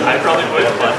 I probably would, but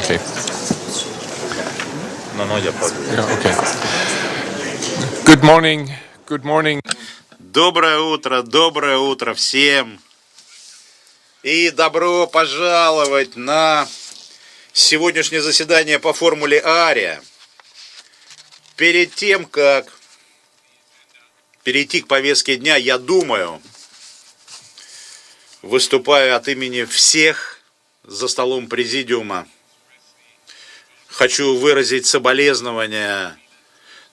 Okay. Yeah, okay. Good morning. Good morning. Доброе утро всем. И добро пожаловать на сегодняшнее заседание по формуле Ария. Перед тем, как перейти к повестке дня, я думаю, выступая от имени всех за столом президиума, хочу выразить соболезнования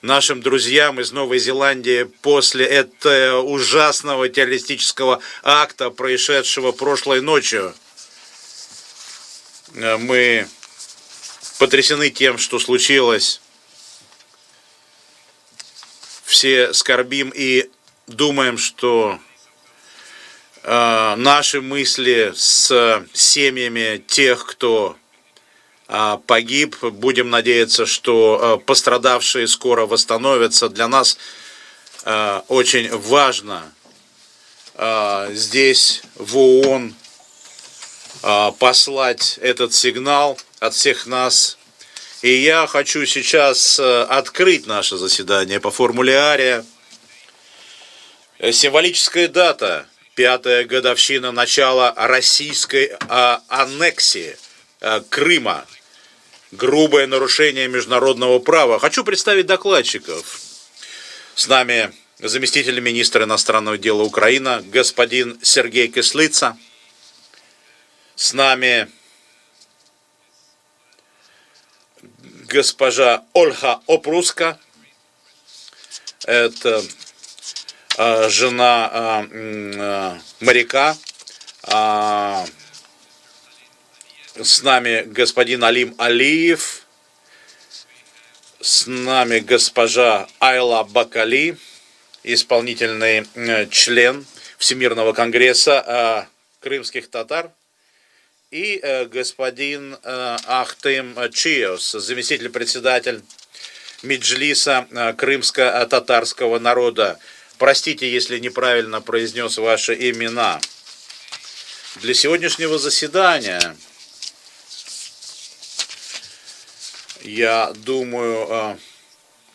нашим друзьям из Новой Зеландии после этого ужасного террористического акта, происшедшего прошлой ночью. Мы потрясены тем, что случилось. Все скорбим и думаем, что наши мысли с семьями тех, кто погиб. Будем надеяться, что пострадавшие скоро восстановятся. Для нас очень важно здесь, в ООН, послать этот сигнал от всех нас. И я хочу сейчас открыть наше заседание по формуле Ария. Символическая дата, 5-я годовщина начала российской аннексии Крыма. Грубое нарушение международного права. Хочу представить докладчиков. С нами заместитель министра иностранных дел Украины господин Сергей Кислица. С нами госпожа Ольга Опруска. Это жена моряка. С нами господин Алим Алиев. С нами госпожа Айла Бакали, исполнительный член Всемирного конгресса крымских татар. И господин Ахтым Чиос, заместитель председателя Меджлиса крымско-татарского народа. Простите, если неправильно произнес ваши имена. Для сегодняшнего заседания, я думаю,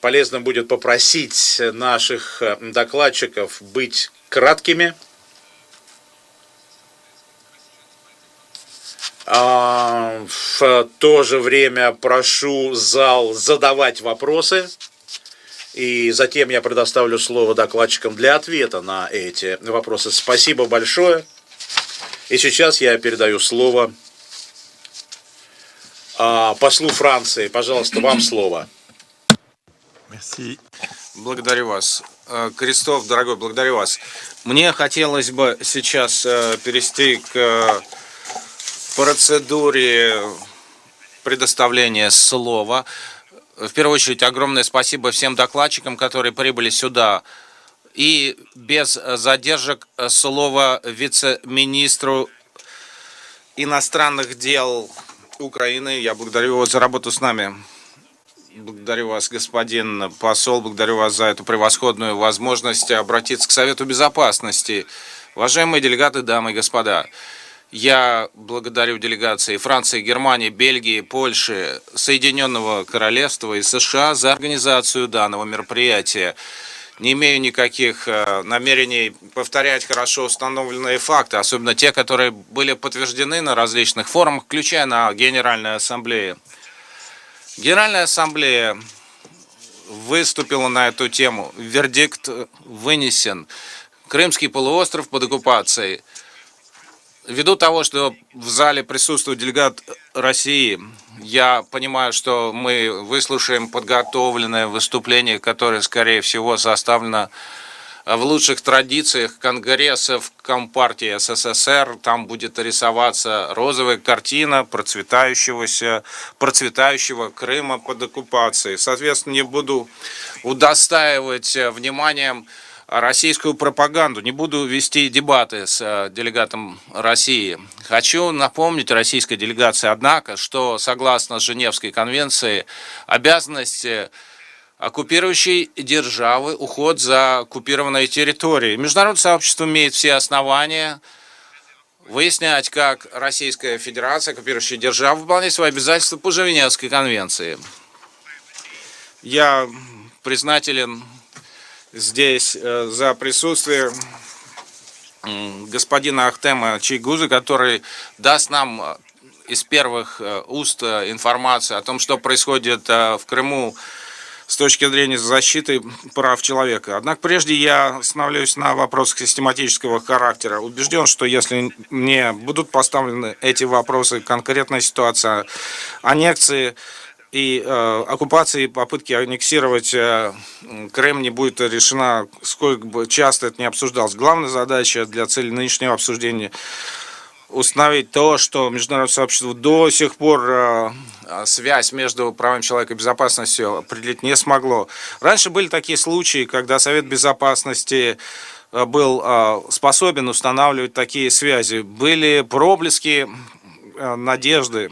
полезно будет попросить наших докладчиков быть краткими. В то же время прошу зал задавать вопросы. И затем я предоставлю слово докладчикам для ответа на эти вопросы. Спасибо большое. И сейчас я передаю слово послу Франции. Пожалуйста, вам слово. Благодарю вас. Кристоф, дорогой, благодарю вас. Мне хотелось бы сейчас перейти к процедуре предоставления слова. В первую очередь, огромное спасибо всем докладчикам, которые прибыли сюда. И без задержек слово вице-министру иностранных дел Украины. Я благодарю его за работу с нами. Благодарю вас, господин посол, благодарю вас за эту превосходную возможность обратиться к Совету Безопасности. Уважаемые делегаты, дамы и господа, я благодарю делегации Франции, Германии, Бельгии, Польши, Соединенного Королевства и США за организацию данного мероприятия. Не имею никаких намерений повторять хорошо установленные факты, особенно те, которые были подтверждены на различных форумах, включая на Генеральной Ассамблее. Генеральная Ассамблея выступила на эту тему. Вердикт вынесен. Крымский полуостров под оккупацией. Ввиду того, что в зале присутствует делегат России, я понимаю, что мы выслушаем подготовленное выступление, которое, скорее всего, составлено в лучших традициях конгрессов Компартии СССР. Там будет рисоваться розовая картина процветающего Крыма под оккупацией. Соответственно, не буду удостаивать вниманием российскую пропаганду, не буду вести дебаты с делегатом России. Хочу напомнить российской делегации, однако, что согласно Женевской конвенции обязанности оккупирующей державы уход за оккупированной территорией. Международное сообщество имеет все основания выяснять, как Российская Федерация, оккупирующая держава, выполняет свои обязательства по Женевской конвенции. Я признателен здесь за присутствие господина Ахтема Чийгуза, который даст нам из первых уст информацию о том, что происходит в Крыму с точки зрения защиты прав человека. Однако прежде я остановлюсь на вопросах систематического характера. Убежден, что если мне будут поставлены эти вопросы, конкретная ситуация аннексии и оккупации, попытки аннексировать Крым не будет решена, сколько бы часто это не обсуждалось. Главная задача для цели нынешнего обсуждения — установить то, что международное сообщество до сих пор связь между правами человека и безопасностью определить не смогло. Раньше были такие случаи, когда Совет Безопасности был способен устанавливать такие связи. Были проблески надежды,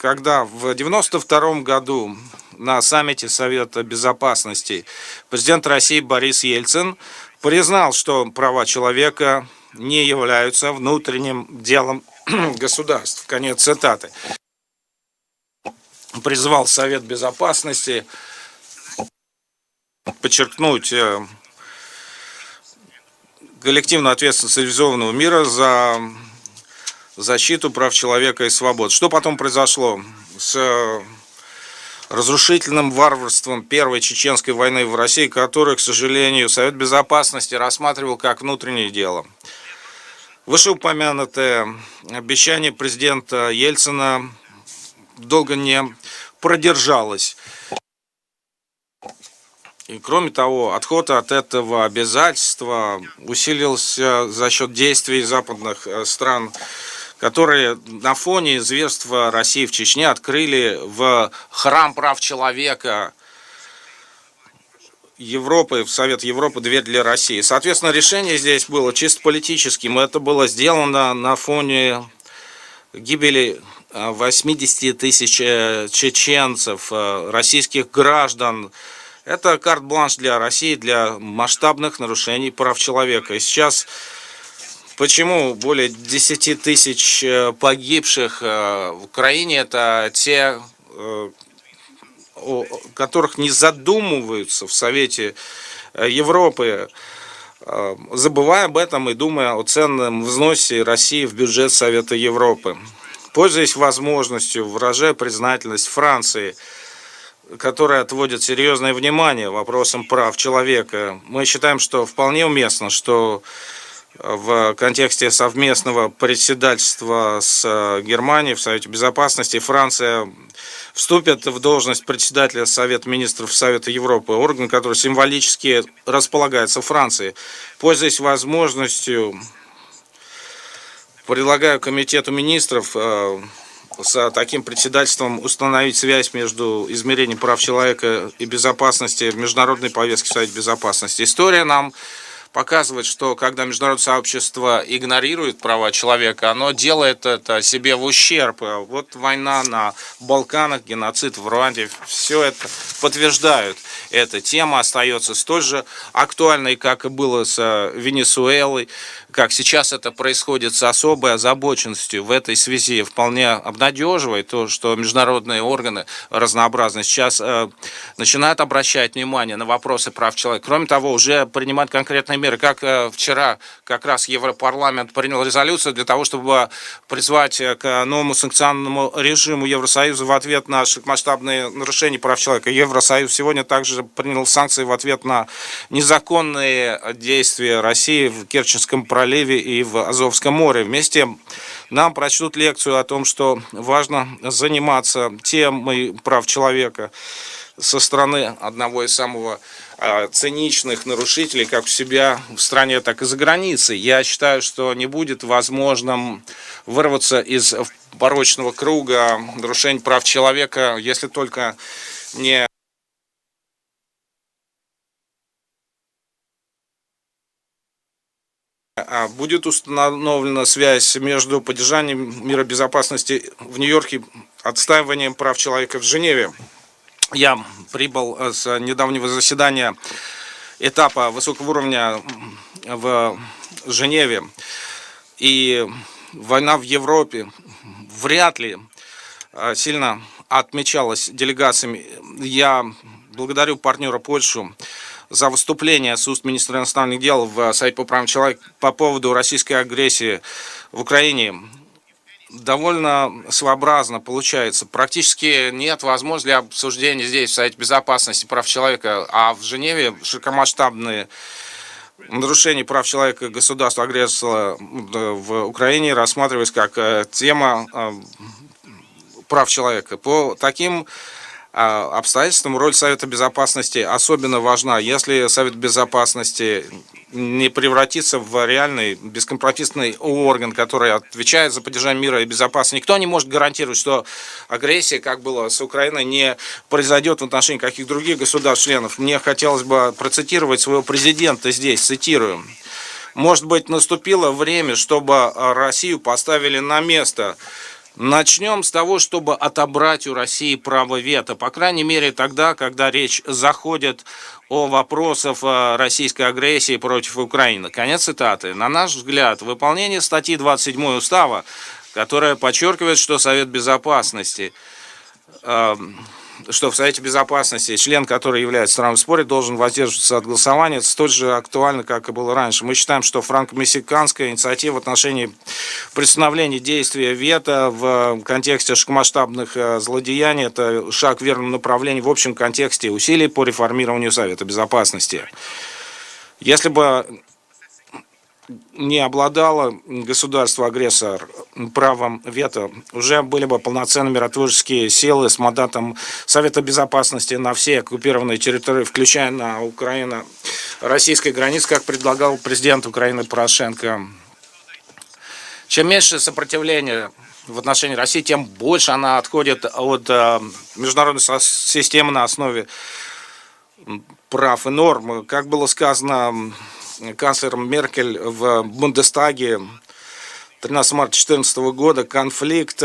когда в 1992 году на саммите Совета Безопасности президент России Борис Ельцин признал, что права человека не являются внутренним делом государств. Конец цитаты. Призвал Совет Безопасности подчеркнуть коллективную ответственность цивилизованного мира за защиту прав человека и свобод. Что потом произошло с разрушительным варварством Первой Чеченской войны в России, которую, к сожалению, Совет Безопасности рассматривал как внутреннее дело? Вышеупомянутое обещание президента Ельцина долго не продержалось. И кроме того, отход от этого обязательства усилился за счет действий западных стран, которые на фоне зверства России в Чечне открыли в храм прав человека Европы, в Совет Европы, дверь для России. Соответственно, решение здесь было чисто политическим. Это было сделано на фоне гибели 80 тысяч чеченцев, российских граждан. Это карт-бланш для России, для масштабных нарушений прав человека. И сейчас, почему более 10 тысяч погибших в Украине, это те, о которых не задумываются в Совете Европы, забывая об этом и думая о ценном взносе России в бюджет Совета Европы. Пользуясь возможностью, выражая признательность Франции, которая отводит серьезное внимание вопросам прав человека, мы считаем, что вполне уместно, что в контексте совместного председательства с Германией в Совете Безопасности Франция вступит в должность председателя Совета Министров Совета Европы, орган, который символически располагается в Франции. Пользуясь возможностью, предлагаю Комитету Министров с таким председательством установить связь между измерением прав человека и безопасности в международной повестке в Совете Безопасности. История нам показывает, что когда международное сообщество игнорирует права человека, оно делает это себе в ущерб. Вот война на Балканах, геноцид в Руанде, все это подтверждают. Эта тема остается столь же актуальной, как и было с Венесуэлой, как сейчас это происходит с особой озабоченностью. В этой связи вполне обнадеживает то, что международные органы разнообразные сейчас начинают обращать внимание на вопросы прав человека. Кроме того, уже принимать конкретные меры. Как вчера как раз Европарламент принял резолюцию для того, чтобы призвать к новому санкционному режиму Евросоюза в ответ на масштабные нарушения прав человека. Евросоюз сегодня также принял санкции в ответ на незаконные действия России в Керченском проливе и в Азовском море. Вместе нам прочтут лекцию о том, что важно заниматься темой прав человека со стороны одного из самых циничных нарушителей, как у себя в стране, так и за границей. Я считаю, что не будет возможным вырваться из порочного круга нарушений прав человека, если только не будет установлена связь между поддержанием мира безопасности в Нью-Йорке и отстаиванием прав человека в Женеве. Я прибыл с недавнего заседания этапа высокого уровня в Женеве, и война в Европе вряд ли сильно отмечалась делегациями. Я благодарю партнера Польшу за выступление с уст министра иностранных дел в Совете по правам человека по поводу российской агрессии в Украине. Довольно своеобразно получается. Практически нет возможности для обсуждения здесь, в Совете Безопасности прав человека, а в Женеве широкомасштабные нарушения прав человека государства-агрессора в Украине рассматриваются как тема прав человека. По таким обстоятельствам роль Совета Безопасности особенно важна. Если Совет Безопасности не превратится в реальный бескомпромиссный орган, который отвечает за поддержание мира и безопасности, никто не может гарантировать, что агрессия, как было с Украиной, не произойдет в отношении каких других государств-членов. Мне хотелось бы процитировать своего президента здесь, цитирую. «Может быть, наступило время, чтобы Россию поставили на место. Начнем с того, чтобы отобрать у России право вето. По крайней мере, тогда, когда речь заходит о вопросах российской агрессии против Украины. Конец цитаты. На наш взгляд, выполнение статьи 27 Устава, которая подчеркивает, что Совет Безопасности, что в Совете Безопасности член, который является страной в споре, должен воздерживаться от голосования, это столь же актуально, как и было раньше. Мы считаем, что франко-мексиканская инициатива в отношении приостановления действия вето в контексте широкомасштабных злодеяний – это шаг в верном направлении в общем контексте усилий по реформированию Совета Безопасности. Если бы не обладало государство-агрессор правом вето, уже были бы полноценные миротворческие силы с мандатом Совета Безопасности на все оккупированные территории, включая на Украину российской границы, как предлагал президент Украины Порошенко. Чем меньше сопротивления в отношении России, тем больше она отходит от международной системы на основе прав и норм. Как было сказано канцлером Меркель в Бундестаге 13 марта 2014 года, конфликт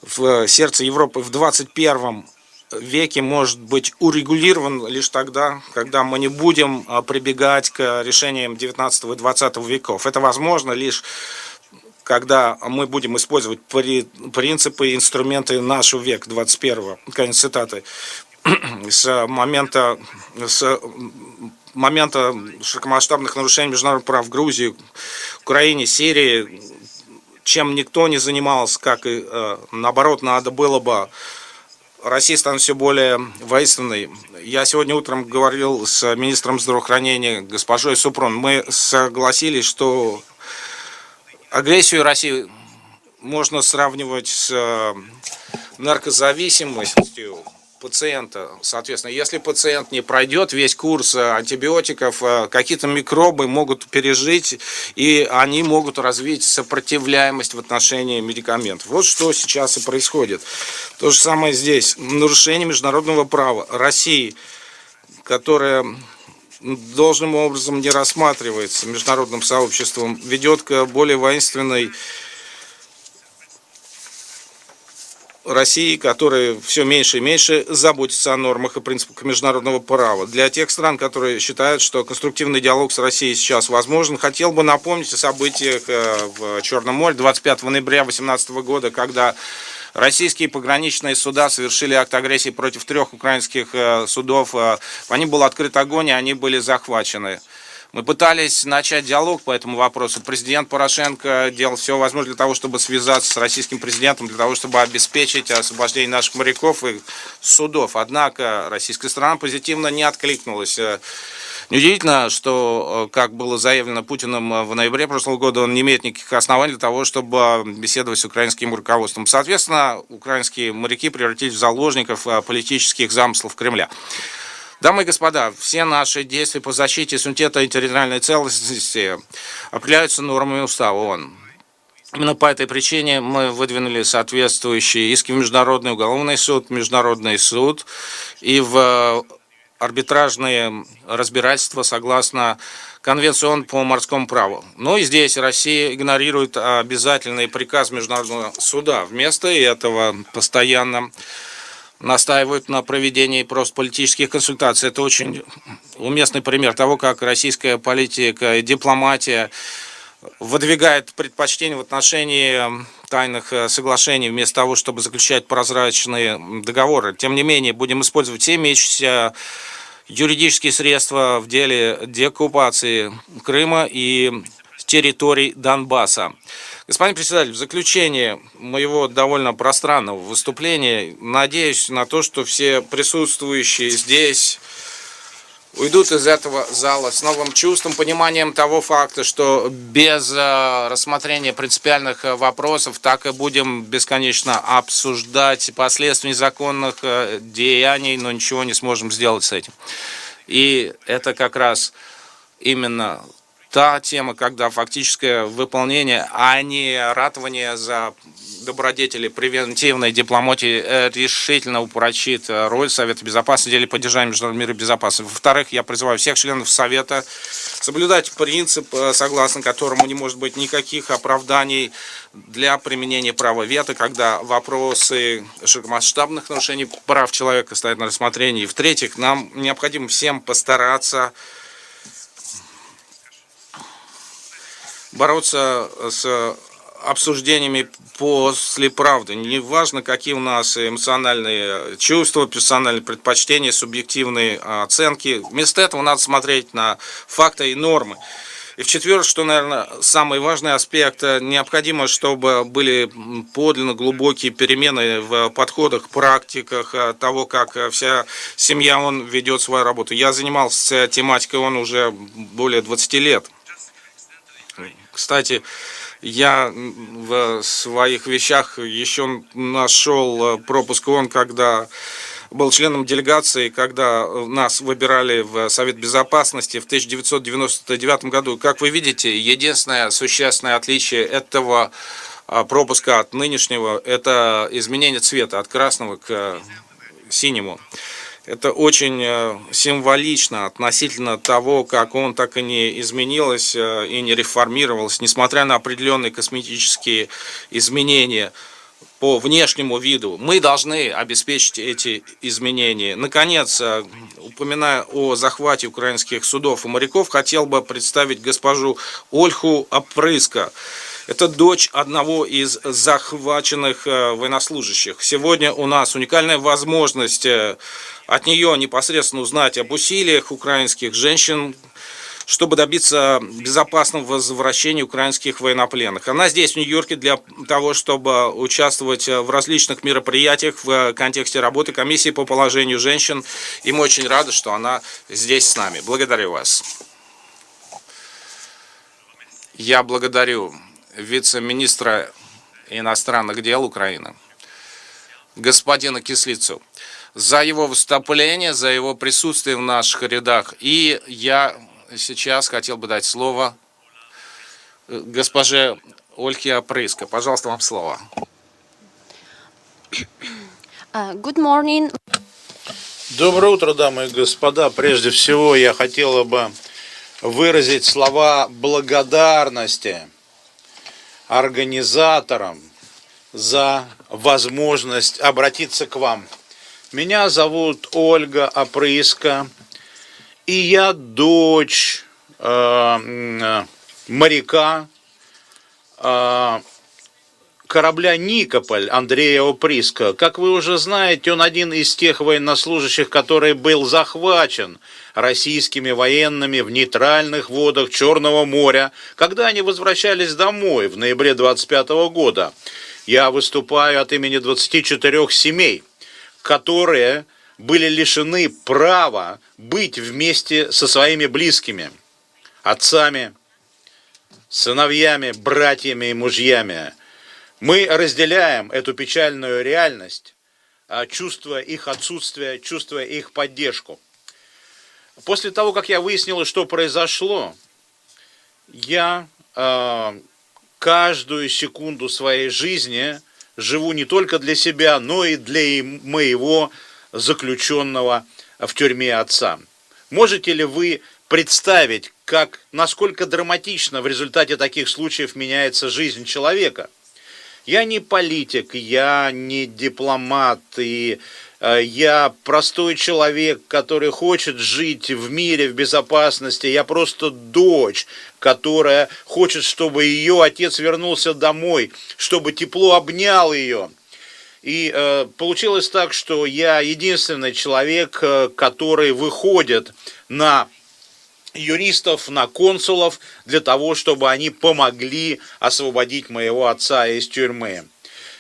в сердце Европы в 21 веке может быть урегулирован лишь тогда, когда мы не будем прибегать к решениям 19 и 20 веков. Это возможно лишь когда мы будем использовать принципы и инструменты нашего века, 21-го. Конец цитаты. С момента широкомасштабных нарушений международных прав в Грузии, Украине, Сирии, чем никто не занимался, как и наоборот, надо было бы, Россия станет все более воинственной. Я сегодня утром говорил с министром здравоохранения госпожой Супрун. Мы согласились, что агрессию России можно сравнивать с наркозависимостью пациента. Соответственно, если пациент не пройдет весь курс антибиотиков, какие-то микробы могут пережить, и они могут развить сопротивляемость в отношении медикаментов. Вот что сейчас и происходит. То же самое здесь. Нарушение международного права России, которое должным образом не рассматривается международным сообществом, ведет к более воинственной России, которая все меньше и меньше заботится о нормах и принципах международного права. Для тех стран, которые считают, что конструктивный диалог с Россией сейчас возможен, хотел бы напомнить о событиях в Черном море 25 ноября 2018 года, когда российские пограничные суда совершили акт агрессии против 3 украинских судов. По ним был открыт огонь, и они были захвачены. Мы пытались начать диалог по этому вопросу. Президент Порошенко делал все возможное для того, чтобы связаться с российским президентом, для того, чтобы обеспечить освобождение наших моряков и судов. Однако российская сторона позитивно не откликнулась. Неудивительно, что, как было заявлено Путиным в ноябре прошлого года, он не имеет никаких оснований для того, чтобы беседовать с украинским руководством. Соответственно, украинские моряки превратились в заложников политических замыслов Кремля. Дамы и господа, все наши действия по защите суверенитета и территориальной целостности определяются нормами Устава ООН. Именно по этой причине мы выдвинули соответствующие иски в Международный уголовный суд и в арбитражные разбирательства согласно Конвенции ООН по морскому праву. Но и здесь Россия игнорирует обязательный приказ Международного суда. Вместо этого постоянно настаивают на проведении просто политических консультаций. Это очень уместный пример того, как российская политика и дипломатия выдвигает предпочтение в отношении тайных соглашений вместо того, чтобы заключать прозрачные договоры. Тем не менее, будем использовать все имеющиеся юридические средства в деле деоккупации Крыма и территорий Донбасса. Господин председатель, в заключение моего довольно пространного выступления надеюсь на то, что все присутствующие здесь уйдут из этого зала с новым чувством, пониманием того факта, что без рассмотрения принципиальных вопросов так и будем бесконечно обсуждать последствия незаконных деяний, но ничего не сможем сделать с этим. И это как раз именно та тема, когда фактическое выполнение, а не ратование за добродетели превентивной дипломатии решительно упрочит роль Совета Безопасности или поддержания международного мира и безопасности. Во-вторых, я призываю всех членов Совета соблюдать принцип, согласно которому не может быть никаких оправданий для применения права вето, когда вопросы широкомасштабных нарушений прав человека стоят на рассмотрении. И в-третьих, нам необходимо всем постараться бороться с обсуждениями после правды. Неважно, какие у нас эмоциональные чувства, персональные предпочтения, субъективные оценки. Вместо этого надо смотреть на факты и нормы. И в-четвертых, что, наверное, самый важный аспект, необходимо, чтобы были подлинно глубокие перемены в подходах, практиках того, как вся семья ведет свою работу. Я занимался тематикой уже более 20 лет. Кстати, я в своих вещах еще нашел пропуск когда был членом делегации, когда нас выбирали в Совет Безопасности в 1999 году. Как вы видите, единственное существенное отличие этого пропуска от нынешнего – это изменение цвета от красного к синему. Это очень символично относительно того, как он так и не изменился и не реформировался, несмотря на определенные косметические изменения по внешнему виду. Мы должны обеспечить эти изменения. Наконец, упоминая о захвате украинских судов и моряков, хотел бы представить госпожу Ольху Апрыска. Это дочь одного из захваченных военнослужащих. Сегодня у нас уникальная возможность от нее непосредственно узнать об усилиях украинских женщин, чтобы добиться безопасного возвращения украинских военнопленных. Она здесь, в Нью-Йорке, для того, чтобы участвовать в различных мероприятиях в контексте работы комиссии по положению женщин. И мы очень рады, что она здесь с нами. Благодарю вас. Я благодарю вице-министра иностранных дел Украины, господина Кислицу, за его выступление, за его присутствие в наших рядах. И я сейчас хотел бы дать слово госпоже Ольхе Апрыска. Пожалуйста, вам слово. Good morning. Доброе утро, дамы и господа. Прежде всего, я хотела бы выразить слова благодарности организаторам за возможность обратиться к вам. Меня зовут Ольга Апрыска, и я дочь моряка корабля «Никополь» Андрея Апрыска. Как вы уже знаете, он один из тех военнослужащих, который был захвачен российскими военными в нейтральных водах Черного моря, когда они возвращались домой в ноябре 25 года. Я выступаю от имени 24 семей, которые были лишены права быть вместе со своими близкими, отцами, сыновьями, братьями и мужьями. Мы разделяем эту печальную реальность, чувствуя их отсутствие, чувствуя их поддержку. После того, как я выяснил, что произошло, я каждую секунду своей жизни живу не только для себя, но и для моего заключенного в тюрьме отца. Можете ли вы представить, насколько драматично в результате таких случаев меняется жизнь человека? Я не политик, я не дипломат, и я простой человек, который хочет жить в мире, в безопасности. Я просто дочь, которая хочет, чтобы ее отец вернулся домой, чтобы тепло обнял ее. И получилось так, что я единственный человек, который выходит на юристов, на консулов, для того, чтобы они помогли освободить моего отца из тюрьмы.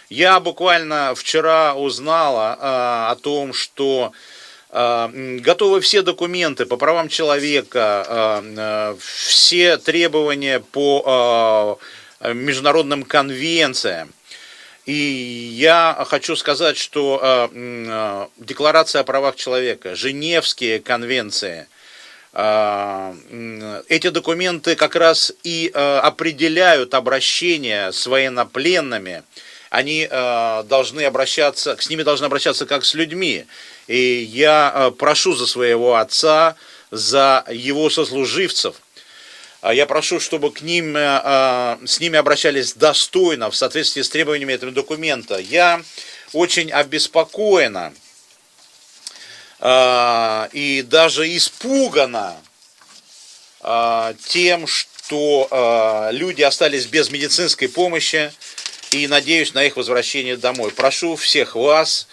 Я буквально вчера узнала о том, что готовы все документы по правам человека, все требования по международным конвенциям. И я хочу сказать, что Декларация о правах человека, Женевские конвенции, Эти документы как раз и определяют обращение с военнопленными. Они должны обращаться, с ними должны обращаться как с людьми. И я прошу за своего отца, за его сослуживцев. Я прошу, чтобы с ними обращались достойно, в соответствии с требованиями этого документа. Я очень обеспокоена и даже испугана тем, что люди остались без медицинской помощи, и надеюсь на их возвращение домой. Прошу всех вас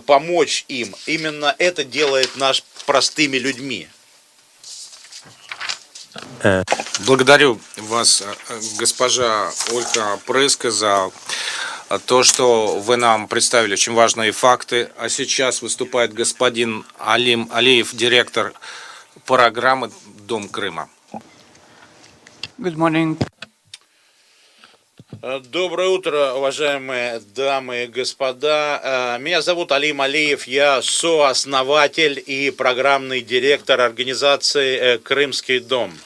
помочь им. Именно это делает нас простыми людьми. Благодарю вас, госпожа Ольга Прыска, за то, что вы нам представили очень важные факты. А сейчас выступает господин Алим Алиев, директор программы «Дом Крыма». Good morning. Доброе утро, уважаемые дамы и господа. Меня зовут Алим Алиев, я сооснователь и программный директор организации «Крымский дом».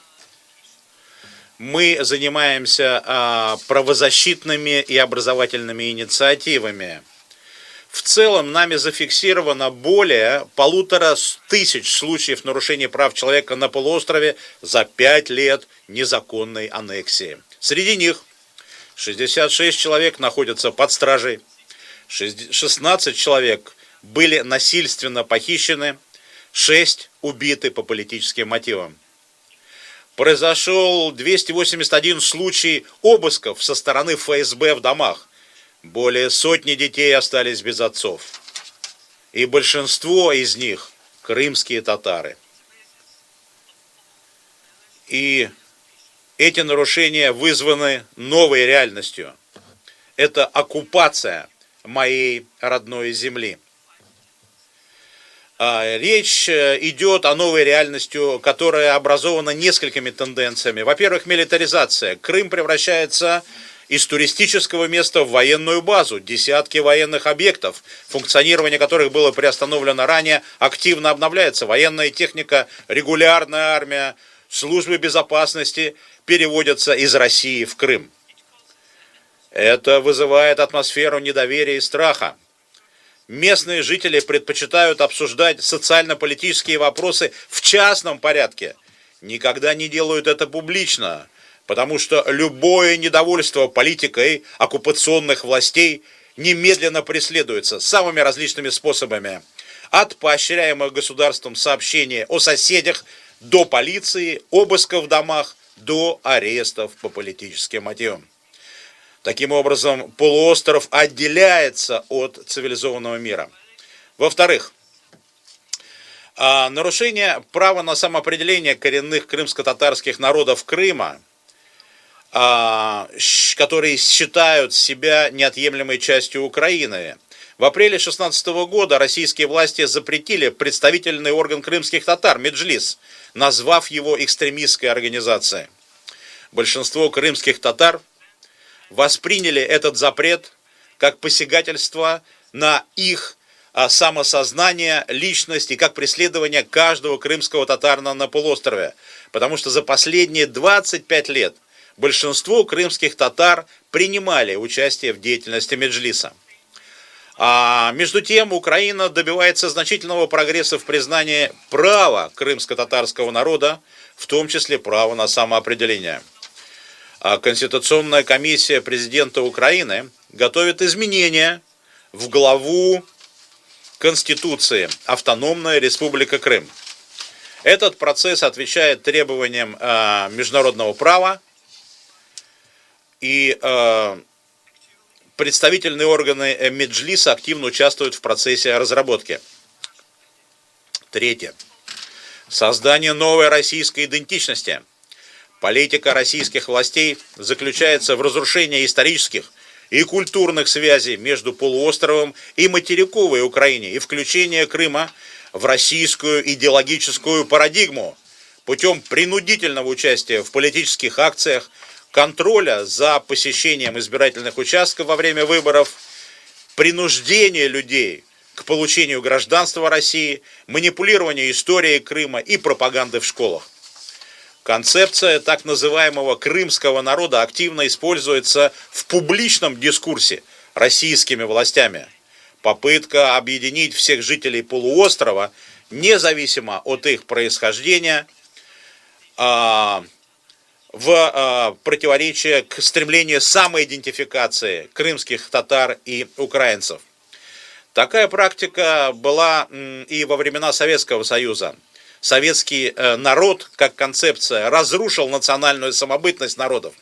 Мы занимаемся правозащитными и образовательными инициативами. В целом нами зафиксировано более 1500 случаев нарушения прав человека на полуострове за 5 лет незаконной аннексии. Среди них 66 человек находятся под стражей, 16 человек были насильственно похищены, 6 убиты по политическим мотивам. Произошел 281 случай обысков со стороны ФСБ в домах. Более сотни детей остались без отцов. И большинство из них – крымские татары. И эти нарушения вызваны новой реальностью. Это оккупация моей родной земли. Речь идет о новой реальности, которая образована несколькими тенденциями. Во-первых, милитаризация. Крым превращается из туристического места в военную базу. Десятки военных объектов, функционирование которых было приостановлено ранее, активно обновляется. Военная техника, регулярная армия, службы безопасности переводятся из России в Крым. Это вызывает атмосферу недоверия и страха. Местные жители предпочитают обсуждать социально-политические вопросы в частном порядке. Никогда не делают это публично, потому что любое недовольство политикой оккупационных властей немедленно преследуется самыми различными способами. От поощряемых государством сообщений о соседях до полиции, обысков в домах, до арестов по политическим мотивам. Таким образом, полуостров отделяется от цивилизованного мира. Во-вторых, нарушение права на самоопределение коренных крымско-татарских народов Крыма, которые считают себя неотъемлемой частью Украины. В апреле 2016 года российские власти запретили представительный орган крымских татар Меджлис, назвав его экстремистской организацией. Большинство крымских татар восприняли этот запрет как посягательство на их самосознание, личность и как преследование каждого крымского татарина на полуострове. Потому что за последние 25 лет большинство крымских татар принимали участие в деятельности Меджлиса. А между тем Украина добивается значительного прогресса в признании права крымско-татарского народа, в том числе права на самоопределение. Конституционная комиссия президента Украины готовит изменения в главу Конституции «Автономная Республика Крым». Этот процесс отвечает требованиям международного права, и представительные органы Меджлиса активно участвуют в процессе разработки. Третье. Создание новой российской идентичности. Политика российских властей заключается в разрушении исторических и культурных связей между полуостровом и материковой Украиной и включение Крыма в российскую идеологическую парадигму путем принудительного участия в политических акциях, контроля за посещением избирательных участков во время выборов, принуждения людей к получению гражданства России, манипулированию историей Крыма и пропаганды в школах. Концепция так называемого крымского народа активно используется в публичном дискурсе российскими властями. Попытка объединить всех жителей полуострова, независимо от их происхождения, в противоречие к стремлению самоидентификации крымских татар и украинцев. Такая практика была и во времена Советского Союза. Советский народ, как концепция, разрушил национальную самобытность народов.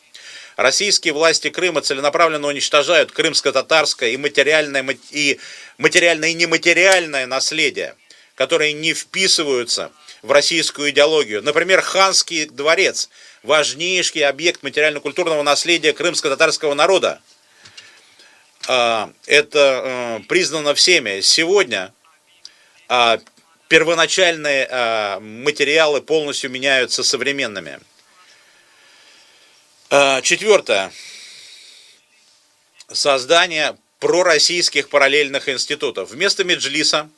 Российские власти Крыма целенаправленно уничтожают крымско-татарское и материальное и нематериальное наследие, которые не вписываются в российскую идеологию. Например, Ханский дворец – важнейший объект материально-культурного наследия крымско-татарского народа. Это признано всеми. Сегодня первоначальные материалы полностью меняются современными. Четвертое. Создание пророссийских параллельных институтов. Вместо Меджлиса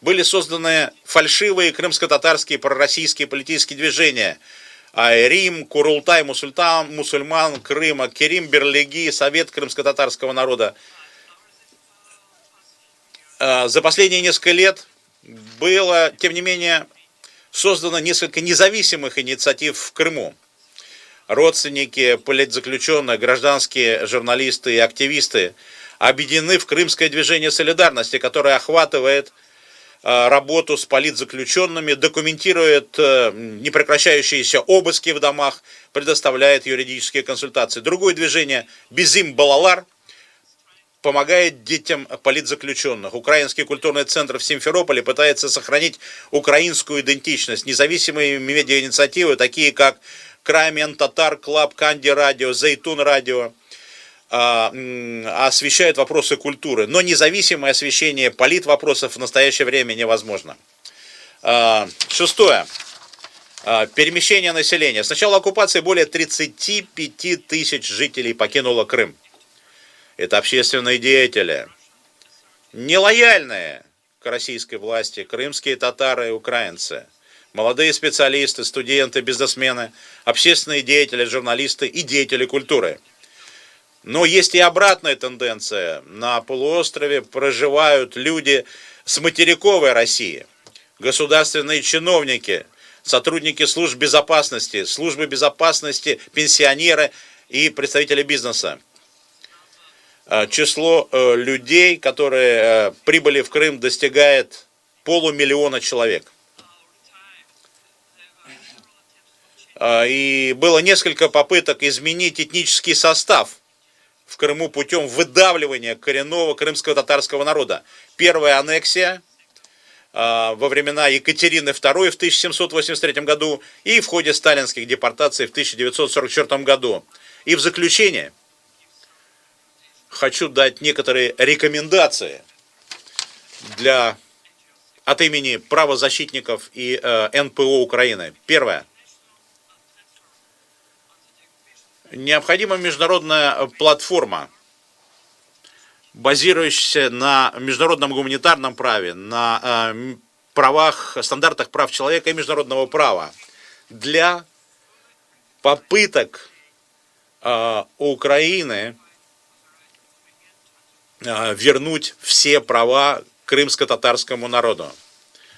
были созданы фальшивые крымско-татарские пророссийские политические движения. Рим, Курултай, мусульман Крыма, Керим Берлиги, Совет крымско-татарского народа. За последние несколько лет было, тем не менее, создано несколько независимых инициатив в Крыму. Родственники политзаключенных, гражданские журналисты и активисты объединены в Крымское движение солидарности, которое охватывает работу с политзаключенными, документирует непрекращающиеся обыски в домах, предоставляет юридические консультации. Другое движение «Безим Балалар» помогает детям политзаключенных. Украинский культурный центр в Симферополе пытается сохранить украинскую идентичность. Независимые медиаинициативы, такие как Краймен Татар Клаб, Канди Радио, Зейтун Радио, освещают вопросы культуры. Но независимое освещение политвопросов в настоящее время невозможно. Шестое. Перемещение населения. С начала оккупации более 35 тысяч жителей покинуло Крым. Это общественные деятели, нелояльные к российской власти, крымские татары и украинцы, молодые специалисты, студенты, бизнесмены, общественные деятели, журналисты и деятели культуры. Но есть и обратная тенденция. На полуострове проживают люди с материковой России, государственные чиновники, сотрудники служб безопасности, пенсионеры и представители бизнеса. Число людей, которые прибыли в Крым, достигает 500 000 человек. И было несколько попыток изменить этнический состав в Крыму путем выдавливания коренного крымско-татарского народа. Первая аннексия во времена Екатерины II в 1783 году и в ходе сталинских депортаций в 1944 году. И в заключение хочу дать некоторые рекомендации от имени правозащитников и НПО Украины. Первое. Необходима международная платформа, базирующаяся на международном гуманитарном праве, на стандартах прав человека и международного права для попыток Украины вернуть все права крымско-татарскому народу,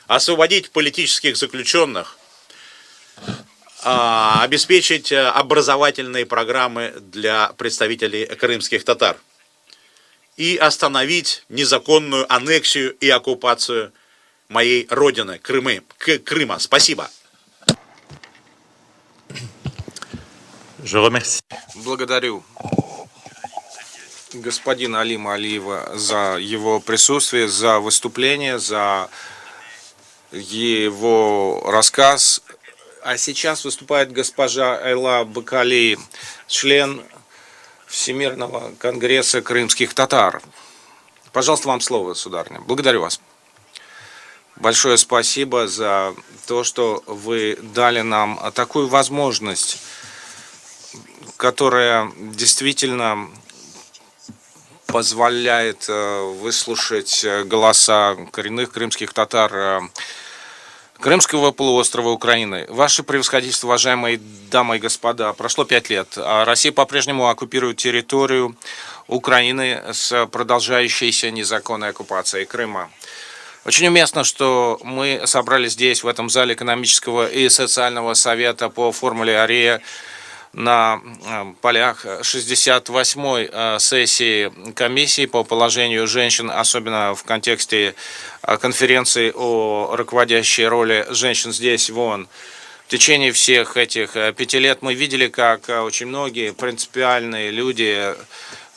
освободить политических заключенных, обеспечить образовательные программы для представителей крымских татар и остановить незаконную аннексию и оккупацию моей родины, Крыма. Спасибо. Благодарю господина Алима Алиева за его присутствие, за выступление, за его рассказ. А сейчас выступает госпожа Айла Бакали, член Всемирного конгресса крымских татар. Пожалуйста, вам слово, сударыня. Благодарю вас. Большое спасибо за то, что вы дали нам такую возможность, которая действительно позволяет выслушать голоса коренных крымских татар Крымского полуострова Украины. Ваше превосходительство, уважаемые дамы и господа, прошло 5 лет, а Россия по-прежнему оккупирует территорию Украины с продолжающейся незаконной оккупацией Крыма. Очень уместно, что мы собрались здесь, в этом зале экономического и социального совета по формуле Арея на полях 68-й сессии комиссии по положению женщин, особенно в контексте конференции о руководящей роли женщин здесь, в ООН. В течение всех этих 5 лет мы видели, как очень многие принципиальные люди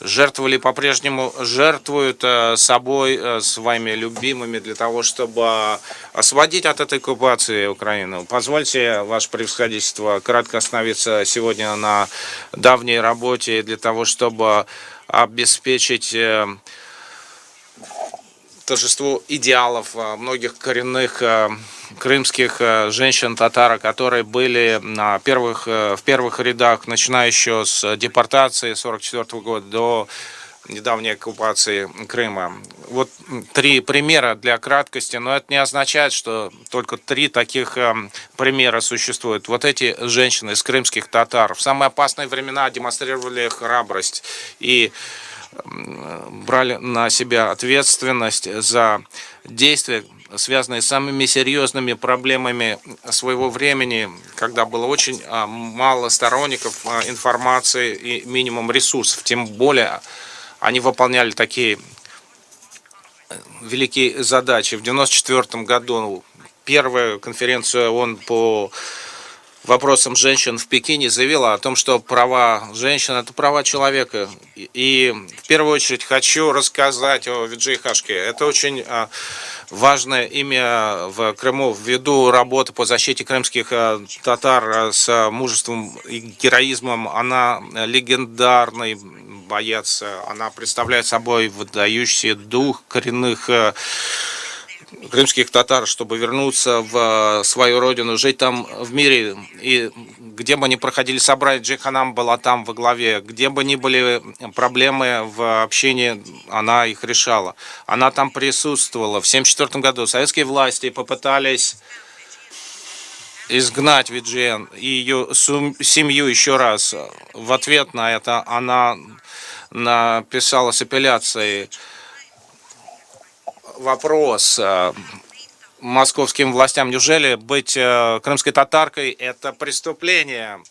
жертвовали, по-прежнему жертвуют собой, своими любимыми для того, чтобы освободить от этой оккупации Украину. Позвольте, ваше превосходительство, кратко остановиться сегодня на давней работе для того, чтобы обеспечить торжество идеалов многих коренных крымских женщин татар, которые были в первых рядах, начиная еще с депортации 1944 года до недавней оккупации Крыма. Вот 3 примера для краткости, но это не означает, что только 3 таких примера существуют. Вот эти женщины из крымских татар в самые опасные времена демонстрировали храбрость и брали на себя ответственность за действия, связанные с самыми серьезными проблемами своего времени, когда было очень мало сторонников информации и минимум ресурсов. Тем более они выполняли такие великие задачи. В 1994 году первая конференция ООН по вопросам женщин в Пекине заявила о том, что права женщин – это права человека. И в первую очередь хочу рассказать о Виджи Хашке. Это очень важное имя в Крыму ввиду работы по защите крымских татар с мужеством и героизмом. Она легендарный боец. Она представляет собой выдающийся дух коренных крымских татар, чтобы вернуться в свою родину, жить там в мире. И где бы ни проходили собрания, Джейханам была там во главе. Где бы ни были проблемы в общении, она их решала. Она там присутствовала. В 1974 году советские власти попытались изгнать Виджиен и ее семью еще раз. В ответ на это она написала с апелляцией вопрос московским властям: неужели быть крымской татаркой – это преступление?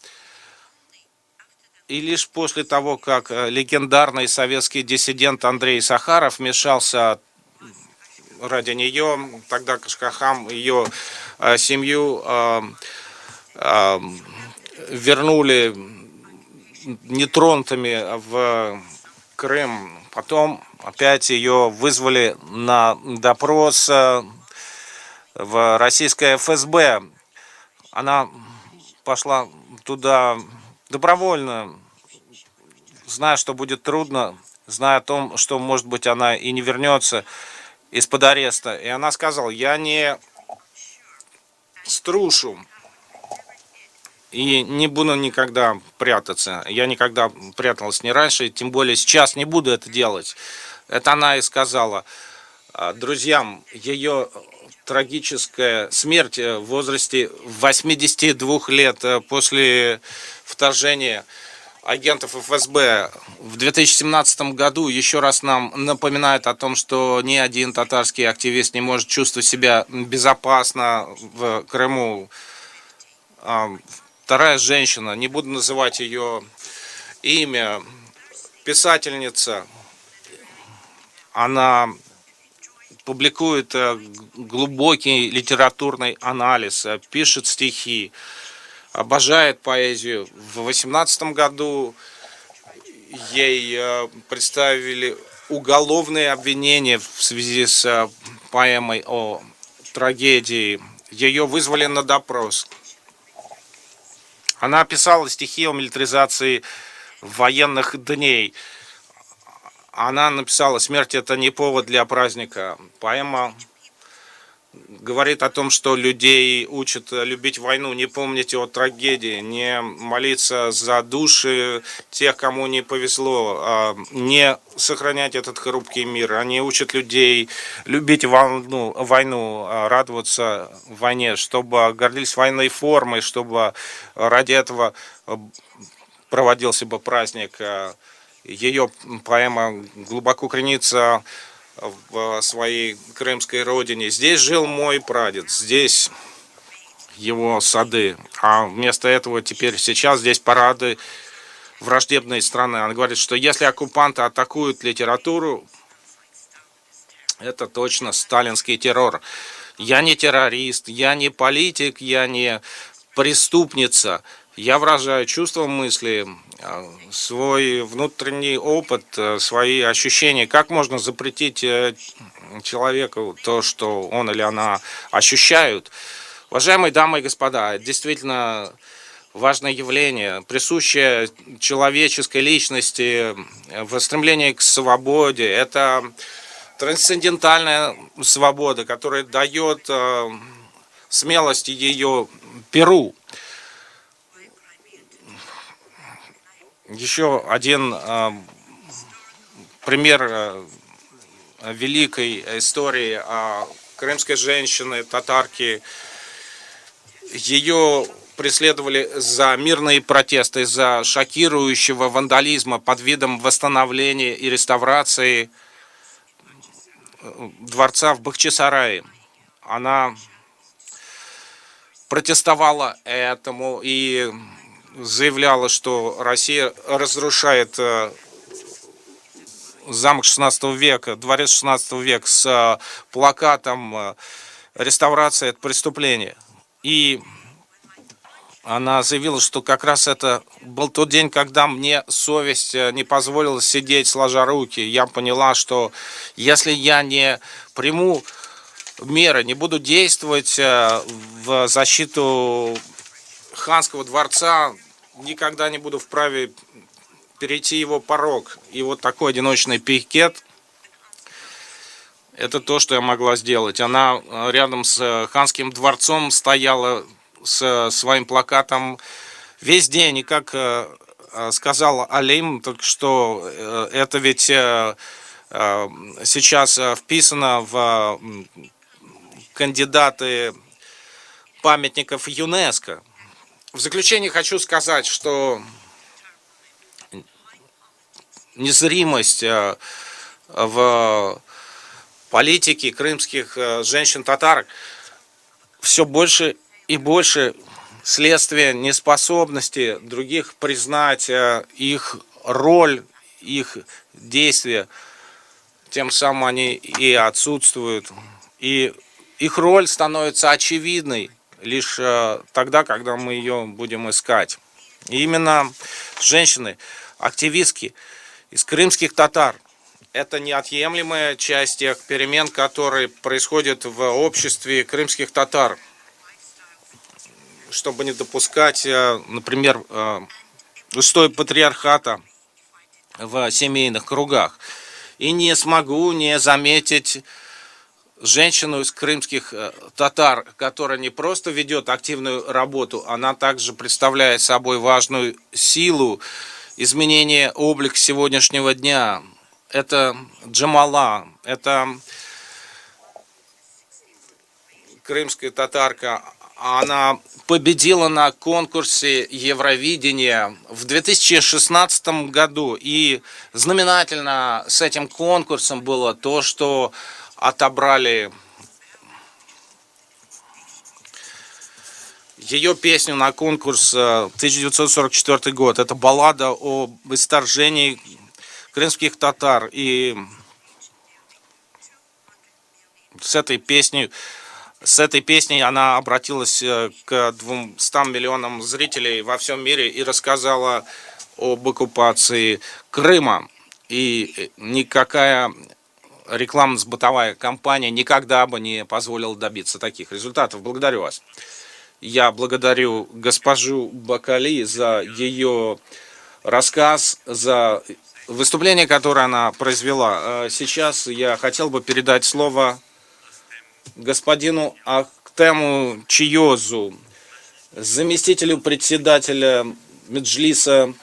И лишь после того, как легендарный советский диссидент Андрей Сахаров вмешался ради нее, тогда Кашкахам ее семью вернули нетронутыми в Крым. Потом опять ее вызвали на допрос в российское ФСБ. Она пошла туда добровольно, зная, что будет трудно, зная о том, что, может быть, она и не вернется из-под ареста. И она сказала: я не струшу и не буду никогда прятаться. Я никогда пряталась не раньше, тем более сейчас не буду это делать. Это она и сказала друзьям. Ее трагическая смерть в возрасте 82 лет после вторжения агентов ФСБ в 2017 году еще раз нам напоминает о том, что ни один татарский активист не может чувствовать себя безопасно в Крыму. Вторая женщина, не буду называть ее имя, писательница, она публикует глубокий литературный анализ, пишет стихи, обожает поэзию. В 2018 году ей представили уголовные обвинения в связи с поэмой о трагедии. Ее вызвали на допрос. Она писала стихи о милитаризации военных дней. Она написала: «Смерть – это не повод для праздника». Поэма говорит о том, что людей учат любить войну, не помнить о трагедии, не молиться за души тех, кому не повезло, не сохранять этот хрупкий мир. Они учат людей любить войну, радоваться войне, чтобы гордились военной формой, чтобы ради этого проводился бы праздник. Ее поэма глубоко коренится в своей крымской родине. Здесь жил мой прадед, здесь его сады. А вместо этого теперь сейчас здесь парады враждебной страны. Она говорит, что если оккупанты атакуют литературу, это точно сталинский террор. Я не террорист, я не политик, я не преступница. Я выражаю чувства, мысли, свой внутренний опыт, свои ощущения. Как можно запретить человеку то, что он или она ощущают? Уважаемые дамы и господа, это действительно важное явление, присущее человеческой личности, в стремлении к свободе. Это трансцендентальная свобода, которая дает смелость ее перу. Еще один пример великой истории о крымской женщине, татарке. Ее преследовали за мирные протесты, за шокирующего вандализма под видом восстановления и реставрации дворца в Бахчисарае. Она протестовала этому и заявляла, что Россия разрушает замок 16 века, дворец 16 века с плакатом «Реставрация – это преступление». И она заявила, что как раз это был тот день, когда мне совесть не позволила сидеть сложа руки. Я поняла, что если я не приму меры, не буду действовать в защиту ханского дворца, никогда не буду вправе перейти его порог. И вот такой одиночный пикет – это то, что я могла сделать. Она рядом с ханским дворцом стояла с своим плакатом весь день. И как сказал Алим только что, это ведь сейчас вписано в кандидаты памятников ЮНЕСКО. В заключение хочу сказать, что незримость в политике крымских женщин-татар все больше и больше следствие неспособности других признать их роль, их действия. Тем самым они и отсутствуют. И их роль становится очевидной лишь тогда, когда мы ее будем искать. И именно женщины, активистки из крымских татар – это неотъемлемая часть тех перемен, которые происходят в обществе крымских татар. Чтобы не допускать, например, устой патриархата в семейных кругах. И не смогу не заметить женщину из крымских татар, которая не просто ведет активную работу, она также представляет собой важную силу изменения облика сегодняшнего дня. Это Джамала, это крымская татарка. Она победила на конкурсе Евровидения в 2016 году. И знаменательно с этим конкурсом было то, что отобрали ее песню на конкурс 1944 год. Это баллада об исторжении крымских татар. И с этой песней она обратилась к 200 миллионам зрителей во всем мире и рассказала об оккупации Крыма. И никакая рекламно-сбытовая компания никогда бы не позволила добиться таких результатов. Благодарю вас. Я благодарю госпожу Бакали за ее рассказ, за выступление, которое она произвела. Сейчас я хотел бы передать слово господину Ахтему Чиозу, заместителю председателя Меджлиса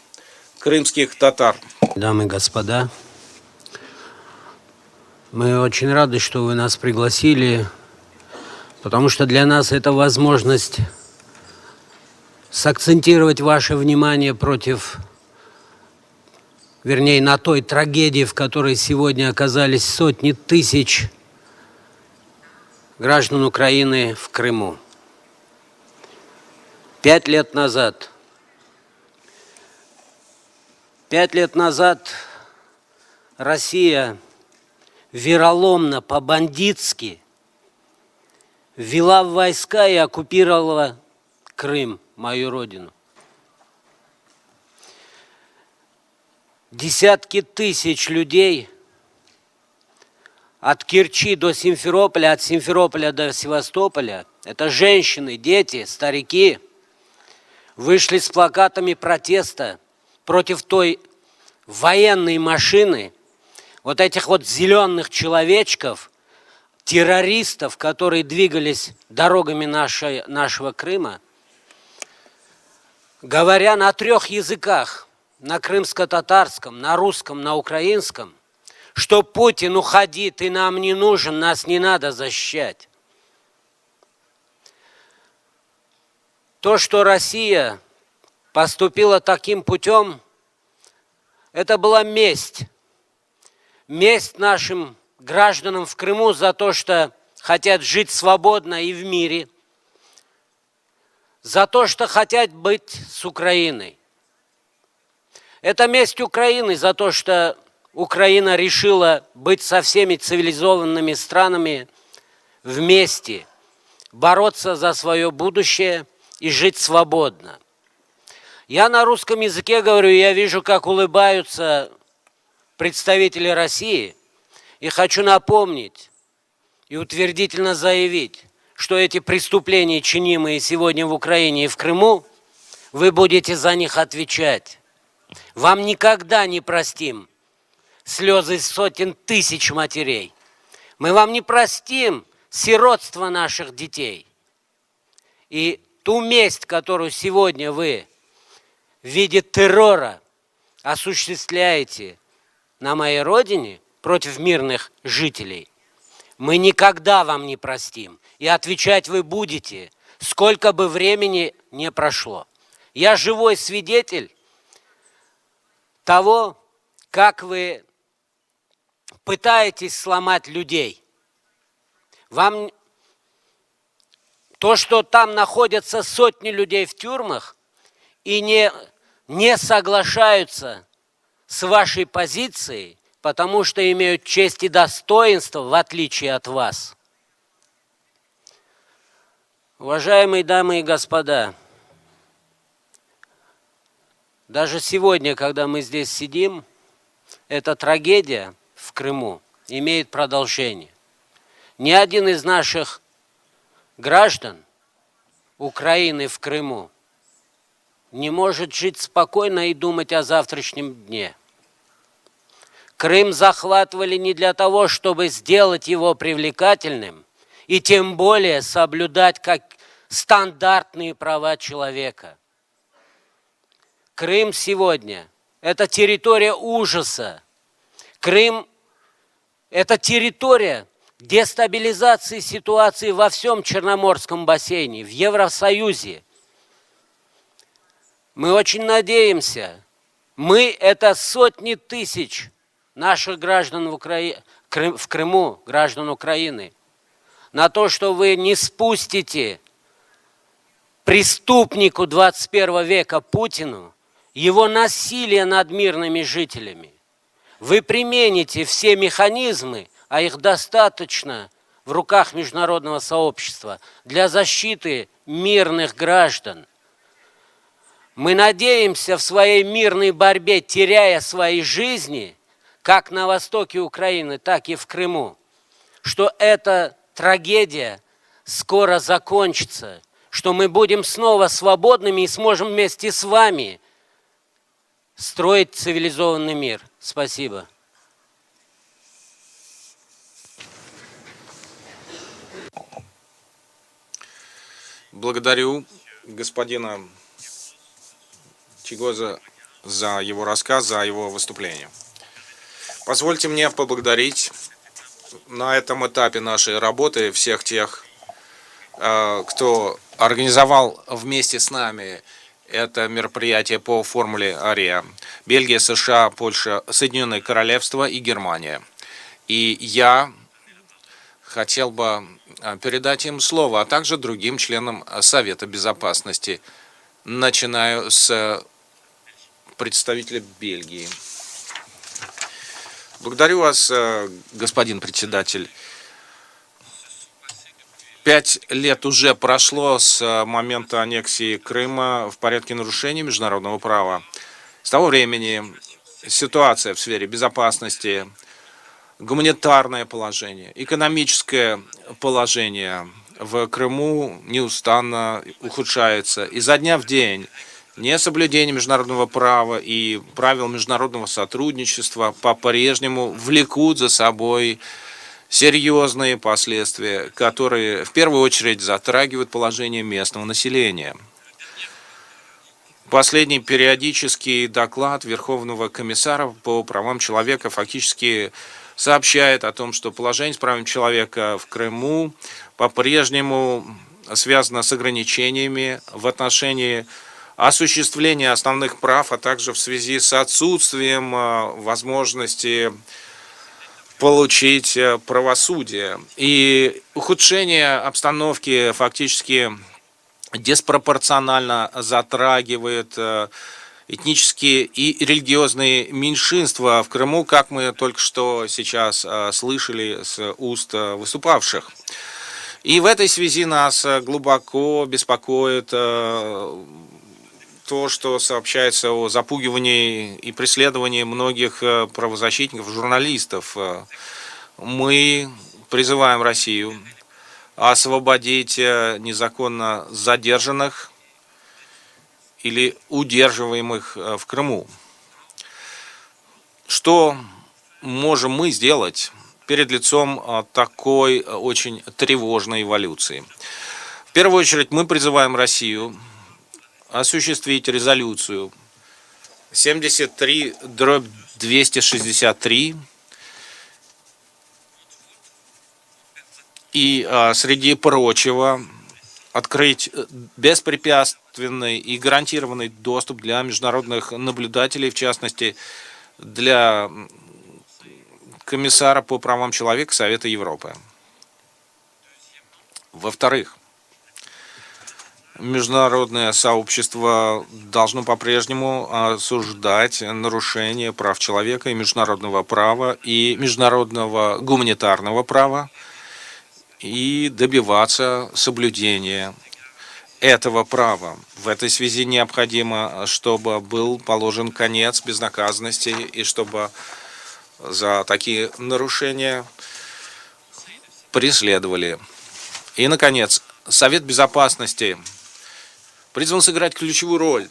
крымских татар. Дамы и господа, мы очень рады, что вы нас пригласили, потому что для нас это возможность сакцентировать ваше внимание на той трагедии, в которой сегодня оказались сотни тысяч граждан Украины в Крыму. 5 лет назад Россия вероломно, по-бандитски ввела в войска и оккупировала Крым, мою родину. Десятки тысяч людей от Керчи до Симферополя, от Симферополя до Севастополя, это женщины, дети, старики, вышли с плакатами протеста против той военной машины, вот этих вот зеленых человечков, террористов, которые двигались дорогами нашего Крыма, говоря на 3 языках, на крымско-татарском, на русском, на украинском, что Путин, уходи, ты нам не нужен, нас не надо защищать. То, что Россия поступила таким путем, это была месть. Месть нашим гражданам в Крыму за то, что хотят жить свободно и в мире, за то, что хотят быть с Украиной. Это месть Украины за то, что Украина решила быть со всеми цивилизованными странами вместе, бороться за свое будущее и жить свободно. Я на русском языке говорю, я вижу, как улыбаются представители России, и хочу напомнить и утвердительно заявить, что эти преступления, чинимые сегодня в Украине и в Крыму, вы будете за них отвечать. Вам никогда не простим слезы сотен тысяч матерей. Мы вам не простим сиротство наших детей. И ту месть, которую сегодня вы в виде террора осуществляете на моей родине против мирных жителей, мы никогда вам не простим. И отвечать вы будете, сколько бы времени не прошло. Я живой свидетель того, как вы пытаетесь сломать людей. Вам то, что там находятся сотни людей в тюрьмах и не соглашаются с вашей позицией, потому что имеют честь и достоинство, в отличие от вас. Уважаемые дамы и господа, даже сегодня, когда мы здесь сидим, эта трагедия в Крыму имеет продолжение. Ни один из наших граждан Украины в Крыму не может жить спокойно и думать о завтрашнем дне. Крым захватывали не для того, чтобы сделать его привлекательным, и тем более соблюдать как стандартные права человека. Крым сегодня – это территория ужаса. Крым – это территория дестабилизации ситуации во всем Черноморском бассейне, в Евросоюзе. Мы очень надеемся, мы – это сотни тысяч наших граждан в Крыму, граждан Украины, на то, что вы не спустите преступнику 21 века Путину его насилие над мирными жителями. Вы примените все механизмы, а их достаточно в руках международного сообщества, для защиты мирных граждан. Мы надеемся в своей мирной борьбе, теряя свои жизни, как на востоке Украины, так и в Крыму, что эта трагедия скоро закончится, что мы будем снова свободными и сможем вместе с вами строить цивилизованный мир. Спасибо. Благодарю господина Чигоза за его рассказ, за его выступление. Позвольте мне поблагодарить на этом этапе нашей работы всех тех, кто организовал вместе с нами это мероприятие по формуле АРИА. Бельгия, США, Польша, Соединенное Королевство и Германия. И я хотел бы передать им слово, а также другим членам Совета Безопасности. Начинаю с представителя Бельгии. Благодарю вас, господин председатель. 5 лет уже прошло с момента аннексии Крыма в порядке нарушений международного права. С того времени ситуация в сфере безопасности, гуманитарное положение, экономическое положение в Крыму неустанно ухудшается. Изо дня в день несоблюдение международного права и правил международного сотрудничества по-прежнему влекут за собой серьезные последствия, которые в первую очередь затрагивают положение местного населения. Последний периодический доклад Верховного комиссара по правам человека фактически сообщает о том, что положение с правами человека в Крыму по-прежнему связано с ограничениями в отношении осуществления основных прав, а также в связи с отсутствием возможности получить правосудие. И ухудшение обстановки фактически диспропорционально затрагивает этнические и религиозные меньшинства в Крыму, как мы только что сейчас слышали с уст выступавших. И в этой связи нас глубоко беспокоит то, что сообщается о запугивании и преследовании многих правозащитников, журналистов. Мы призываем Россию освободить незаконно задержанных или удерживаемых в Крыму. Что можем мы сделать перед лицом такой очень тревожной эволюции? В первую очередь мы призываем Россию осуществить резолюцию 73/263 и, среди прочего, открыть беспрепятственный и гарантированный доступ для международных наблюдателей, в частности, для комиссара по правам человека Совета Европы. Во-вторых, международное сообщество должно по-прежнему осуждать нарушение прав человека и международного права, и международного гуманитарного права, и добиваться соблюдения этого права. В этой связи необходимо, чтобы был положен конец безнаказанности и чтобы за такие нарушения преследовали. И, наконец, Совет Безопасности призван сыграть ключевую роль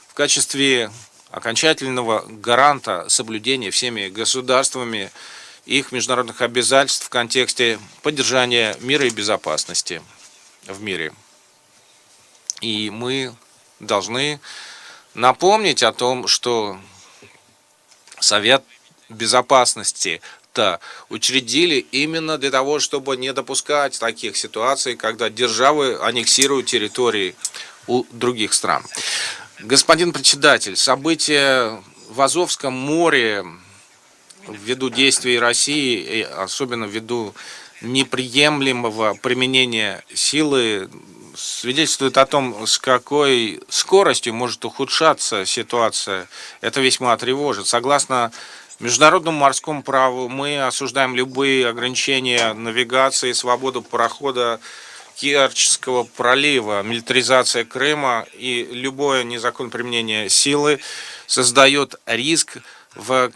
в качестве окончательного гаранта соблюдения всеми государствами их международных обязательств в контексте поддержания мира и безопасности в мире. И мы должны напомнить о том, что Совет Безопасности-то учредили именно для того, чтобы не допускать таких ситуаций, когда державы аннексируют территории у других стран. Господин председатель, события в Азовском море ввиду действий России, и особенно ввиду неприемлемого применения силы, свидетельствует о том, с какой скоростью может ухудшаться ситуация. Это весьма тревожит. Согласно международному морскому праву мы осуждаем любые ограничения навигации, свободу прохода Керченского пролива. Милитаризация Крыма и любое незаконное применение силы создает риск в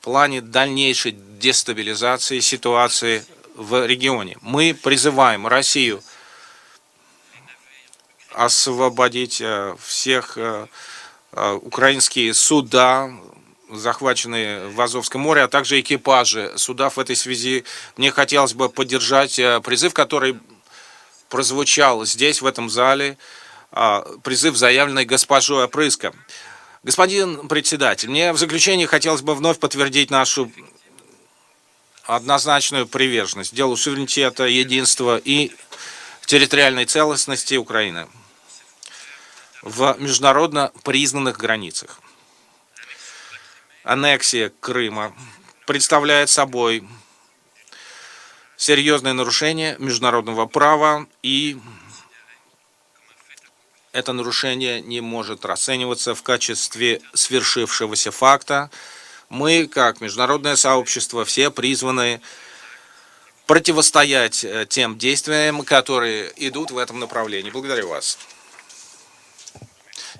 плане дальнейшей дестабилизации ситуации в регионе. Мы призываем Россию освободить всех украинские суда, захваченные в Азовском море, а также экипажи судов. В этой связи мне хотелось бы поддержать призыв, который прозвучал здесь, в этом зале, призыв, заявленный госпожой Опрыско. Господин председатель, мне в заключение хотелось бы вновь подтвердить нашу однозначную приверженность делу суверенитета, единства и территориальной целостности Украины в международно признанных границах. Аннексия Крыма представляет собой серьезное нарушение международного права, и это нарушение не может расцениваться в качестве свершившегося факта. Мы, как международное сообщество, все призваны противостоять тем действиям, которые идут в этом направлении. Благодарю вас.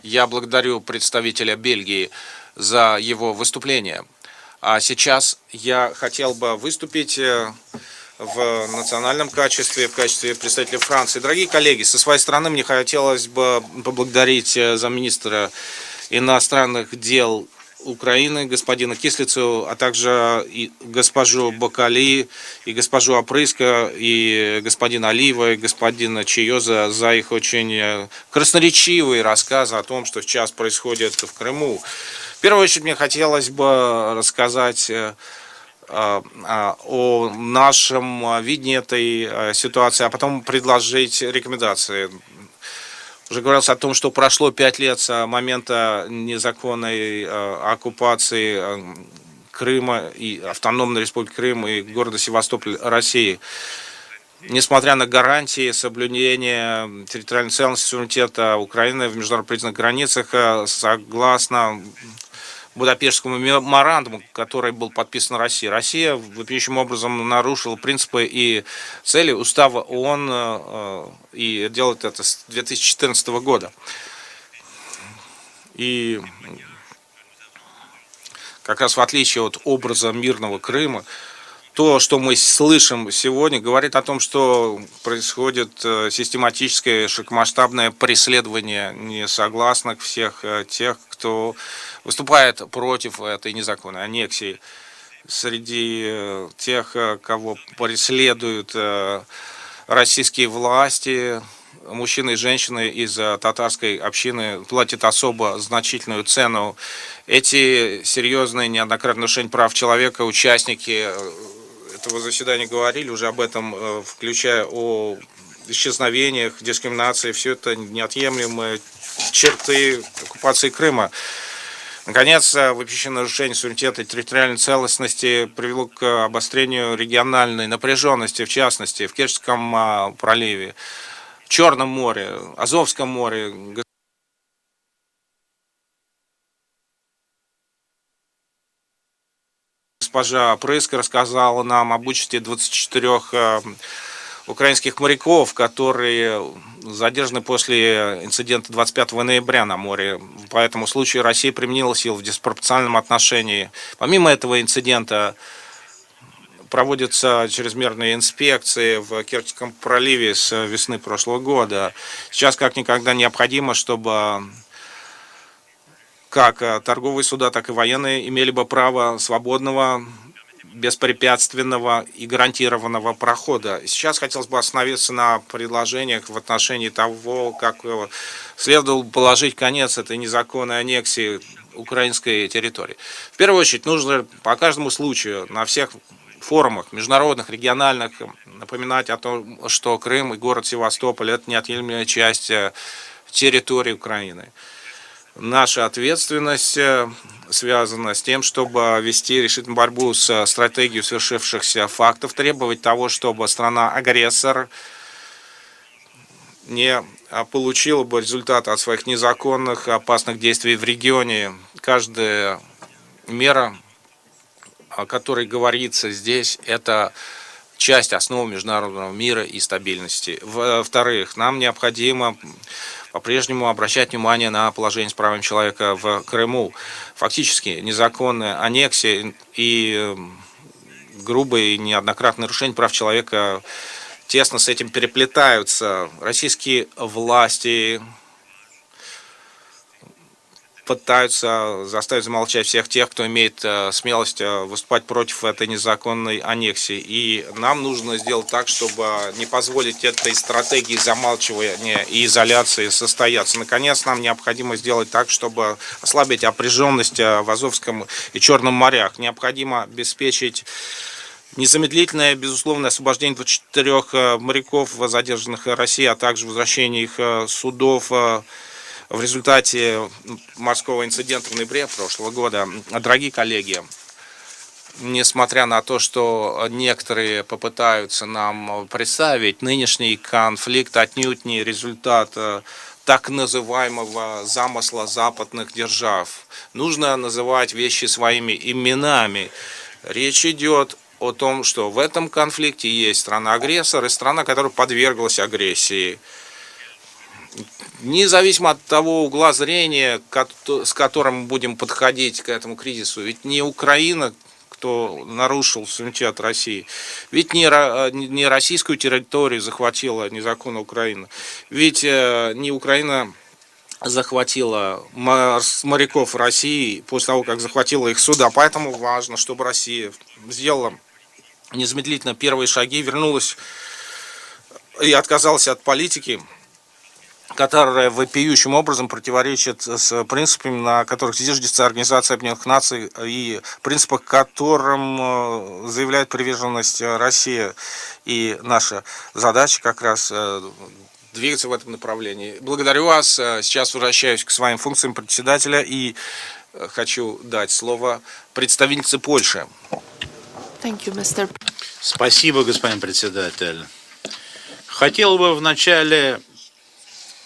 Я благодарю представителя Бельгии за его выступление. А сейчас я хотел бы выступить в национальном качестве, в качестве представителя Франции. Дорогие коллеги, со своей стороны мне хотелось бы поблагодарить замминистра иностранных дел Украины, господина Кислицу, а также и госпожу Бакали, и госпожу Опрыско, и господина Алиева, и господина Чиоза за их очень красноречивые рассказы о том, что сейчас происходит в Крыму. В первую очередь мне хотелось бы рассказать о нашем видении этой ситуации, а потом предложить рекомендации. Уже говорилось о том, что прошло 5 лет с момента незаконной оккупации Крыма и Автономной Республики Крым и города Севастополь России. Несмотря на гарантии соблюдения территориальной целостности суверенитета Украины в международно признанных границах, согласно Будапештскому меморандуму, который был подписан Россией. Россия вопиющим образом нарушила принципы и цели устава ООН и делает это с 2014 года. И как раз в отличие от образа мирного Крыма, то, что мы слышим сегодня, говорит о том, что происходит систематическое широкомасштабное преследование несогласных, всех тех, кто выступает против этой незаконной аннексии. Среди тех, кого преследуют российские власти, мужчины и женщины из татарской общины платят особо значительную цену. Эти серьезные неоднократные нарушения прав человека, участники этого заседания говорили уже об этом, включая о исчезновениях, дискриминации. Все это неотъемлемые черты оккупации Крыма. Наконец, вопиющее нарушение суверенитета и территориальной целостности привело к обострению региональной напряженности, в частности, в Керченском проливе, в Черном море, Азовском море. Госпожа Опрыско рассказала нам об участи 24 украинских моряков, которые задержаны после инцидента 25 ноября на море. По этому случаю Россия применила силу в диспропорциональном отношении. Помимо этого инцидента проводятся чрезмерные инспекции в Керченском проливе с весны прошлого года. Сейчас как никогда необходимо, чтобы как торговые суда, так и военные имели бы право свободного, беспрепятственного и гарантированного прохода. Сейчас хотелось бы остановиться на предложениях в отношении того, как следовало положить конец этой незаконной аннексии украинской территории. В первую очередь нужно по каждому случаю на всех форумах, международных, региональных, напоминать о том, что Крым и город Севастополь – это неотъемлемая часть территории Украины. Наша ответственность связана с тем, чтобы вести решительную борьбу с стратегией свершившихся фактов, требовать того, чтобы страна-агрессор не получила бы результаты от своих незаконных опасных действий в регионе. Каждая мера, о которой говорится здесь, это часть основ международного мира и стабильности. Во-вторых, нам необходимо по-прежнему обращать внимание на положение с правами человека в Крыму. Фактически незаконная аннексия и грубые неоднократные нарушения прав человека тесно с этим переплетаются. Российские власти пытаются заставить замолчать всех тех, кто имеет смелость выступать против этой незаконной аннексии. И нам нужно сделать так, чтобы не позволить этой стратегии замалчивания и изоляции состояться. Наконец, нам необходимо сделать так, чтобы ослабить напряженность в Азовском и Черном морях. Необходимо обеспечить незамедлительное, безусловное освобождение 24 моряков, задержанных в России, а также возвращение их судов в результате морского инцидента в ноябре прошлого года. Дорогие коллеги, несмотря на то, что некоторые попытаются нам представить, нынешний конфликт отнюдь не результат так называемого замысла западных держав. Нужно называть вещи своими именами. Речь идет о том, что в этом конфликте есть страна-агрессор и страна, которая подверглась агрессии. Независимо от того угла зрения, с которым мы будем подходить к этому кризису, ведь не Украина, кто нарушил суверенитет России, ведь не российскую территорию захватила незаконно Украина, ведь не Украина захватила моряков России после того, как захватила их суда. Поэтому важно, чтобы Россия сделала незамедлительно первые шаги, вернулась и отказалась от политики, которая вопиющим образом противоречит с принципами, на которых зиждется Организация Объединенных Наций и принципах, которым заявляет приверженность Россия. И наша задача как раз двигаться в этом направлении. Благодарю вас. Сейчас возвращаюсь к своим функциям председателя и хочу дать слово представительнице Польши. Спасибо, господин председатель. Хотел бы вначале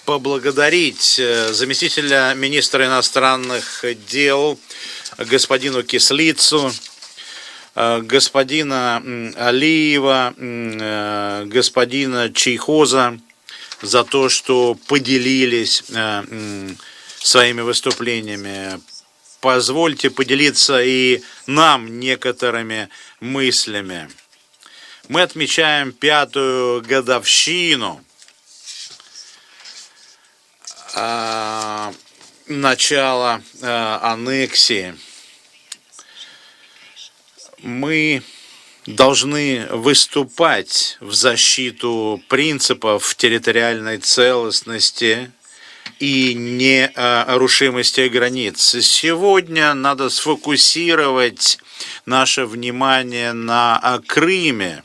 поблагодарить заместителя министра иностранных дел господину Кислицу, господина Алиева, господина Чайхоза за то, что поделились своими выступлениями. Позвольте поделиться и нам некоторыми мыслями. Мы отмечаем 5-ю годовщину начала аннексии. Мы должны выступать в защиту принципов территориальной целостности и нерушимости границ. Сегодня надо сфокусировать наше внимание на Крыме,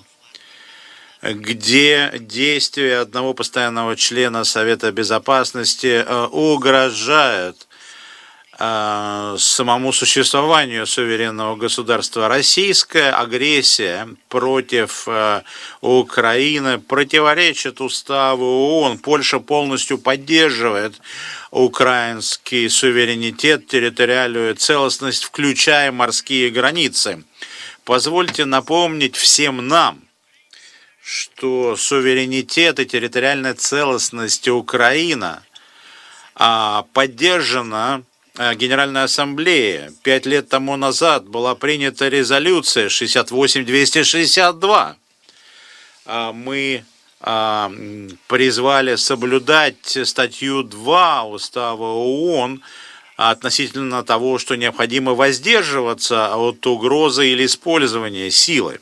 где действия одного постоянного члена Совета Безопасности угрожают самому существованию суверенного государства. Российская агрессия против Украины противоречит уставу ООН. Польша полностью поддерживает украинский суверенитет, территориальную целостность, включая морские границы. Позвольте напомнить всем нам, что суверенитет и территориальная целостность Украины поддержана Генеральной Ассамблеей. 5 лет тому назад была принята резолюция 68-262. Мы призвали соблюдать статью 2 Устава ООН относительно того, что необходимо воздерживаться от угрозы или использования силы.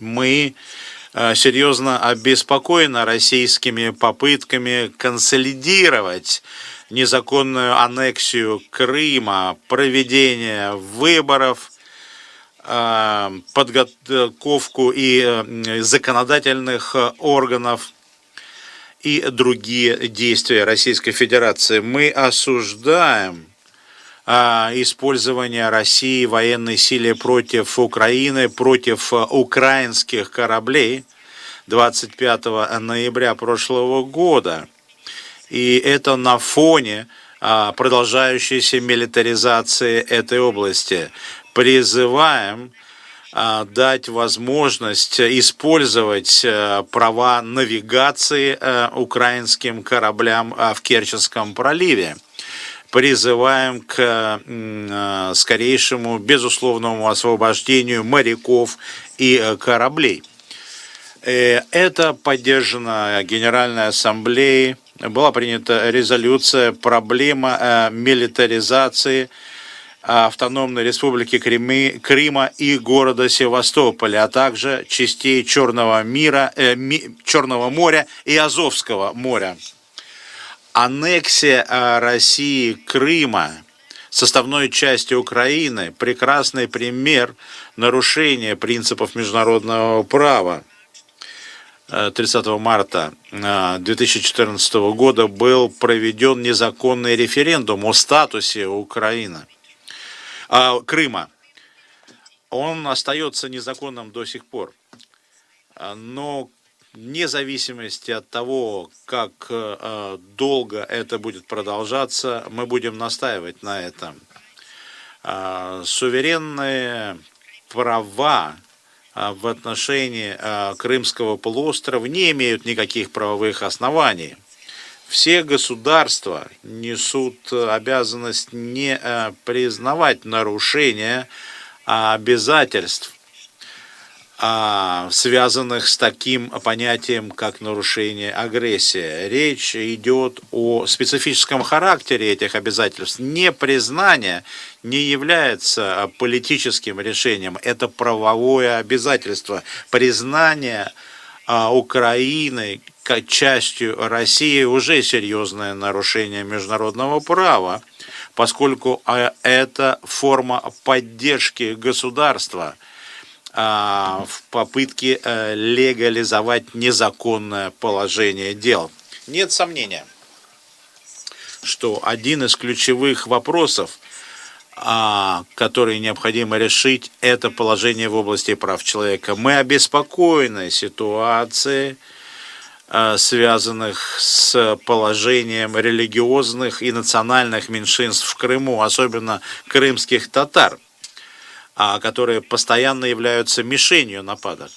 Мы серьезно обеспокоены российскими попытками консолидировать незаконную аннексию Крыма, проведение выборов, подготовку и законодательных органов и другие действия Российской Федерации. Мы осуждаем использование России военной силы против Украины, против украинских кораблей 25 ноября прошлого года. И это на фоне продолжающейся милитаризации этой области. Призываем дать возможность использовать права навигации украинским кораблям в Керченском проливе. Призываем к скорейшему безусловному освобождению моряков и кораблей. Это поддержано Генеральной Ассамблеей была принята резолюция «Проблема милитаризации Автономной Республики Крыма и города Севастополя, а также частей Черного моря и Азовского моря». Аннексия России Крыма, составной части Украины, прекрасный пример нарушения принципов международного права. 30 марта 2014 года был проведен незаконный референдум о статусе Крыма. Он остается незаконным до сих пор. Но вне зависимости от того, как долго это будет продолжаться, мы будем настаивать на этом. Суверенные права в отношении Крымского полуострова не имеют никаких правовых оснований. Все государства несут обязанность не признавать нарушения обязательств, связанных с таким понятием, как нарушение агрессии. Речь идет о специфическом характере этих обязательств. Непризнание не является политическим решением, это правовое обязательство. Признание Украины как частью России уже серьезное нарушение международного права, поскольку это форма поддержки государства в попытке легализовать незаконное положение дел. Нет сомнения, что один из ключевых вопросов, которые необходимо решить, это положение в области прав человека. Мы обеспокоены ситуацией, связанных с положением религиозных и национальных меньшинств в Крыму, особенно крымских татар, которые постоянно являются мишенью нападок.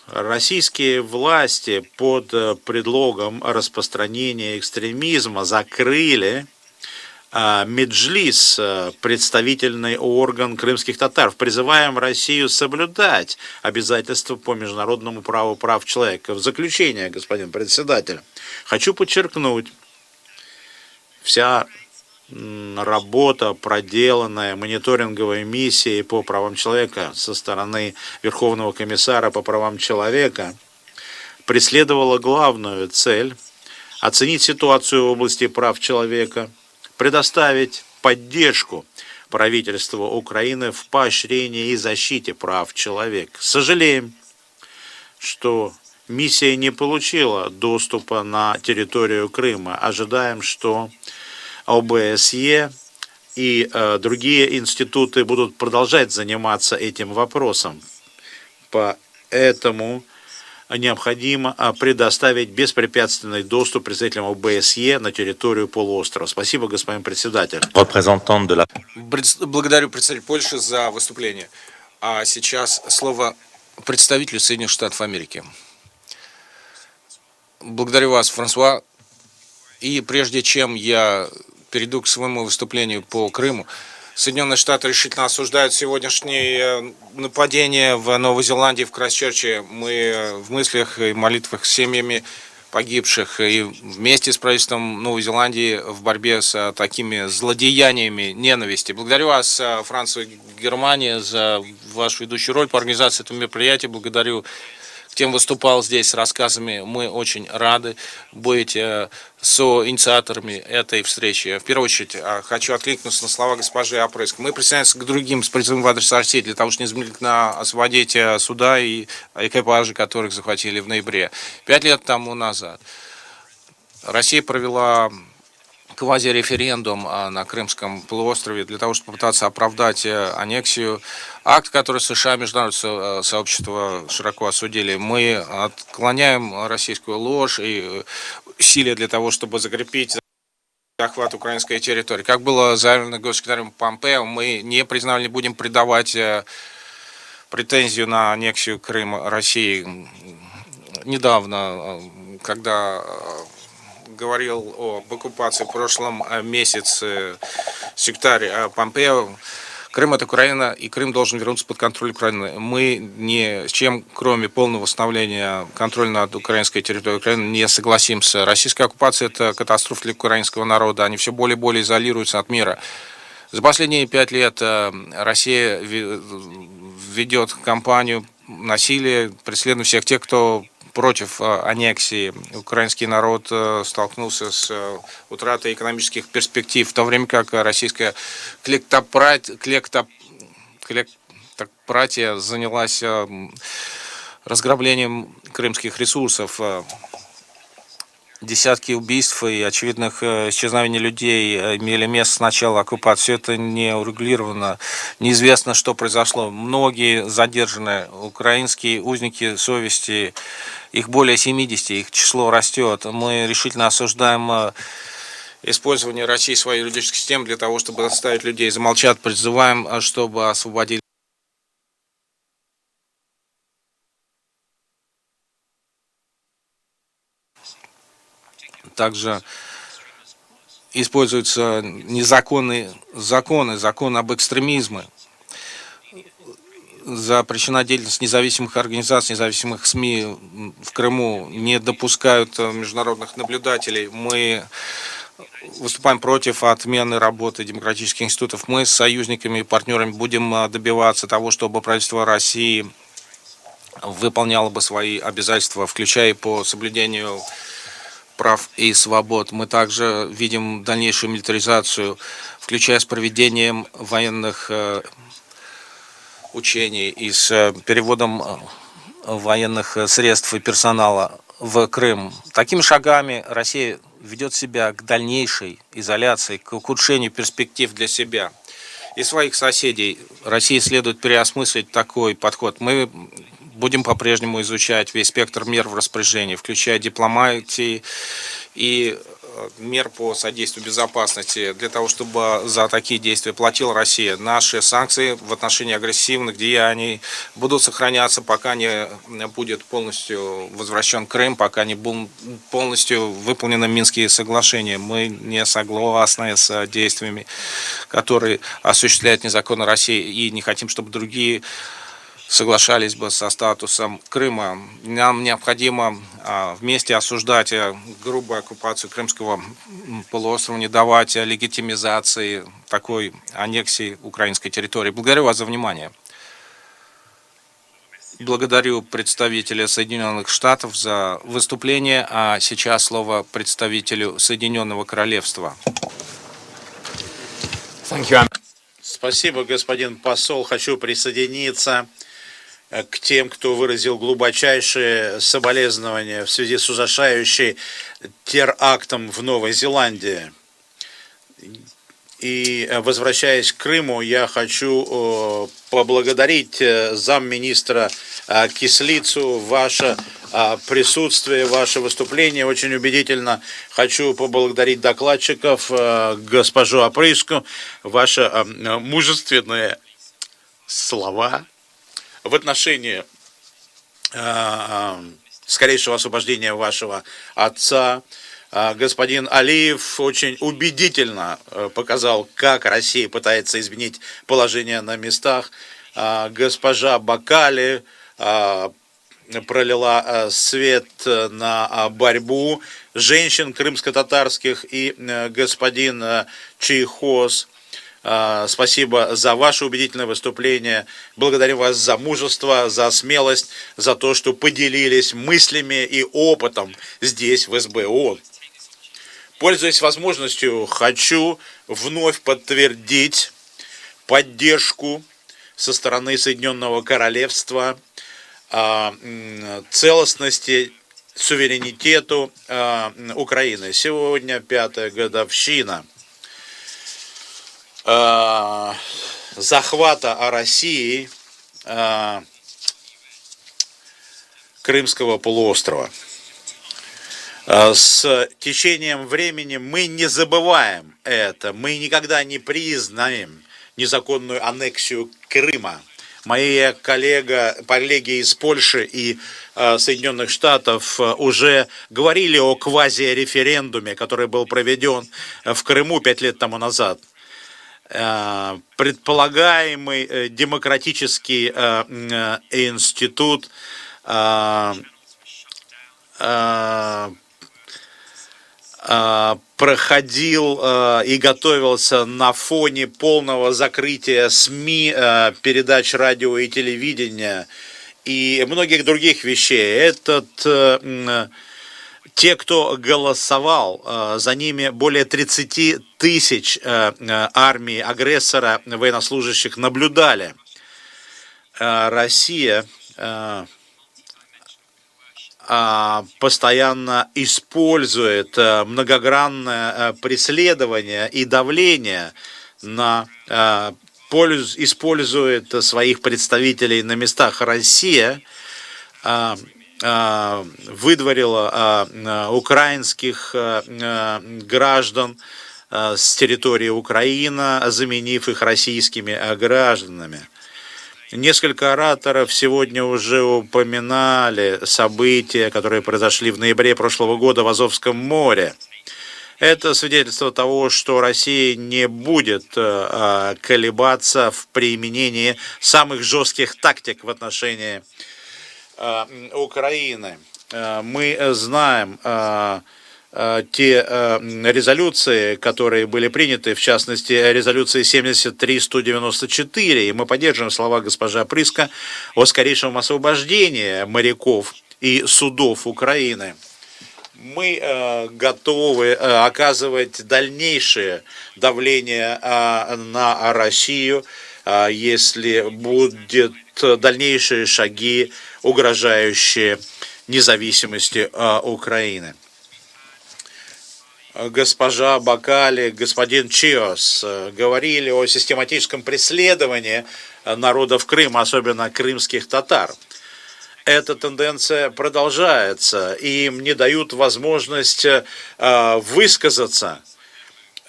Российские власти под предлогом распространения экстремизма закрыли Меджлис, представительный орган крымских татар. Призываем Россию соблюдать обязательства по международному праву прав человека. В заключение, господин председатель, хочу подчеркнуть, вся работа, проделанная мониторинговой миссией по правам человека со стороны Верховного комиссара по правам человека, преследовала главную цель – оценить ситуацию в области прав человека, предоставить поддержку правительству Украины в поощрении и защите прав человека. Сожалеем, что миссия не получила доступа на территорию Крыма. Ожидаем, что ОБСЕ и другие институты будут продолжать заниматься этим вопросом. Поэтому необходимо предоставить беспрепятственный доступ представителям ОБСЕ на территорию полуострова. Спасибо, господин председатель. Благодарю представителю Польши за выступление. А сейчас слово представителю Соединенных Штатов Америки. Благодарю вас, Франсуа. И прежде чем я перейду к своему выступлению по Крыму, Соединенные Штаты решительно осуждают сегодняшнее нападение в Новой Зеландии, в Крайстчерче. Мы в мыслях и молитвах с семьями погибших и вместе с правительством Новой Зеландии в борьбе с такими злодеяниями ненависти. Благодарю вас, Франция и Германия, за вашу ведущую роль по организации этого мероприятия. Благодарю тем выступал здесь с рассказами. Мы очень рады быть соинициаторами этой встречи. В первую очередь хочу откликнуться на слова госпожи Апреск. Мы присоединяемся к другим с призывом в адрес России для того, чтобы незамедлительно освободить суда и экипажи, которых захватили в ноябре. 5 лет тому назад Россия провела квазиреферендум на Крымском полуострове для того, чтобы попытаться оправдать аннексию. Акт, который США, международное сообщество широко осудили. Мы отклоняем российскую ложь и усилия для того, чтобы закрепить захват украинской территории. Как было заявлено госсекретарем Помпео, мы не признали, не будем придавать претензию на аннексию Крыма России. Недавно, когда говорил об оккупации в прошлом месяце секретарь Помпео, Крым – это Украина, и Крым должен вернуться под контроль Украины. Мы ни с чем, кроме полного восстановления контроля над украинской территорией Украины, не согласимся. Российская оккупация – это катастрофа для украинского народа. Они все более и более изолируются от мира. За последние 5 лет Россия ведет кампанию насилия, преследуя всех тех, кто против аннексии. Украинский народ столкнулся с утратой экономических перспектив, в то время как российская клектократия занялась разграблением крымских ресурсов. Десятки убийств и очевидных исчезновений людей имели место с начала оккупации. Все это не урегулировано. Неизвестно, что произошло. Многие задержаны. Украинские узники совести, их более 70, их число растет. Мы решительно осуждаем использование России своей юридической системы для того, чтобы заставить людей замолчать. Призываем, чтобы освободили. Также используются незаконные законы, закон об экстремизме. Запрещена деятельность независимых организаций, независимых СМИ в Крыму, не допускают международных наблюдателей. Мы выступаем против отмены работы демократических институтов. Мы с союзниками и партнерами будем добиваться того, чтобы правительство России выполняло бы свои обязательства, включая по соблюдению прав и свобод. Мы также видим дальнейшую милитаризацию, включая с проведением военных учений и с переводом военных средств и персонала в Крым. Такими шагами Россия ведет себя к дальнейшей изоляции, к ухудшению перспектив для себя и своих соседей. России следует переосмыслить такой подход. Мы будем по-прежнему изучать весь спектр мер в распоряжении, включая дипломатии и мер по содействию безопасности, для того, чтобы за такие действия платила Россия. Наши санкции в отношении агрессивных деяний будут сохраняться, пока не будет полностью возвращен Крым, пока не будут полностью выполнены Минские соглашения. Мы не согласны с действиями, которые осуществляет незаконно Россия, и не хотим, чтобы другие соглашались бы со статусом Крыма. Нам необходимо вместе осуждать грубую оккупацию Крымского полуострова, не давать легитимизации такой аннексии украинской территории. Благодарю вас за внимание. Благодарю представителя Соединенных Штатов за выступление, а сейчас слово представителю Соединенного Королевства. Спасибо, господин посол. Хочу присоединиться к тем, кто выразил глубочайшие соболезнования в связи с ужасающим терактом в Новой Зеландии. И возвращаясь к Крыму, я хочу поблагодарить замминистра Кислицу. Ваше присутствие, ваше выступление очень убедительно. Хочу поблагодарить докладчиков, госпожу Апрыску, ваши мужественные слова в отношении скорейшего освобождения вашего отца. Господин Алиев очень убедительно показал, как Россия пытается изменить положение на местах. Госпожа Бакали пролила свет на борьбу женщин крымско-татарских, и господин Чайхоз. Спасибо за ваше убедительное выступление. Благодарю вас за мужество, за смелость, за то, что поделились мыслями и опытом здесь, в СБ ООН. Пользуясь возможностью, хочу вновь подтвердить поддержку со стороны Соединенного Королевства целостности, суверенитету Украины. Сегодня 5-я годовщина захвата России Крымского полуострова. С течением времени мы не забываем это, мы никогда не признаем незаконную аннексию Крыма. Мои коллеги из Польши и Соединенных Штатов уже говорили о квазиреферендуме, который был проведен в Крыму 5 лет тому назад. предполагаемый демократический институт проходил и готовился на фоне полного закрытия СМИ, передач радио и телевидения и многих других вещей. Те, кто голосовал, за ними более 30 тысяч армии агрессора, военнослужащих наблюдали. Россия постоянно использует многогранное преследование и давление использует своих представителей на местах. Россия выдворила украинских граждан с территории Украины, заменив их российскими гражданами. Несколько ораторов сегодня уже упоминали события, которые произошли в ноябре прошлого года в Азовском море. Это свидетельство того, что Россия не будет колебаться в применении самых жестких тактик в отношении Украины. Мы знаем те резолюции, которые были приняты, в частности, резолюции 73-194, и мы поддерживаем слова госпожи Прыска о скорейшем освобождении моряков и судов Украины. Мы готовы оказывать дальнейшее давление на Россию, если будут дальнейшие шаги, угрожающие независимости Украины. Госпожа Бакали, господин Чиос говорили о систематическом преследовании народов Крыма, особенно крымских татар. Эта тенденция продолжается, и им не дают возможность высказаться.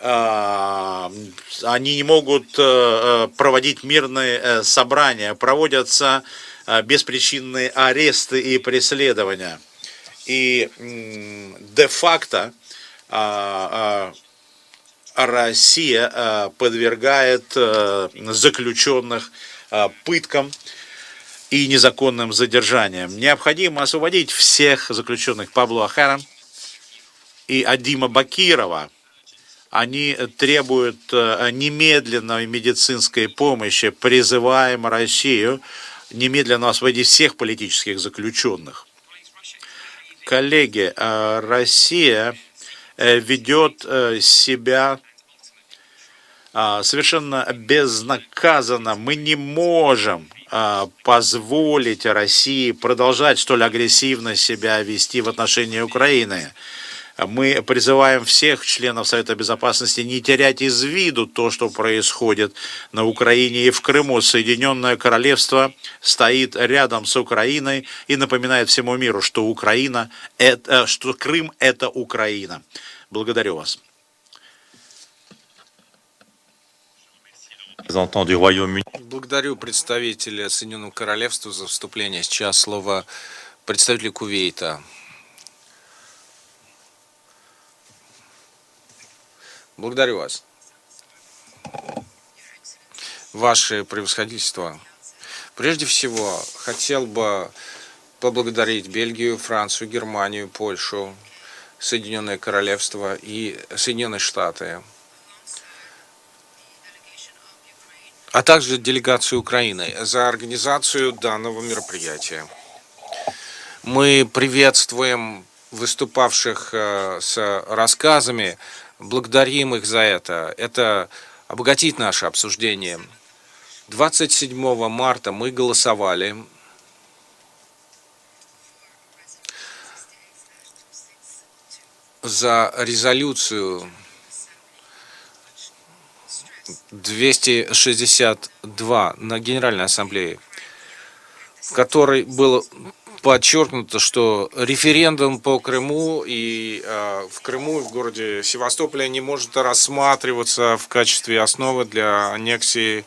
Они не могут проводить мирные собрания, проводятся беспричинные аресты и преследования. И де-факто Россия подвергает заключенных пыткам и незаконным задержаниям. Необходимо освободить всех заключенных: Пабло Ахара и Адима Бакирова. Они требуют немедленной медицинской помощи. Призываем Россию немедленно освободить всех политических заключенных. Коллеги, Россия ведет себя совершенно безнаказанно. Мы не можем позволить России продолжать столь агрессивно себя вести в отношении Украины. Мы призываем всех членов Совета Безопасности не терять из виду то, что происходит на Украине и в Крыму. Соединенное Королевство стоит рядом с Украиной и напоминает всему миру, что что Крым – это Украина. Благодарю вас. Благодарю представителя Соединенного Королевства за вступление. Сейчас слово представителю Кувейта. Благодарю вас. Ваше превосходительство. Прежде всего, хотел бы поблагодарить Бельгию, Францию, Германию, Польшу, Соединенное Королевство и Соединенные Штаты, а также делегацию Украины за организацию данного мероприятия. Мы приветствуем выступавших с рассказами, благодарим их за это. Это обогатит наше обсуждение. 27 марта мы голосовали за резолюцию 262 на Генеральной Ассамблее, в которой было подчеркнуто, что референдум по Крыму и в Крыму, в городе Севастополе, не может рассматриваться в качестве основы для аннексии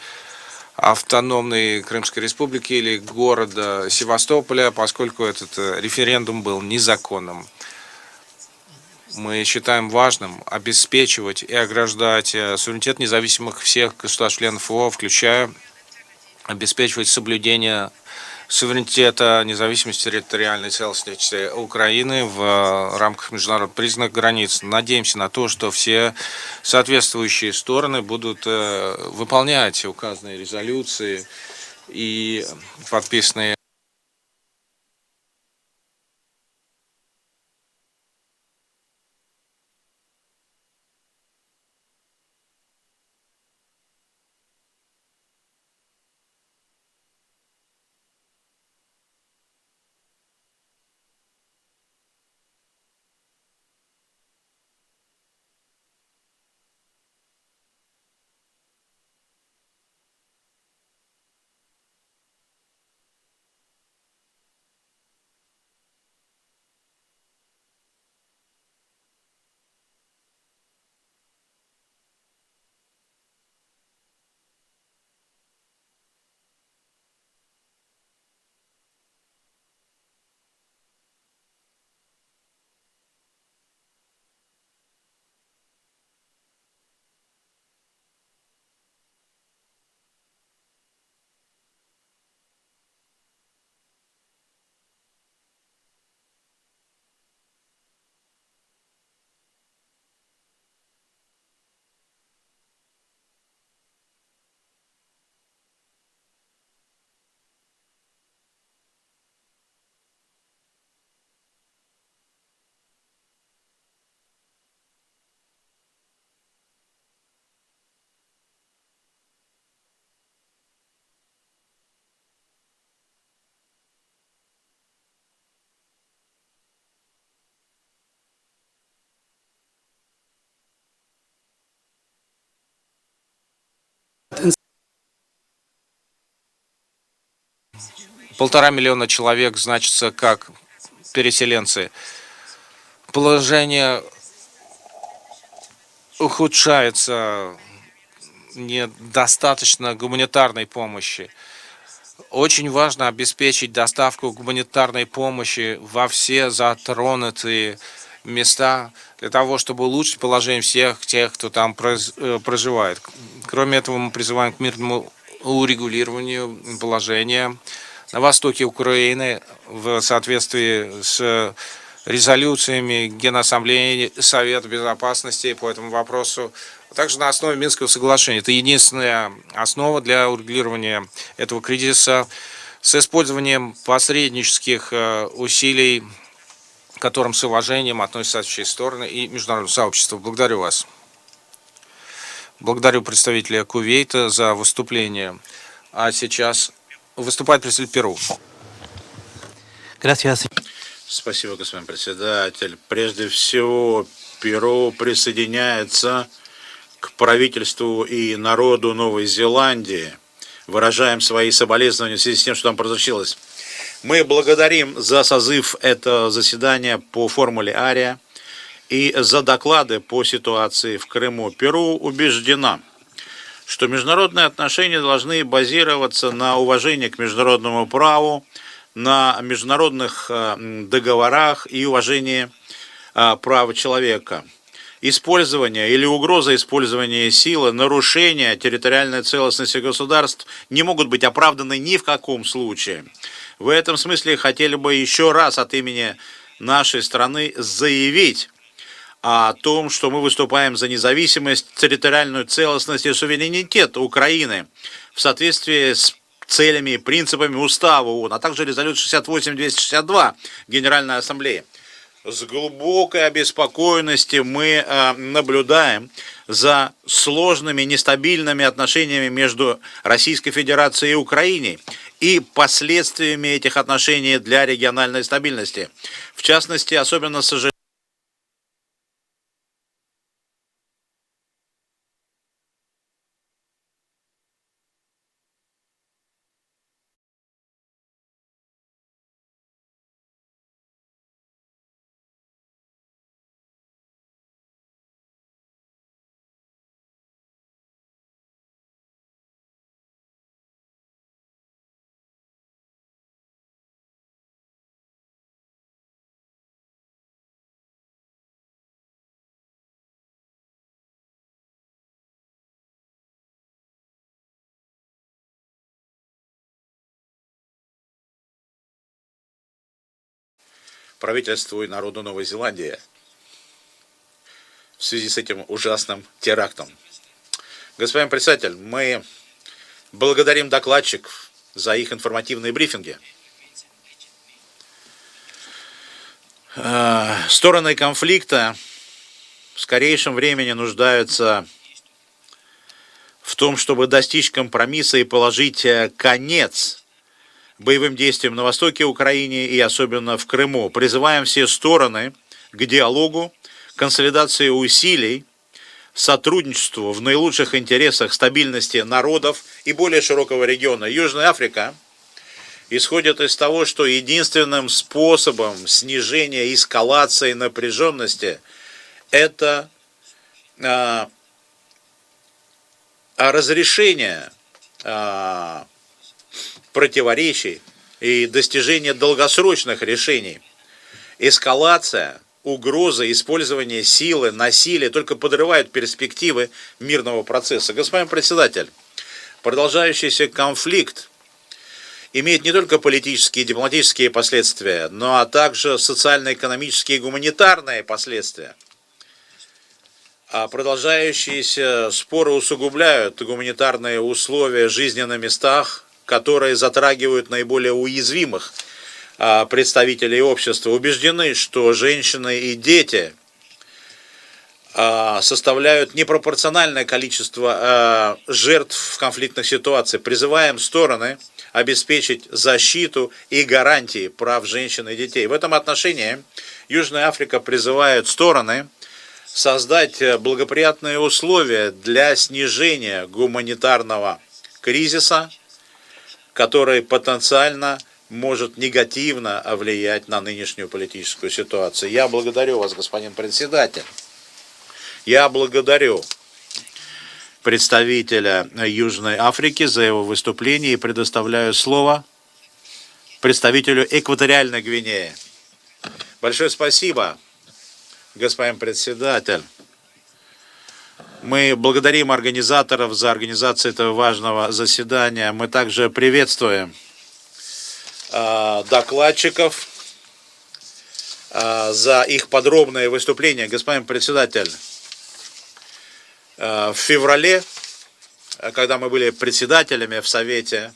автономной Крымской Республики или города Севастополя, поскольку этот референдум был незаконным. Мы считаем важным обеспечивать и ограждать суверенитет независимых всех государств-членов ООН, включая обеспечивать соблюдение суверенитета, независимости, территориальной целостности Украины в рамках международно признанных границ. Надеемся на то, что все соответствующие стороны будут выполнять указанные резолюции и подписанные. Полтора миллиона человек значатся как переселенцы. Положение ухудшается, недостаточно гуманитарной помощи. Очень важно обеспечить доставку гуманитарной помощи во все затронутые места для того, чтобы улучшить положение всех тех, кто там проживает. Кроме этого, мы призываем к мирному урегулированию положения на востоке Украины в соответствии с резолюциями Генассамблеи Совета Безопасности по этому вопросу, а также на основе Минского соглашения. Это единственная основа для урегулирования этого кризиса с использованием посреднических усилий, к которым с уважением относятся соответствующие стороны и международное сообщество. Благодарю вас. Благодарю представителя Кувейта за выступление. А сейчас выступает представитель Перу. Gracias. Спасибо, господин председатель. Прежде всего, Перу присоединяется к правительству и народу Новой Зеландии. Выражаем свои соболезнования в связи с тем, что там произошло. Мы благодарим за созыв этого заседания по формуле Ария и за доклады по ситуации в Крыму. Перу убеждена, что международные отношения должны базироваться на уважении к международному праву, на международных договорах и уважении прав человека. Использование или угроза использования силы, нарушение территориальной целостности государств не могут быть оправданы ни в каком случае. В этом смысле хотели бы еще раз от имени нашей страны заявить о том, что мы выступаем за независимость, территориальную целостность и суверенитет Украины в соответствии с целями и принципами Устава ООН, а также резолюция 68-262 Генеральной Ассамблеи. С глубокой обеспокоенностью мы наблюдаем за сложными, нестабильными отношениями между Российской Федерацией и Украиной и последствиями этих отношений для региональной стабильности. В частности, особенно сожалеем, правительству и народу Новой Зеландии в связи с этим ужасным терактом. Господин председатель, мы благодарим докладчиков за их информативные брифинги. Стороны конфликта в скорейшем времени нуждаются в том, чтобы достичь компромисса и положить конец боевым действиям на востоке Украины и особенно в Крыму. Призываем все стороны к диалогу, консолидации усилий, сотрудничеству в наилучших интересах стабильности народов и более широкого региона. Южная Африка исходит из того, что единственным способом снижения эскалации напряженности это разрешение противоречий и достижение долгосрочных решений. Эскалация, угроза, использование силы, насилие только подрывают перспективы мирного процесса. Господин председатель, продолжающийся конфликт имеет не только политические и дипломатические последствия, но а также социально-экономические и гуманитарные последствия. А продолжающиеся споры усугубляют гуманитарные условия жизни на местах, которые затрагивают наиболее уязвимых представителей общества. Убеждены, что женщины и дети составляют непропорциональное количество жертв в конфликтных ситуациях. Призываем стороны обеспечить защиту и гарантии прав женщин и детей. В этом отношении Южная Африка призывает стороны создать благоприятные условия для снижения гуманитарного кризиса, который потенциально может негативно влиять на нынешнюю политическую ситуацию. Я благодарю вас, господин председатель. Я благодарю представителя Южной Африки за его выступление и предоставляю слово представителю Экваториальной Гвинеи. Большое спасибо, господин председатель. Мы благодарим организаторов за организацию этого важного заседания. Мы также приветствуем докладчиков за их подробное выступление. Господин председатель, в феврале, когда мы были председателями в Совете,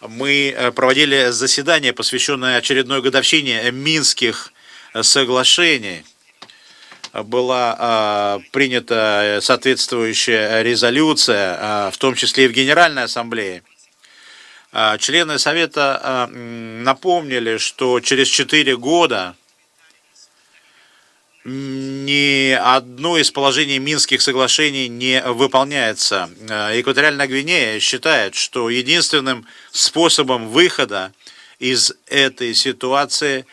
мы проводили заседание, посвященное очередной годовщине Минских соглашений. Была принята соответствующая резолюция, в том числе и в Генеральной Ассамблее. Члены Совета напомнили, что через 4 года ни одно из положений Минских соглашений не выполняется. Экваториальная Гвинея считает, что единственным способом выхода из этой ситуации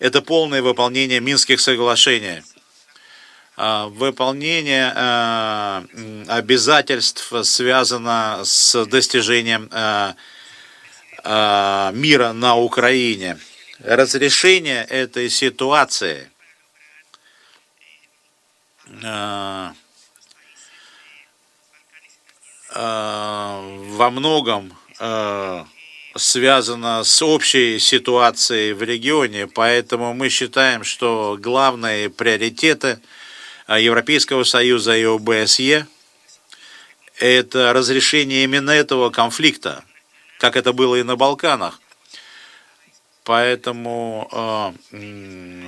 это полное выполнение Минских соглашений. Выполнение обязательств связано с достижением мира на Украине. Разрешение этой ситуации во многом связано с общей ситуацией в регионе, поэтому мы считаем, что главные приоритеты Европейского Союза и ОБСЕ – это разрешение именно этого конфликта, как это было и на Балканах. Поэтому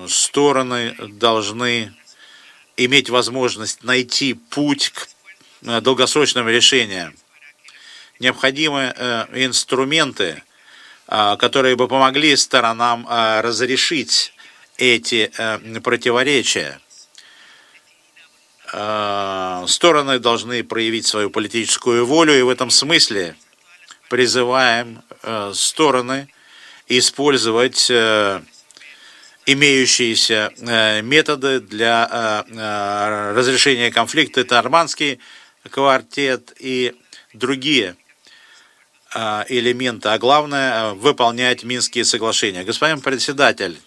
стороны должны иметь возможность найти путь к долгосрочному решению. Необходимы инструменты, которые бы помогли сторонам разрешить эти противоречия. Стороны должны проявить свою политическую волю, и в этом смысле призываем стороны использовать имеющиеся методы для разрешения конфликта. Это Нормандский квартет и другие элементы, а главное выполнять Минские соглашения. Господин председатель,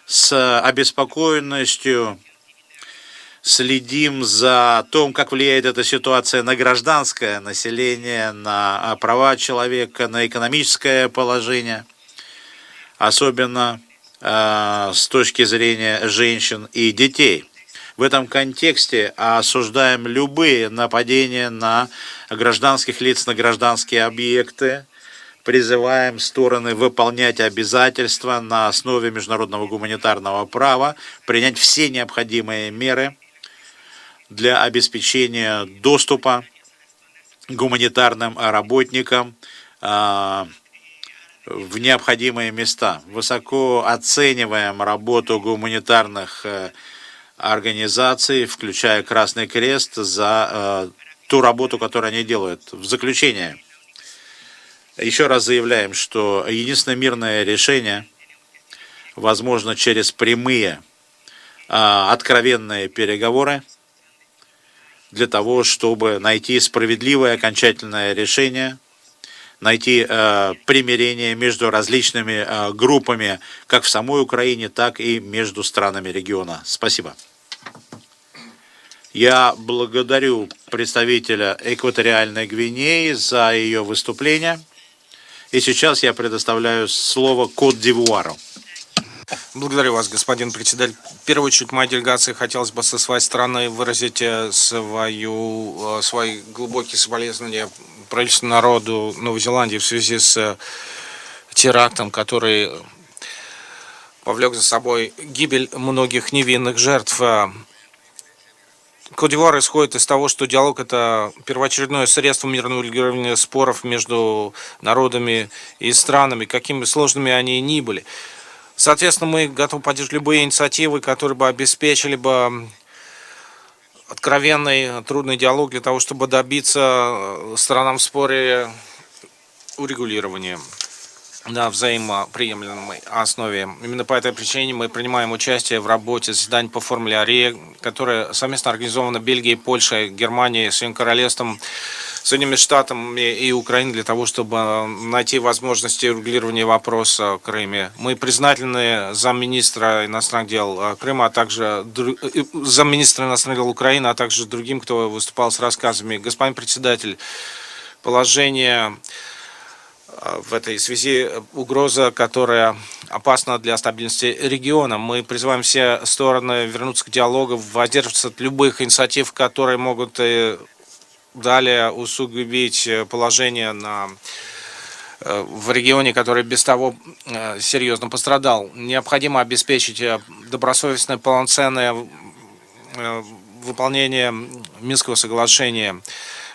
с обеспокоенностью следим за том, как влияет эта ситуация на гражданское население, на права человека, на экономическое положение, особенно с точки зрения женщин и детей. В этом контексте осуждаем любые нападения на гражданских лиц, на гражданские объекты, призываем стороны выполнять обязательства на основе международного гуманитарного права, принять все необходимые меры для обеспечения доступа гуманитарным работникам в необходимые места. Высоко оцениваем работу гуманитарных организаций, включая Красный Крест, за ту работу, которую они делают. В заключение, еще раз заявляем, что единственное мирное решение возможно через прямые, откровенные переговоры для того, чтобы найти справедливое окончательное решение, найти примирение между различными группами, как в самой Украине, так и между странами региона. Спасибо. Я благодарю представителя Экваториальной Гвинеи за ее выступление. И сейчас я предоставляю слово Кот-д'Ивуару. Благодарю вас, господин председатель. В первую очередь, моей делегации хотелось бы со своей стороны выразить свои глубокие соболезнования правительству народу Новой Зеландии в связи с терактом, который повлек за собой гибель многих невинных жертв. Кот-д'Ивуар исходит из того, что диалог – это первоочередное средство мирного урегулирования споров между народами и странами, какими сложными они ни были. Соответственно, мы готовы поддерживать любые инициативы, которые бы обеспечили бы откровенный, трудный диалог для того, чтобы добиться сторонам в споре урегулирования на взаимоприемлемой основе. Именно по этой причине мы принимаем участие в работе заседаний по формуле АРИЭ, которая совместно организована Бельгией, Польшей, Германией, Соединенным Королевством, Соединенными Штатами и Украиной для того, чтобы найти возможности урегулирования вопроса в Крыме. Мы признательны замминистра иностранных дел Крыма, а также замминистра иностранных дел Украины, а также другим, кто выступал с рассказами. Господин председатель, положение в этой связи угроза, которая опасна для стабильности региона. Мы призываем все стороны вернуться к диалогу, воздерживаться от любых инициатив, которые могут далее усугубить положение в регионе, который без того серьезно пострадал. Необходимо обеспечить добросовестное, полноценное выполнение Минского соглашения,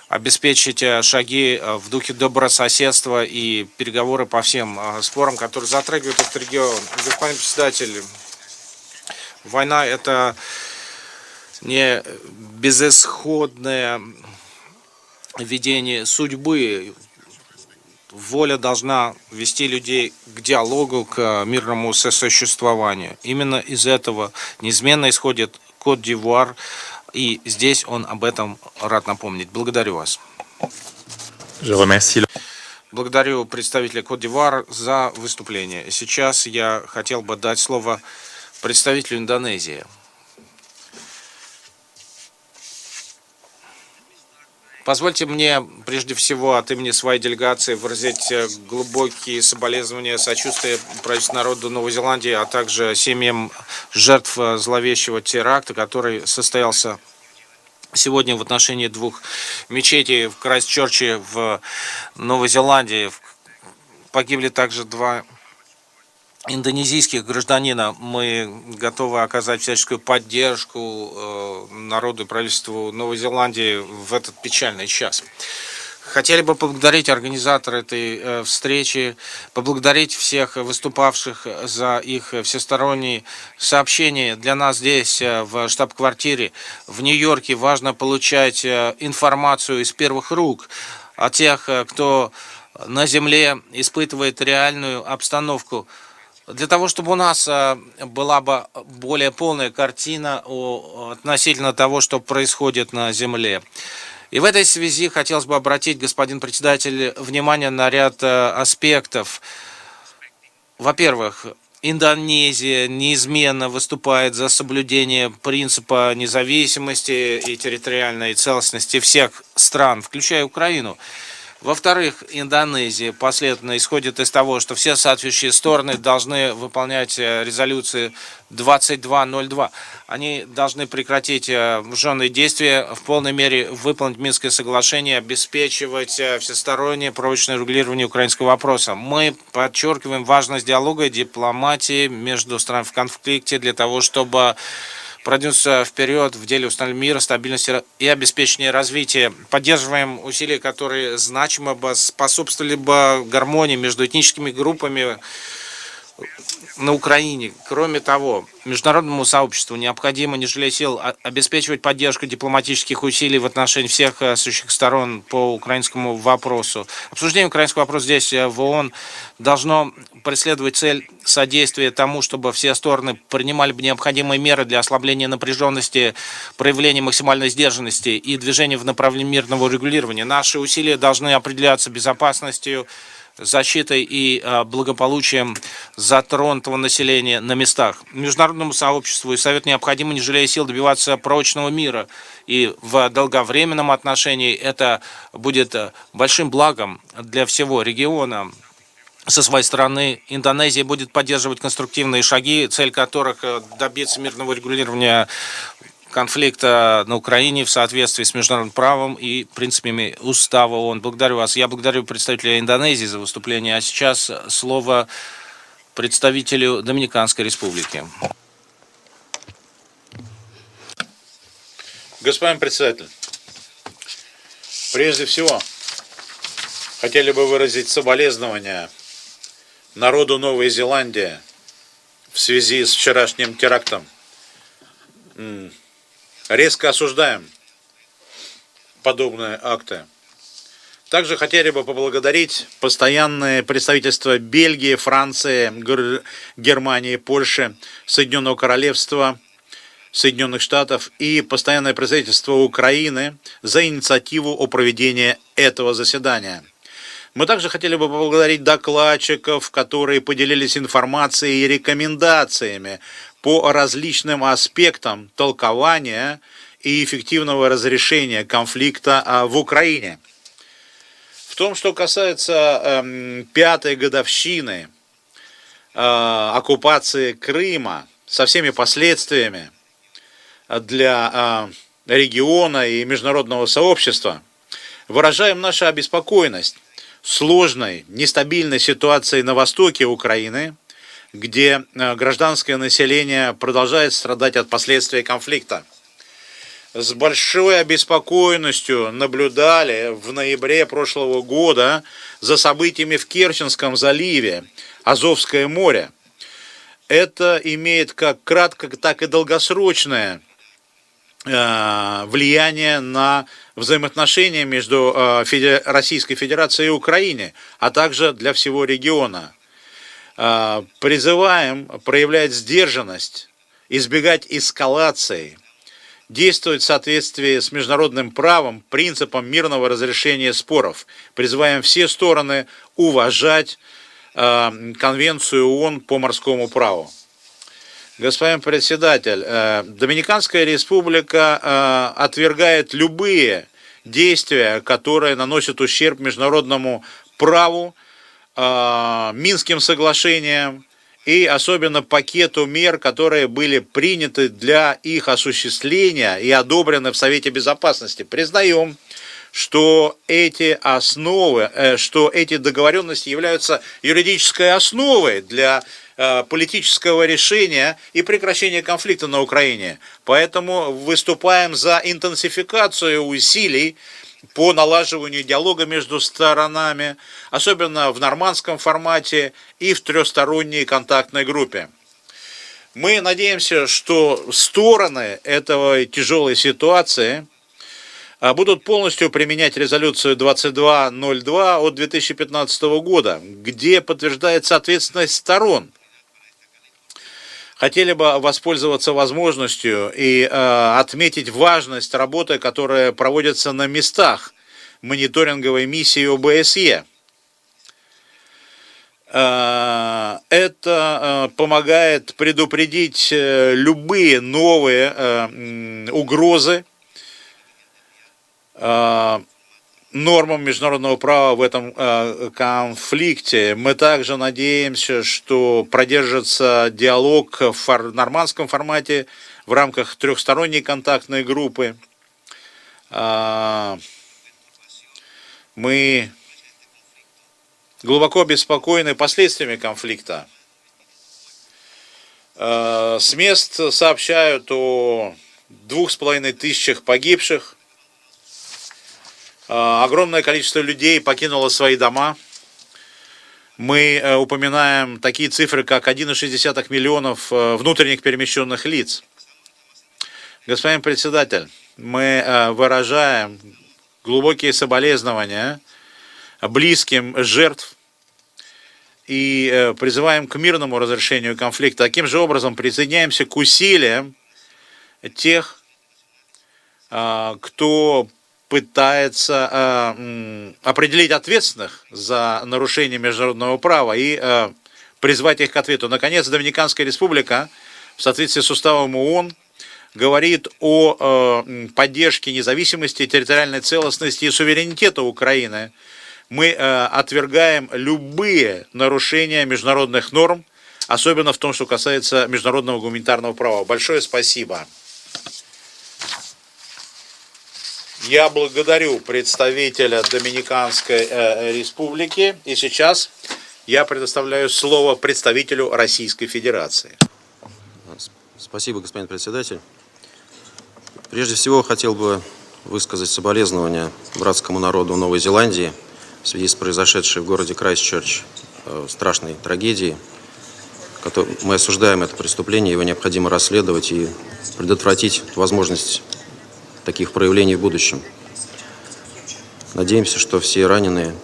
обеспечить шаги в духе добрососедства и переговоры по всем спорам, которые затрагивают этот регион. Господин председатель, война – это не безысходное видение судьбы. Воля должна вести людей к диалогу, к мирному сосуществованию. Именно из этого неизменно исходит Кот-д'Ивуар, и здесь он об этом рад напомнить. Благодарю вас. Благодарю представителя Кот-д'Ивуар за выступление. Сейчас я хотел бы дать слово представителю Индонезии. Позвольте мне, прежде всего, от имени своей делегации выразить глубокие соболезнования, сочувствия правительству народу Новой Зеландии, а также семьям жертв зловещего теракта, который состоялся сегодня в отношении двух мечетей в Крайстчерче в Новой Зеландии. Погибли также два индонезийских гражданина. Мы готовы оказать всяческую поддержку народу и правительству Новой Зеландии в этот печальный час. Хотели бы поблагодарить организаторов этой встречи, поблагодарить всех выступавших за их всесторонние сообщения. Для нас здесь, в штаб-квартире в Нью-Йорке, важно получать информацию из первых рук о тех, кто на земле испытывает реальную обстановку, для того, чтобы у нас была бы более полная картина относительно того, что происходит на земле. И в этой связи хотелось бы обратить, господин председатель, внимание на ряд аспектов. Во-первых, Индонезия неизменно выступает за соблюдение принципа независимости и территориальной целостности всех стран, включая Украину. Во-вторых, Индонезия последовательно исходит из того, что все соответствующие стороны должны выполнять резолюции 2202. Они должны прекратить вооруженные действия, в полной мере выполнить Минское соглашение, обеспечивать всестороннее прочное регулирование украинского вопроса. Мы подчеркиваем важность диалога и дипломатии между странами в конфликте для того, чтобы продвинуться вперед в деле установления мира, стабильности и обеспечения развития. Поддерживаем усилия, которые значимо бы способствовали бы гармонии между этническими группами на Украине. Кроме того, международному сообществу необходимо, не жалея сил, обеспечивать поддержку дипломатических усилий в отношении всех сущих сторон по украинскому вопросу. Обсуждение украинского вопроса здесь в ООН должно преследовать цель содействия тому, чтобы все стороны принимали бы необходимые меры для ослабления напряженности, проявления максимальной сдержанности и движения в направлении мирного регулирования. Наши усилия должны определяться безопасностью, защитой и благополучием затронутого населения на местах. Международному сообществу и Совету необходимо, не жалея сил, добиваться прочного мира. И в долговременном отношении это будет большим благом для всего региона. Со своей стороны, Индонезия будет поддерживать конструктивные шаги, цель которых добиться мирного регулирования конфликта на Украине в соответствии с международным правом и принципами устава ООН. Благодарю вас. Я благодарю представителя Индонезии за выступление. А сейчас слово представителю Доминиканской Республики. Господин председатель, прежде всего, хотели бы выразить соболезнования народу Новой Зеландии в связи с вчерашним терактом. Резко осуждаем подобные акты. Также хотели бы поблагодарить постоянные представительства Бельгии, Франции, Германии, Польши, Соединенного Королевства, Соединенных Штатов и постоянное представительство Украины за инициативу о проведении этого заседания. Мы также хотели бы поблагодарить докладчиков, которые поделились информацией и рекомендациями по различным аспектам толкования и эффективного разрешения конфликта в Украине. В том, что касается пятой годовщины оккупации Крыма со всеми последствиями для региона и международного сообщества, выражаем нашу обеспокоенность сложной, нестабильной ситуацией на востоке Украины, где гражданское население продолжает страдать от последствий конфликта. С большой обеспокоенностью наблюдали в ноябре прошлого года за событиями в Керченском заливе, Азовское море. Это имеет как краткое, так и долгосрочное влияние на взаимоотношения между Российской Федерацией и Украиной, а также для всего региона. Призываем проявлять сдержанность, избегать эскалации, действовать в соответствии с международным правом, принципом мирного разрешения споров. Призываем все стороны уважать Конвенцию ООН по морскому праву. Господин председатель, Доминиканская Республика отвергает любые действия, которые наносят ущерб международному праву, Минским соглашениям и особенно пакету мер, которые были приняты для их осуществления и одобрены в Совете Безопасности. Признаем, что эти основы, что эти договоренности являются юридической основой для политического решения и прекращения конфликта на Украине. Поэтому выступаем за интенсификацию усилий по налаживанию диалога между сторонами, особенно в нормандском формате и в трехсторонней контактной группе. Мы надеемся, что стороны этой тяжелой ситуации будут полностью применять резолюцию 2202 от 2015 года, где подтверждается ответственность сторон. Хотели бы воспользоваться возможностью и отметить важность работы, которая проводится на местах мониторинговой миссии ОБСЕ. Это помогает предупредить любые новые угрозы, нормам международного права в этом конфликте. Мы также надеемся, что продержится диалог в нормандском формате в рамках трехсторонней контактной группы. Мы глубоко обеспокоены последствиями конфликта. С мест сообщают о 2500 погибших. Огромное количество людей покинуло свои дома. Мы упоминаем такие цифры, как 1,6 миллионов внутренних перемещенных лиц. Господин председатель, мы выражаем глубокие соболезнования близким жертв и призываем к мирному разрешению конфликта. Таким же образом присоединяемся к усилиям тех, кто пытается определить ответственных за нарушение международного права и призвать их к ответу. Наконец, Доминиканская республика в соответствии с уставом ООН говорит о поддержке независимости, территориальной целостности и суверенитета Украины. Мы отвергаем любые нарушения международных норм, особенно в том, что касается международного гуманитарного права. Большое спасибо. Я благодарю представителя Доминиканской республики, и сейчас я предоставляю слово представителю Российской Федерации. Спасибо, господин председатель. Прежде всего, хотел бы высказать соболезнования братскому народу Новой Зеландии в связи с произошедшей в городе Крайстчерч страшной трагедией. Мы осуждаем это преступление, его необходимо расследовать и предотвратить возможность таких проявлений в будущем. Надеемся, что все раненые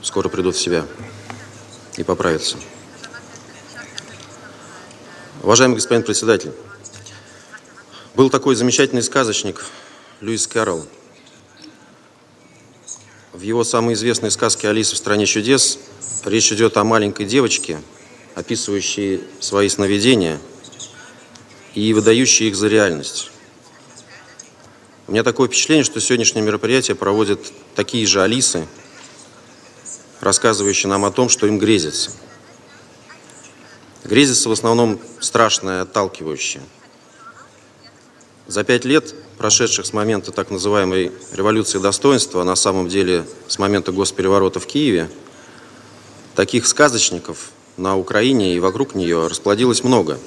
скоро придут в себя и поправятся. Уважаемый господин председатель, был такой замечательный сказочник Льюис Кэрролл. В его самой известной сказке «Алиса в стране чудес» речь идет о маленькой девочке, описывающей свои сновидения и выдающей их за реальность. У меня такое впечатление, что сегодняшнее мероприятие проводят такие же Алисы, рассказывающие нам о том, что им грезится. Грезится в основном страшное, отталкивающее. За 5 лет, прошедших с момента так называемой революции достоинства, а на самом деле с момента госпереворота в Киеве, таких сказочников на Украине и вокруг нее расплодилось много.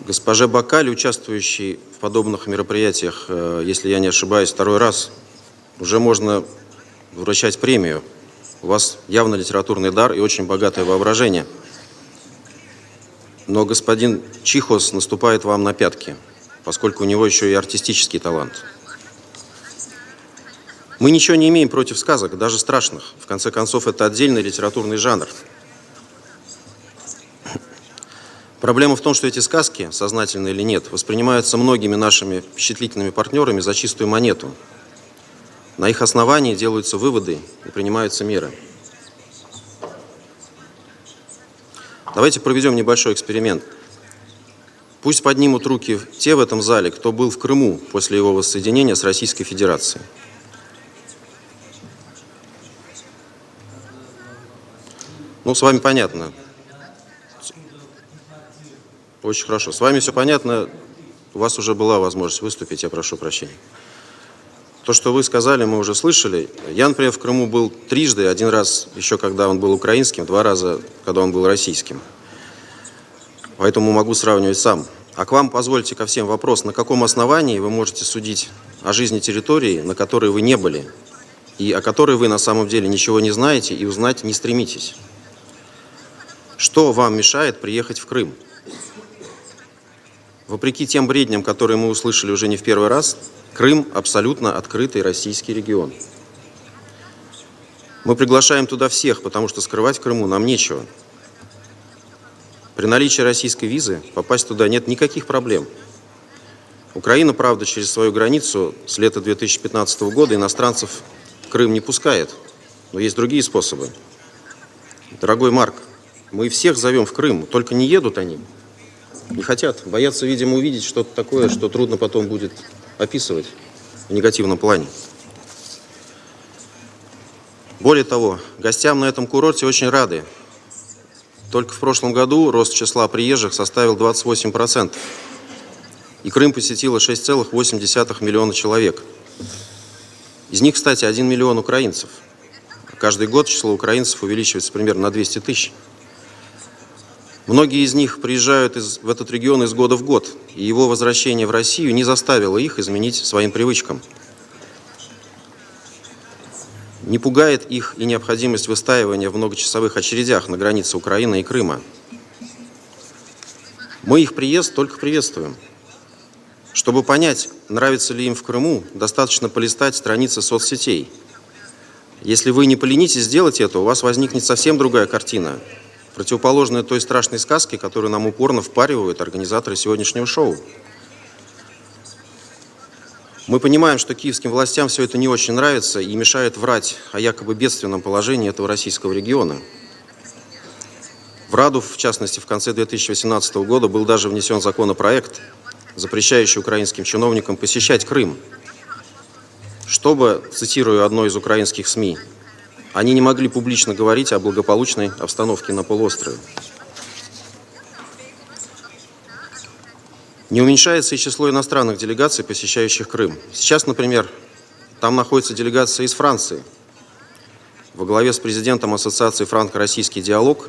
Госпоже Бакали, участвующей в подобных мероприятиях, если я не ошибаюсь, второй раз, уже можно вручать премию. У вас явно литературный дар и очень богатое воображение. Но господин Чихос наступает вам на пятки, поскольку у него еще и артистический талант. Мы ничего не имеем против сказок, даже страшных. В конце концов, это отдельный литературный жанр. Проблема в том, что эти сказки, сознательно или нет, воспринимаются многими нашими впечатлительными партнерами за чистую монету. На их основании делаются выводы и принимаются меры. Давайте проведем небольшой эксперимент. Пусть поднимут руки те в этом зале, кто был в Крыму после его воссоединения с Российской Федерацией. Ну, с вами понятно. Очень хорошо. С вами все понятно. У вас уже была возможность выступить, я прошу прощения. То, что вы сказали, мы уже слышали. Я, например, в Крыму был трижды. Один раз еще, когда он был украинским, 2 раза, когда он был российским. Поэтому могу сравнивать сам. А к вам, позвольте, ко всем вопрос. На каком основании вы можете судить о жизни территории, на которой вы не были, и о которой вы на самом деле ничего не знаете и узнать не стремитесь? Что вам мешает приехать в Крым? Вопреки тем бредням, которые мы услышали уже не в первый раз, Крым – абсолютно открытый российский регион. Мы приглашаем туда всех, потому что скрывать в Крыму нам нечего. При наличии российской визы попасть туда нет никаких проблем. Украина, правда, через свою границу с лета 2015 года иностранцев в Крым не пускает, но есть другие способы. Дорогой Марк, мы всех зовем в Крым, только не едут они. Не хотят, боятся, видимо, увидеть что-то такое, что трудно потом будет описывать в негативном плане. Более того, гостям на этом курорте очень рады. Только в прошлом году рост числа приезжих составил 28%. И Крым посетило 6,8 миллиона человек. Из них, кстати, 1 миллион украинцев. Каждый год число украинцев увеличивается примерно на 200 тысяч. Многие из них приезжают в этот регион из года в год, и его возвращение в Россию не заставило их изменить своим привычкам. Не пугает их и необходимость выстаивания в многочасовых очередях на границе Украины и Крыма. Мы их приезд только приветствуем. Чтобы понять, нравится ли им в Крыму, достаточно полистать страницы соцсетей. Если вы не поленитесь сделать это, у вас возникнет совсем другая картина, противоположная той страшной сказке, которую нам упорно впаривают организаторы сегодняшнего шоу. Мы понимаем, что киевским властям все это не очень нравится и мешает врать о якобы бедственном положении этого российского региона. В Раду, в частности, в конце 2018 года был даже внесен законопроект, запрещающий украинским чиновникам посещать Крым, чтобы, цитирую одно из украинских СМИ, они не могли публично говорить о благополучной обстановке на полуострове. Не уменьшается и число иностранных делегаций, посещающих Крым. Сейчас, например, там находится делегация из Франции во главе с президентом Ассоциации «Франко-российский диалог»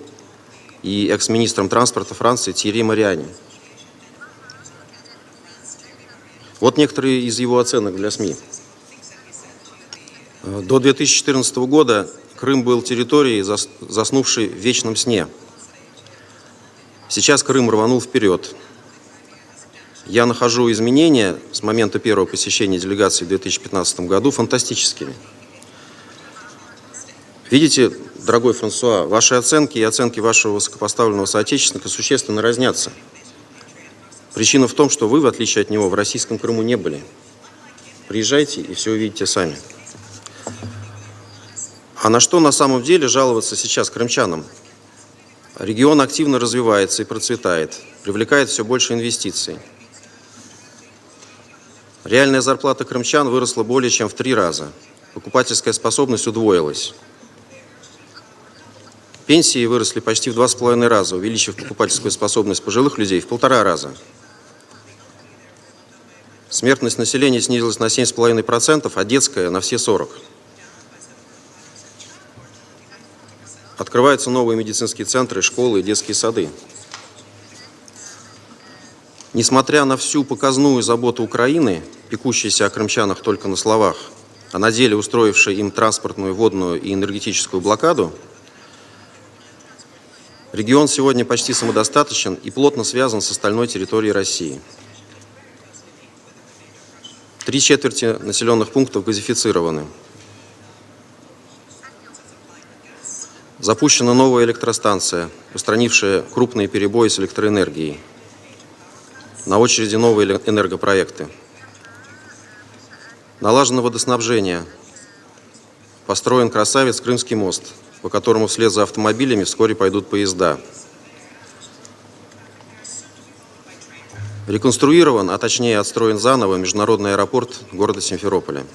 и экс-министром транспорта Франции Тьерри Мариани. Вот некоторые из его оценок для СМИ. До 2014 года Крым был территорией, заснувшей в вечном сне. Сейчас Крым рванул вперед. Я нахожу изменения с момента первого посещения делегации в 2015 году фантастическими. Видите, дорогой Франсуа, ваши оценки и оценки вашего высокопоставленного соотечественника существенно разнятся. Причина в том, что вы, в отличие от него, в российском Крыму не были. Приезжайте и все увидите сами. А на что на самом деле жаловаться сейчас крымчанам? Регион активно развивается и процветает, привлекает все больше инвестиций. Реальная зарплата крымчан выросла более чем в 3 раза. Покупательская способность удвоилась. Пенсии выросли почти в 2,5 раза, увеличив покупательскую способность пожилых людей в 1,5 раза. Смертность населения снизилась на 7,5%, а детская на все 40%. Открываются новые медицинские центры, школы и детские сады. Несмотря на всю показную заботу Украины, пекущейся о крымчанах только на словах, а на деле устроившей им транспортную, водную и энергетическую блокаду, регион сегодня почти самодостаточен и плотно связан с остальной территорией России. 3/4 населенных пунктов газифицированы. Запущена новая электростанция, устранившая крупные перебои с электроэнергией. На очереди новые энергопроекты. Налажено водоснабжение. Построен красавец Крымский мост, по которому вслед за автомобилями вскоре пойдут поезда. Реконструирован, а точнее отстроен заново международный аэропорт города Симферополя.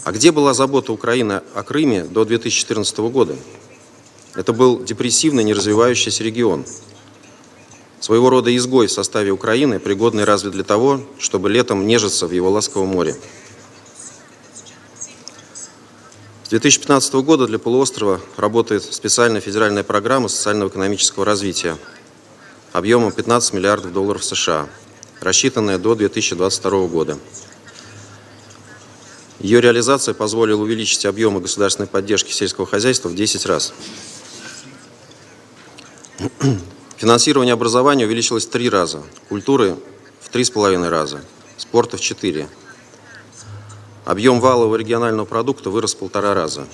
А где была забота Украины о Крыме до 2014 года? Это был депрессивный, неразвивающийся регион. Своего рода изгой в составе Украины, пригодный разве для того, чтобы летом нежиться в его ласковом море. С 2015 года для полуострова работает специальная федеральная программа социально-экономического развития объемом $15 миллиардов США, рассчитанная до 2022 года. Ее реализация позволила увеличить объемы государственной поддержки сельского хозяйства в 10 раз. Финансирование образования увеличилось в 3 раза, культуры в 3,5 раза, спорта в 4. Объем валового регионального продукта вырос в 1,5 раза.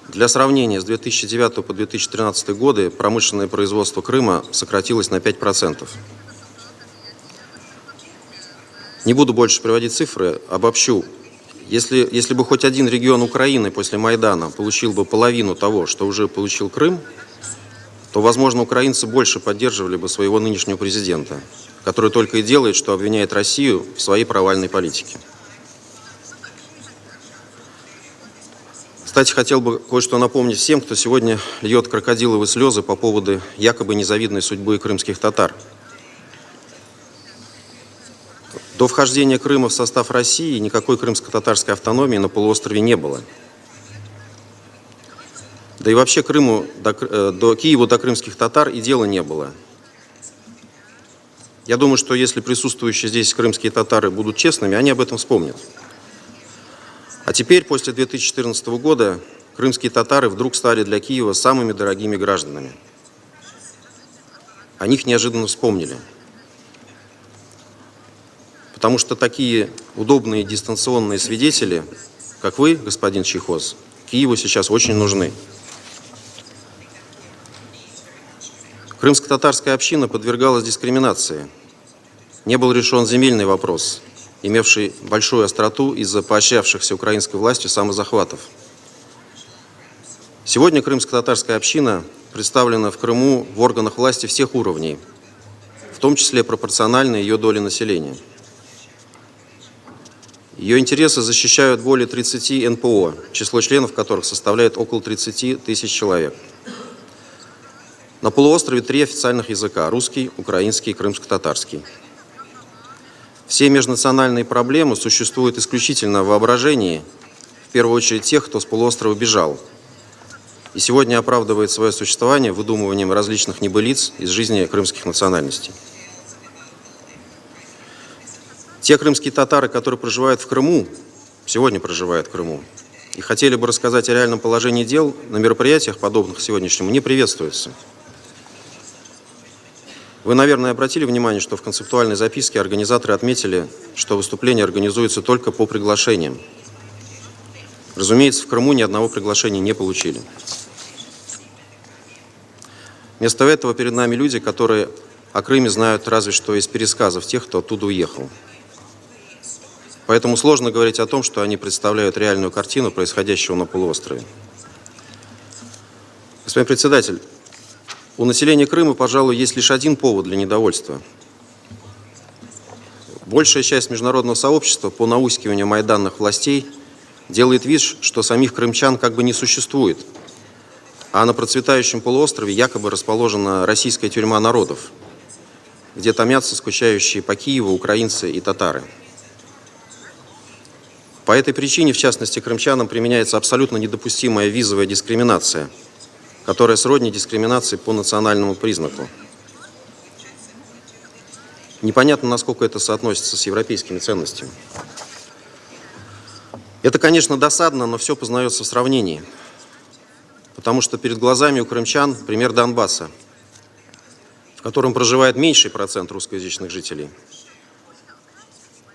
Для сравнения, с 2009 по 2013 годы промышленное производство Крыма сократилось на 5%. Не буду больше приводить цифры, обобщу. Если бы хоть один регион Украины после Майдана получил бы половину того, что уже получил Крым, то, возможно, украинцы больше поддерживали бы своего нынешнего президента, который только и делает, что обвиняет Россию в своей провальной политике. Кстати, хотел бы кое-что напомнить всем, кто сегодня льет крокодиловые слезы по поводу якобы незавидной судьбы крымских татар. До вхождения Крыма в состав России никакой крымско-татарской автономии на полуострове не было. Да и вообще до Киева до крымских татар и дела не было. Я думаю, что если присутствующие здесь крымские татары будут честными, они об этом вспомнят. А теперь, после 2014 года, крымские татары вдруг стали для Киева самыми дорогими гражданами. О них неожиданно вспомнили. Потому что такие удобные дистанционные свидетели, как вы, господин Чайхоз, Киеву сейчас очень нужны. Крымско-татарская община подвергалась дискриминации. Не был решен земельный вопрос, имевший большую остроту из-за поощрявшихся украинской властью самозахватов. Сегодня крымско-татарская община представлена в Крыму в органах власти всех уровней, в том числе пропорционально ее доле населения. Ее интересы защищают более 30 НПО, число членов которых составляет около 30 тысяч человек. На полуострове 3 официальных языка – русский, украинский и крымско-татарский. Все межнациональные проблемы существуют исключительно в воображении, в первую очередь тех, кто с полуострова бежал, и сегодня оправдывает свое существование выдумыванием различных небылиц из жизни крымских национальностей. Те крымские татары, которые проживают в Крыму, сегодня проживают в Крыму, и хотели бы рассказать о реальном положении дел, на мероприятиях, подобных сегодняшнему, не приветствуются. Вы, наверное, обратили внимание, что в концептуальной записке организаторы отметили, что выступление организуется только по приглашениям. Разумеется, в Крыму ни одного приглашения не получили. Вместо этого перед нами люди, которые о Крыме знают разве что из пересказов тех, кто оттуда уехал. Поэтому сложно говорить о том, что они представляют реальную картину происходящего на полуострове. Господин председатель, у населения Крыма, пожалуй, есть лишь один повод для недовольства. Большая часть международного сообщества по наускиванию майданных властей делает вид, что самих крымчан как бы не существует, а на процветающем полуострове якобы расположена российская тюрьма народов, где томятся скучающие по Киеву украинцы и татары. По этой причине, в частности, крымчанам применяется абсолютно недопустимая визовая дискриминация, которая сродни дискриминации по национальному признаку. Непонятно, насколько это соотносится с европейскими ценностями. Это, конечно, досадно, но все познается в сравнении. Потому что перед глазами у крымчан пример Донбасса, в котором проживает меньший процент русскоязычных жителей.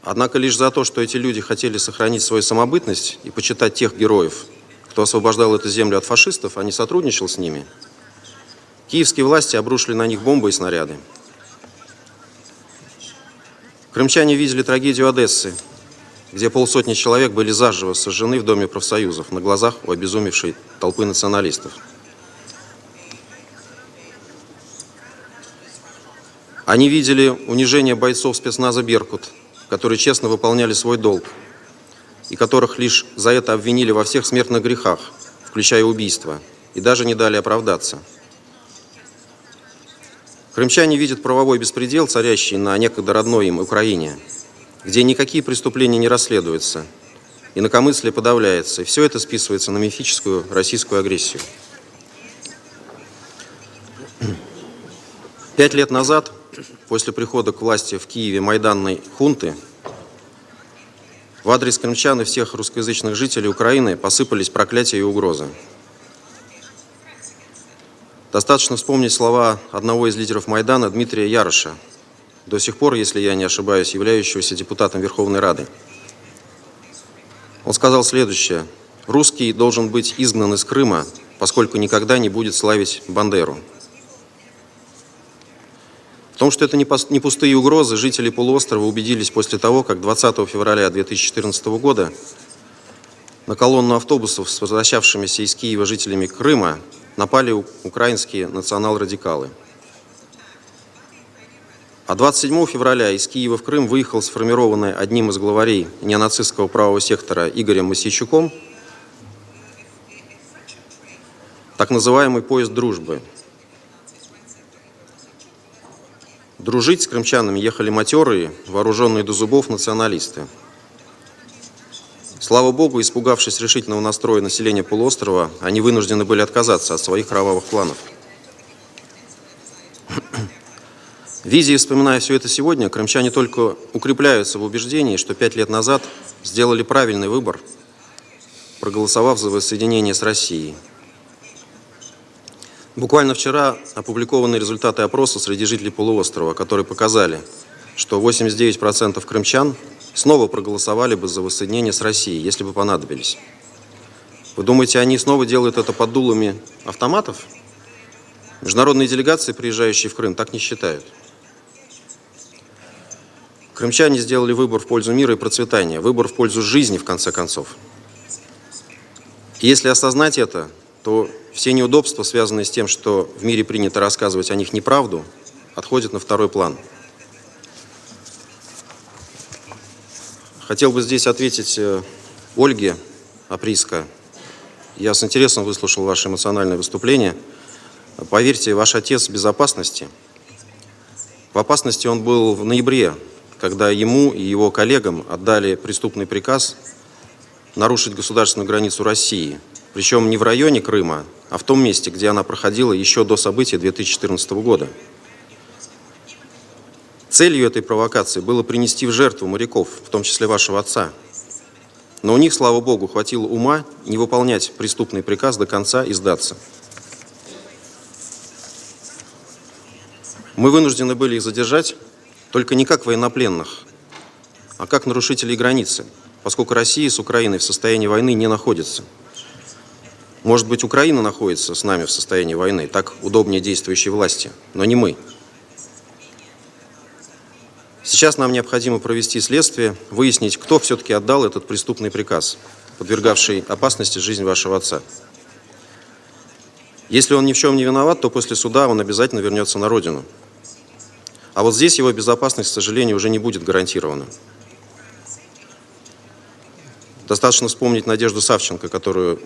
Однако лишь за то, что эти люди хотели сохранить свою самобытность и почитать тех героев, кто освобождал эту землю от фашистов, а не сотрудничал с ними, киевские власти обрушили на них бомбы и снаряды. Крымчане видели трагедию Одессы, где полсотни человек были заживо сожжены в Доме профсоюзов на глазах у обезумевшей толпы националистов. Они видели унижение бойцов спецназа «Беркут», которые честно выполняли свой долг, и которых лишь за это обвинили во всех смертных грехах, включая убийство, и даже не дали оправдаться. Крымчане видят правовой беспредел, царящий на некогда родной им Украине, где никакие преступления не расследуются, инакомыслие подавляется, и все это списывается на мифическую российскую агрессию. 5 лет назад, после прихода к власти в Киеве майданной хунты, в адрес крымчан и всех русскоязычных жителей Украины посыпались проклятия и угрозы. Достаточно вспомнить слова одного из лидеров Майдана, Дмитрия Яроша, до сих пор, если я не ошибаюсь, являющегося депутатом Верховной Рады. Он сказал следующее: «Русский должен быть изгнан из Крыма, поскольку никогда не будет славить Бандеру». В том, что это не пустые угрозы, жители полуострова убедились после того, как 20 февраля 2014 года на колонну автобусов с возвращавшимися из Киева жителями Крыма напали украинские национал-радикалы. А 27 февраля из Киева в Крым выехал сформированный одним из главарей неонацистского правого сектора Игорем Мосейчуком так называемый поезд дружбы. Дружить с крымчанами ехали матерые, вооруженные до зубов националисты. Слава Богу, испугавшись решительного настроя населения полуострова, они вынуждены были отказаться от своих кровавых планов. Видя и вспоминая все это сегодня, крымчане только укрепляются в убеждении, что 5 лет назад сделали правильный выбор, проголосовав за воссоединение с Россией. Буквально вчера опубликованы результаты опроса среди жителей полуострова, которые показали, что 89% крымчан снова проголосовали бы за воссоединение с Россией, если бы понадобились. Вы думаете, они снова делают это под дулами автоматов? Международные делегации, приезжающие в Крым, так не считают. Крымчане сделали выбор в пользу мира и процветания, выбор в пользу жизни, в конце концов. И если осознать это, то все неудобства, связанные с тем, что в мире принято рассказывать о них неправду, отходят на второй план. Хотел бы здесь ответить Ольге Априско. Я с интересом выслушал ваше эмоциональное выступление. Поверьте, ваш отец в безопасности. В опасности он был в ноябре, когда ему и его коллегам отдали преступный приказ нарушить государственную границу России. Причем не в районе Крыма, а в том месте, где она проходила еще до событий 2014 года. Целью этой провокации было принести в жертву моряков, в том числе вашего отца. Но у них, слава Богу, хватило ума не выполнять преступный приказ до конца и сдаться. Мы вынуждены были их задержать, только не как военнопленных, а как нарушителей границы, поскольку Россия с Украиной в состоянии войны не находится. Может быть, Украина находится с нами в состоянии войны, так удобнее действующей власти, но не мы. Сейчас нам необходимо провести следствие, выяснить, кто все-таки отдал этот преступный приказ, подвергавший опасности жизнь вашего отца. Если он ни в чем не виноват, то после суда он обязательно вернется на родину. А вот здесь его безопасность, к сожалению, уже не будет гарантирована. Достаточно вспомнить Надежду Савченко, которую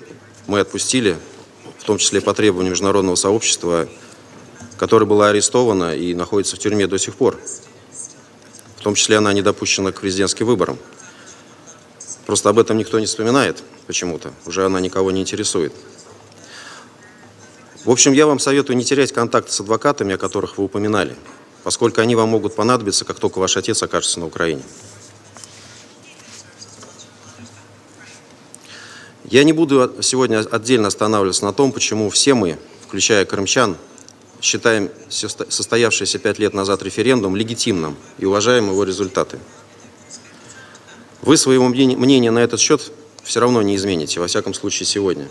мы отпустили, в том числе по требованию международного сообщества, которая была арестована и находится в тюрьме до сих пор. В том числе она не допущена к президентским выборам. Просто об этом никто не вспоминает почему-то, уже она никого не интересует. В общем, я вам советую не терять контакт с адвокатами, о которых вы упоминали, поскольку они вам могут понадобиться, как только ваш отец окажется на Украине. Я не буду сегодня отдельно останавливаться на том, почему все мы, включая крымчан, считаем состоявшийся 5 лет назад референдум легитимным и уважаем его результаты. Вы своего мнения на этот счет все равно не измените, во всяком случае сегодня.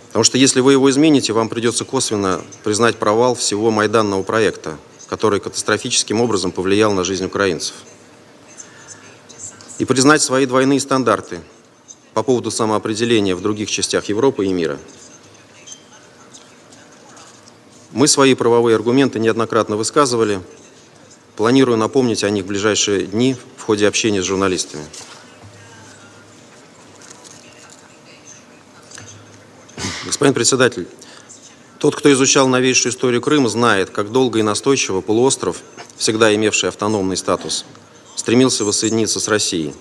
Потому что если вы его измените, вам придется косвенно признать провал всего майданного проекта, который катастрофическим образом повлиял на жизнь украинцев. И признать свои двойные стандарты по поводу самоопределения в других частях Европы и мира. Мы свои правовые аргументы неоднократно высказывали. Планирую напомнить о них в ближайшие дни в ходе общения с журналистами. Господин председатель, тот, кто изучал новейшую историю Крыма, знает, как долго и настойчиво полуостров, всегда имевший автономный статус, стремился воссоединиться с Россией.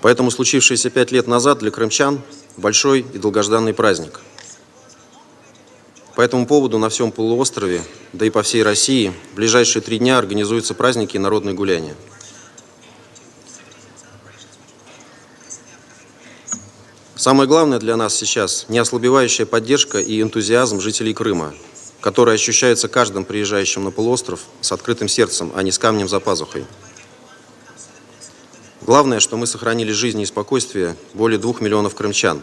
Поэтому случившееся 5 лет назад для крымчан большой и долгожданный праздник. По этому поводу на всем полуострове, да и по всей России, в ближайшие 3 дня организуются праздники и народные гуляния. Самое главное для нас сейчас – неослабевающая поддержка и энтузиазм жителей Крыма, который ощущается каждым приезжающим на полуостров с открытым сердцем, а не с камнем за пазухой. Главное, что мы сохранили жизнь и спокойствие более 2 миллионов крымчан,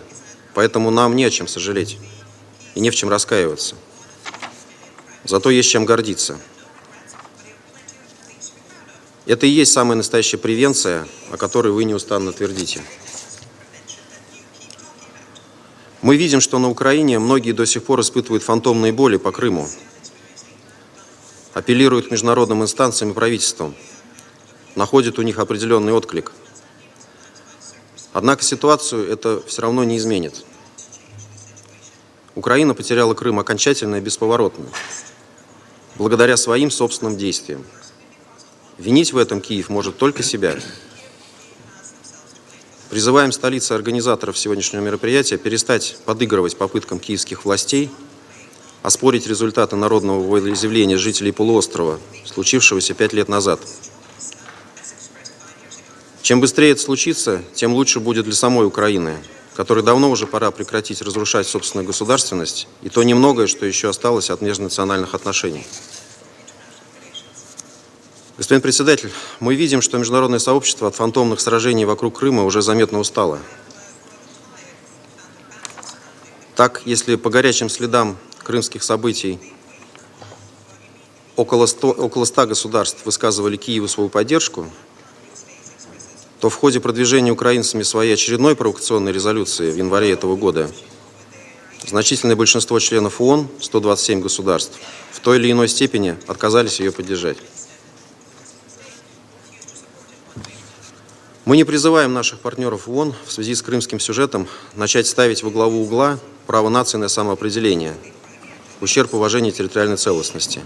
поэтому нам не о чем сожалеть и не в чем раскаиваться. Зато есть чем гордиться. Это и есть самая настоящая превенция, о которой вы неустанно твердите. Мы видим, что на Украине многие до сих пор испытывают фантомные боли по Крыму, апеллируют к международным инстанциям и правительствам, находят у них определенный отклик. Однако ситуацию это все равно не изменит. Украина потеряла Крым окончательно и бесповоротно, благодаря своим собственным действиям. Винить в этом Киев может только себя. Призываем столицы организаторов сегодняшнего мероприятия перестать подыгрывать попыткам киевских властей оспорить результаты народного волеизъявления жителей полуострова, случившегося 5 лет назад. Чем быстрее это случится, тем лучше будет для самой Украины, которой давно уже пора прекратить разрушать собственную государственность и то немногое, что еще осталось от межнациональных отношений. Господин председатель, мы видим, что международное сообщество от фантомных сражений вокруг Крыма уже заметно устало. Так, если по горячим следам крымских событий около 100 государств высказывали Киеву свою поддержку, то в ходе продвижения украинцами своей очередной провокационной резолюции в январе этого года значительное большинство членов ООН, 127 государств, в той или иной степени отказались ее поддержать. Мы не призываем наших партнеров в ООН в связи с крымским сюжетом начать ставить во главу угла право нации на самоопределение, в ущерб уважению территориальной целостности.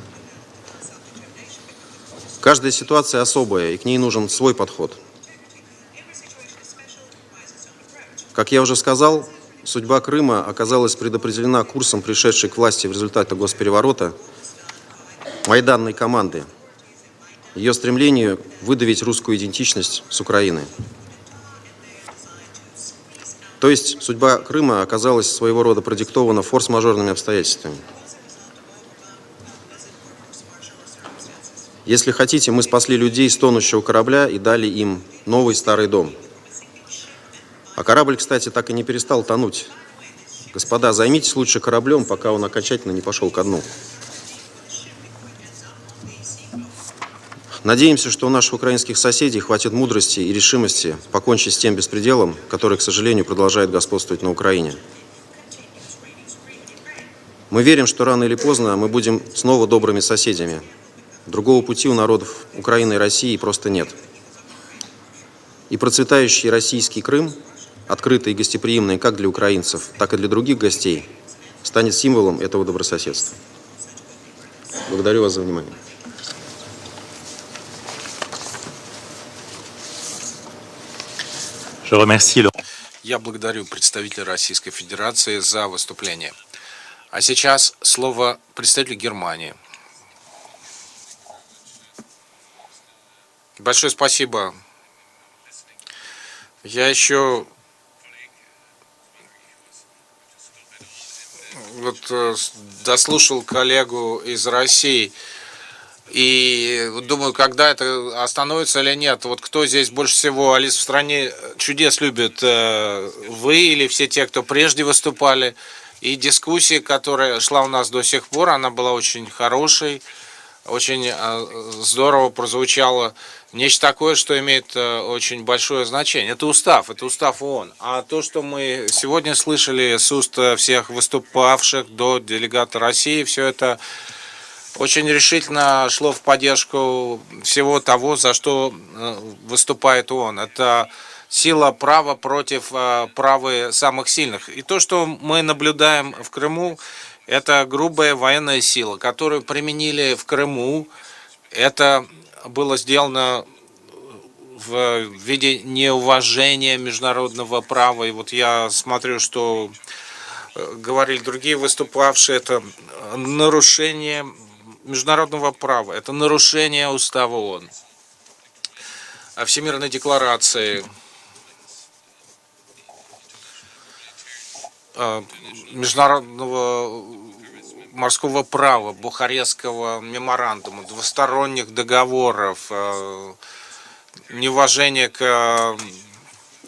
Каждая ситуация особая, и к ней нужен свой подход. Как я уже сказал, судьба Крыма оказалась предопределена курсом пришедшей к власти в результате госпереворота майданной команды, ее стремлению выдавить русскую идентичность с Украины. То есть судьба Крыма оказалась своего рода продиктована форс-мажорными обстоятельствами. Если хотите, мы спасли людей с тонущего корабля и дали им новый старый дом. А корабль, кстати, так и не перестал тонуть. Господа, займитесь лучше кораблем, пока он окончательно не пошел ко дну. Надеемся, что у наших украинских соседей хватит мудрости и решимости покончить с тем беспределом, который, к сожалению, продолжает господствовать на Украине. Мы верим, что рано или поздно мы будем снова добрыми соседями. Другого пути у народов Украины и России просто нет. И процветающий российский Крым, открытый и гостеприимный как для украинцев, так и для других гостей, станет символом этого добрососедства. Благодарю вас за внимание. Я благодарю представителя Российской Федерации за выступление. А сейчас слово представителю Германии. Большое спасибо. Я еще дослушал коллегу из России и думаю, когда это остановится или нет. Вот кто здесь больше всего «Алис в стране чудес» любит? Вы или все те, кто прежде выступали? И дискуссия, которая шла у нас до сих пор, она была очень хорошей, очень здорово прозвучало. Нечто такое, что имеет очень большое значение. Это устав ООН. А то, что мы сегодня слышали с уст всех выступавших до делегата России, все это очень решительно шло в поддержку всего того, за что выступает ООН. Это сила права против права самых сильных. И то, что мы наблюдаем в Крыму, это грубая военная сила, которую применили в Крыму. Это было сделано в виде неуважения международного права. И вот я смотрю, что говорили другие выступавшие, это нарушение международного права, это нарушение устава ООН, Всемирной декларации, международного морского права, Бухарестского меморандума, двусторонних договоров, неуважение к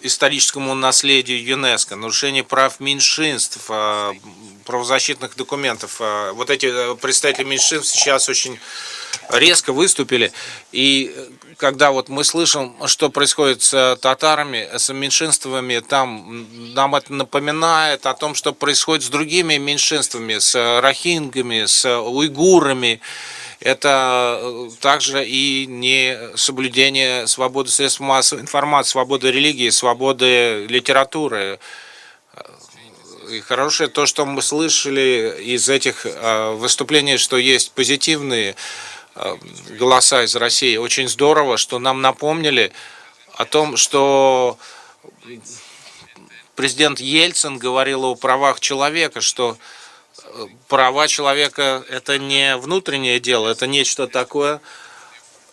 историческому наследию ЮНЕСКО, нарушение прав меньшинств, правозащитных документов. Вот эти представители меньшинств сейчас очень резко выступили. И когда вот мы слышим, что происходит с татарами, с меньшинствами, там нам это напоминает о том, что происходит с другими меньшинствами, с рохингами, с уйгурами. Это также и не соблюдение свободы средств массовой информации, свободы религии, свободы литературы. И хорошее то, что мы слышали из этих выступлений, что есть позитивные голоса из России. Очень здорово, что нам напомнили о том, что президент Ельцин говорил о правах человека, что права человека – это не внутреннее дело, это нечто такое,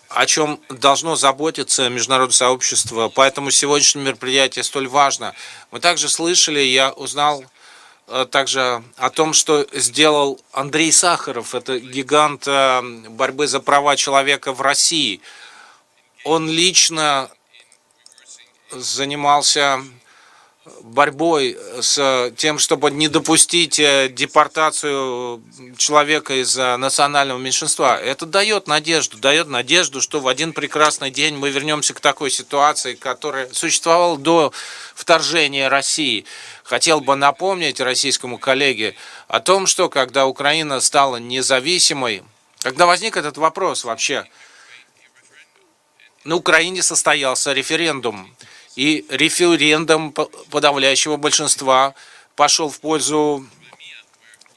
о чем должно заботиться международное сообщество. Поэтому сегодняшнее мероприятие столь важно. Мы также слышали, я узнал также о том, что сделал Андрей Сахаров, это гигант борьбы за права человека в России. Он лично занимался борьбой с тем, чтобы не допустить депортацию человека из национального меньшинства. Это дает надежду, что в один прекрасный день мы вернемся к такой ситуации, которая существовала до вторжения России. Хотел бы напомнить российскому коллеге о том, что когда Украина стала независимой, когда возник этот вопрос вообще, на Украине состоялся референдум. И референдум подавляющего большинства пошел в пользу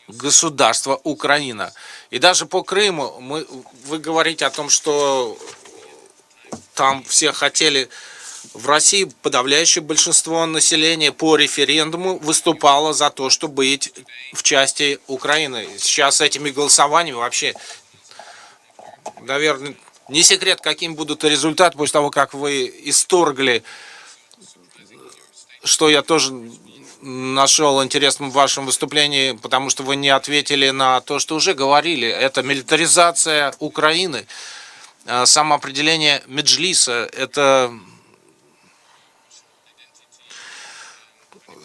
государства Украина. И даже по Крыму вы говорите о том, что там все хотели. В России подавляющее большинство населения по референдуму выступало за то, чтобы быть в части Украины. Сейчас с этими голосованиями вообще, наверное, не секрет, каким будут результаты после того, как вы исторгли, что я тоже нашел интересным в вашем выступлении, потому что вы не ответили на то, что уже говорили. Это милитаризация Украины, самоопределение Меджлиса, это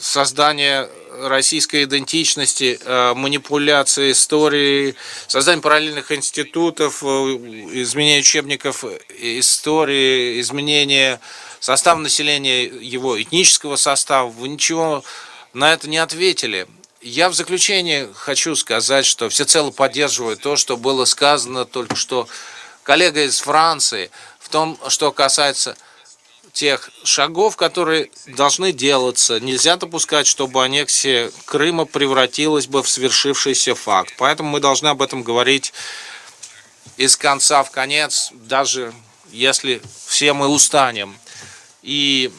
создание российской идентичности, манипуляция историей, создание параллельных институтов, изменение учебников истории, изменение состава населения, его этнического состава. Вы ничего на это не ответили. Я в заключение хочу сказать, что всецело поддерживаю то, что было сказано только что коллегой из Франции, в том, что касается тех шагов, которые должны делаться. Нельзя допускать, чтобы аннексия Крыма превратилась бы в свершившийся факт. Поэтому мы должны об этом говорить из конца в конец, даже если все мы устанем. И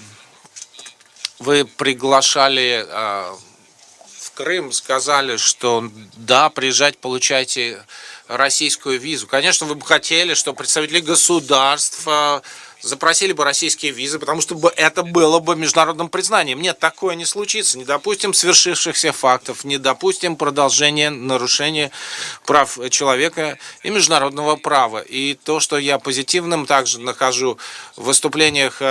вы приглашали в Крым, сказали, что да, приезжать, получайте российскую визу. Конечно, вы бы хотели, чтобы представители государств запросили бы российские визы, потому что это было бы международным признанием. Нет, такое не случится. Не допустим свершившихся фактов, не допустим продолжения нарушения прав человека и международного права. И то, что я позитивным также нахожу в выступлениях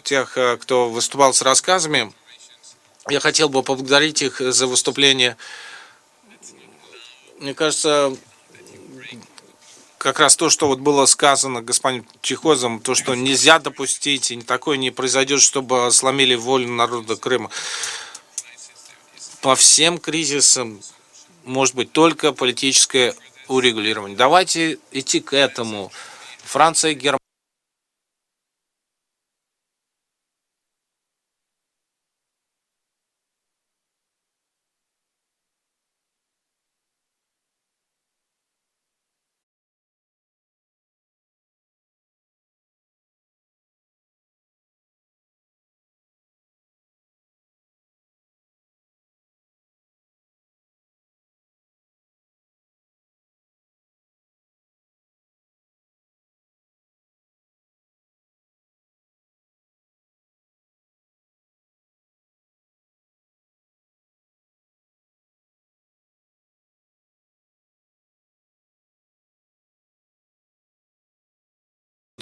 тех, кто выступал с рассказами, я хотел бы поблагодарить их за выступление. Мне кажется, как раз то, что вот было сказано господином Чехозом, то, что нельзя допустить, и такое не произойдет, чтобы сломили волю народа Крыма. По всем кризисам может быть только политическое урегулирование. Давайте идти к этому. Франция и Германия.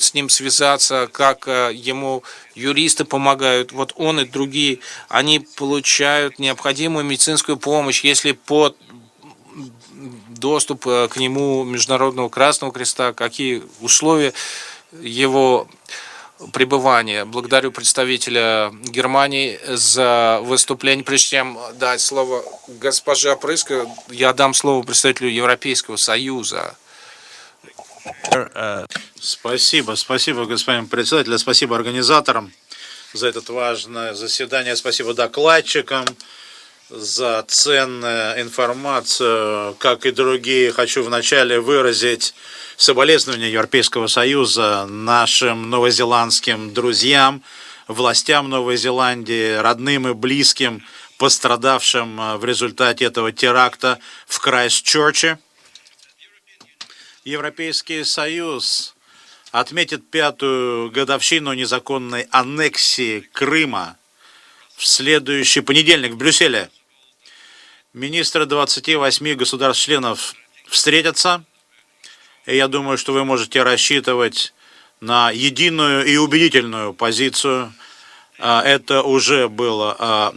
с ним связаться, как ему юристы помогают. Вот он и другие, они получают необходимую медицинскую помощь, если под доступ к нему Международного Красного Креста, какие условия его пребывания. Благодарю представителя Германии за выступление. Прежде чем дать слово госпоже Опрыско, я дам слово представителю Европейского Союза. Спасибо, господин председатель, спасибо организаторам за это важное заседание, спасибо докладчикам за ценную информацию. Как и другие, хочу вначале выразить соболезнования Европейского Союза нашим новозеландским друзьям, властям Новой Зеландии, родным и близким, пострадавшим в результате этого теракта в Крайстчерче. Европейский Союз отметит 5-ю годовщину незаконной аннексии Крыма в следующий понедельник в Брюсселе. Министры 28 государств-членов встретятся, и я думаю, что вы можете рассчитывать на единую и убедительную позицию. Это уже было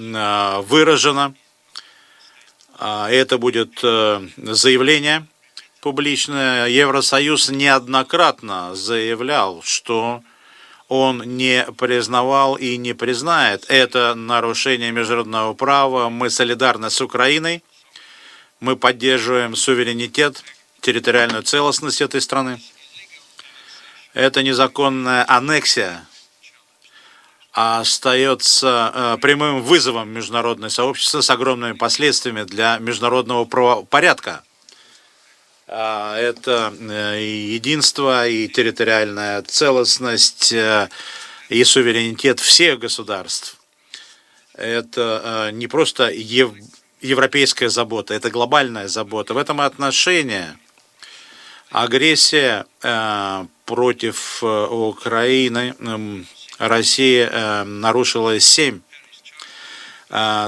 выражено. Это будет заявление публичное. Евросоюз неоднократно заявлял, что он не признавал и не признает это нарушение международного права. Мы солидарны с Украиной, мы поддерживаем суверенитет, территориальную целостность этой страны. Это незаконная аннексия остается прямым вызовом международного сообщества с огромными последствиями для международного правопорядка. Это единство и территориальная целостность и суверенитет всех государств. Это не просто европейская забота, это глобальная забота. В этом отношении агрессия против Украины Россия нарушила 7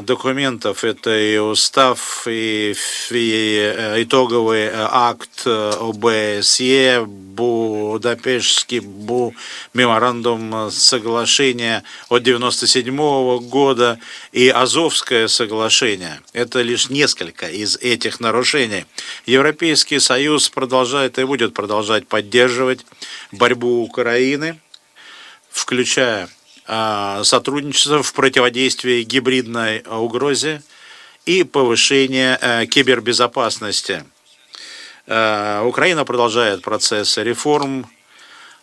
документов. Это и устав, и итоговый акт ОБСЕ, Будапештский меморандум соглашения от 1997 года и Азовское соглашение. Это лишь несколько из этих нарушений. Европейский Союз продолжает и будет продолжать поддерживать борьбу Украины, включая сотрудничество в противодействии гибридной угрозе и повышение кибербезопасности. Украина продолжает процесс реформ,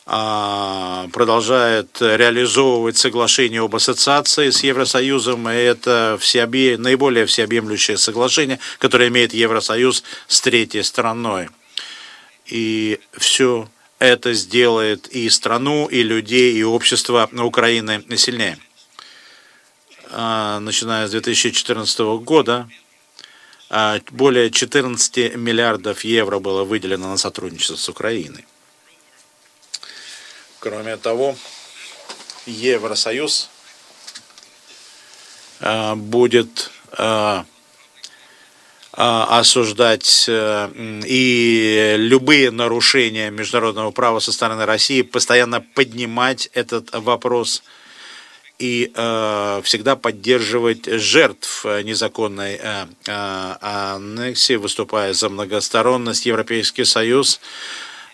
продолжает реализовывать соглашение об ассоциации с Евросоюзом. И это наиболее всеобъемлющее соглашение, которое имеет Евросоюз с третьей страной. И все это сделает и страну, и людей, и общество Украины сильнее. Начиная с 2014 года более 14 миллиардов евро было выделено на сотрудничество с Украиной. Кроме того, Евросоюз будет осуждать и любые нарушения международного права со стороны России, постоянно поднимать этот вопрос и всегда поддерживать жертв незаконной аннексии, выступая за многосторонность. Европейский Союз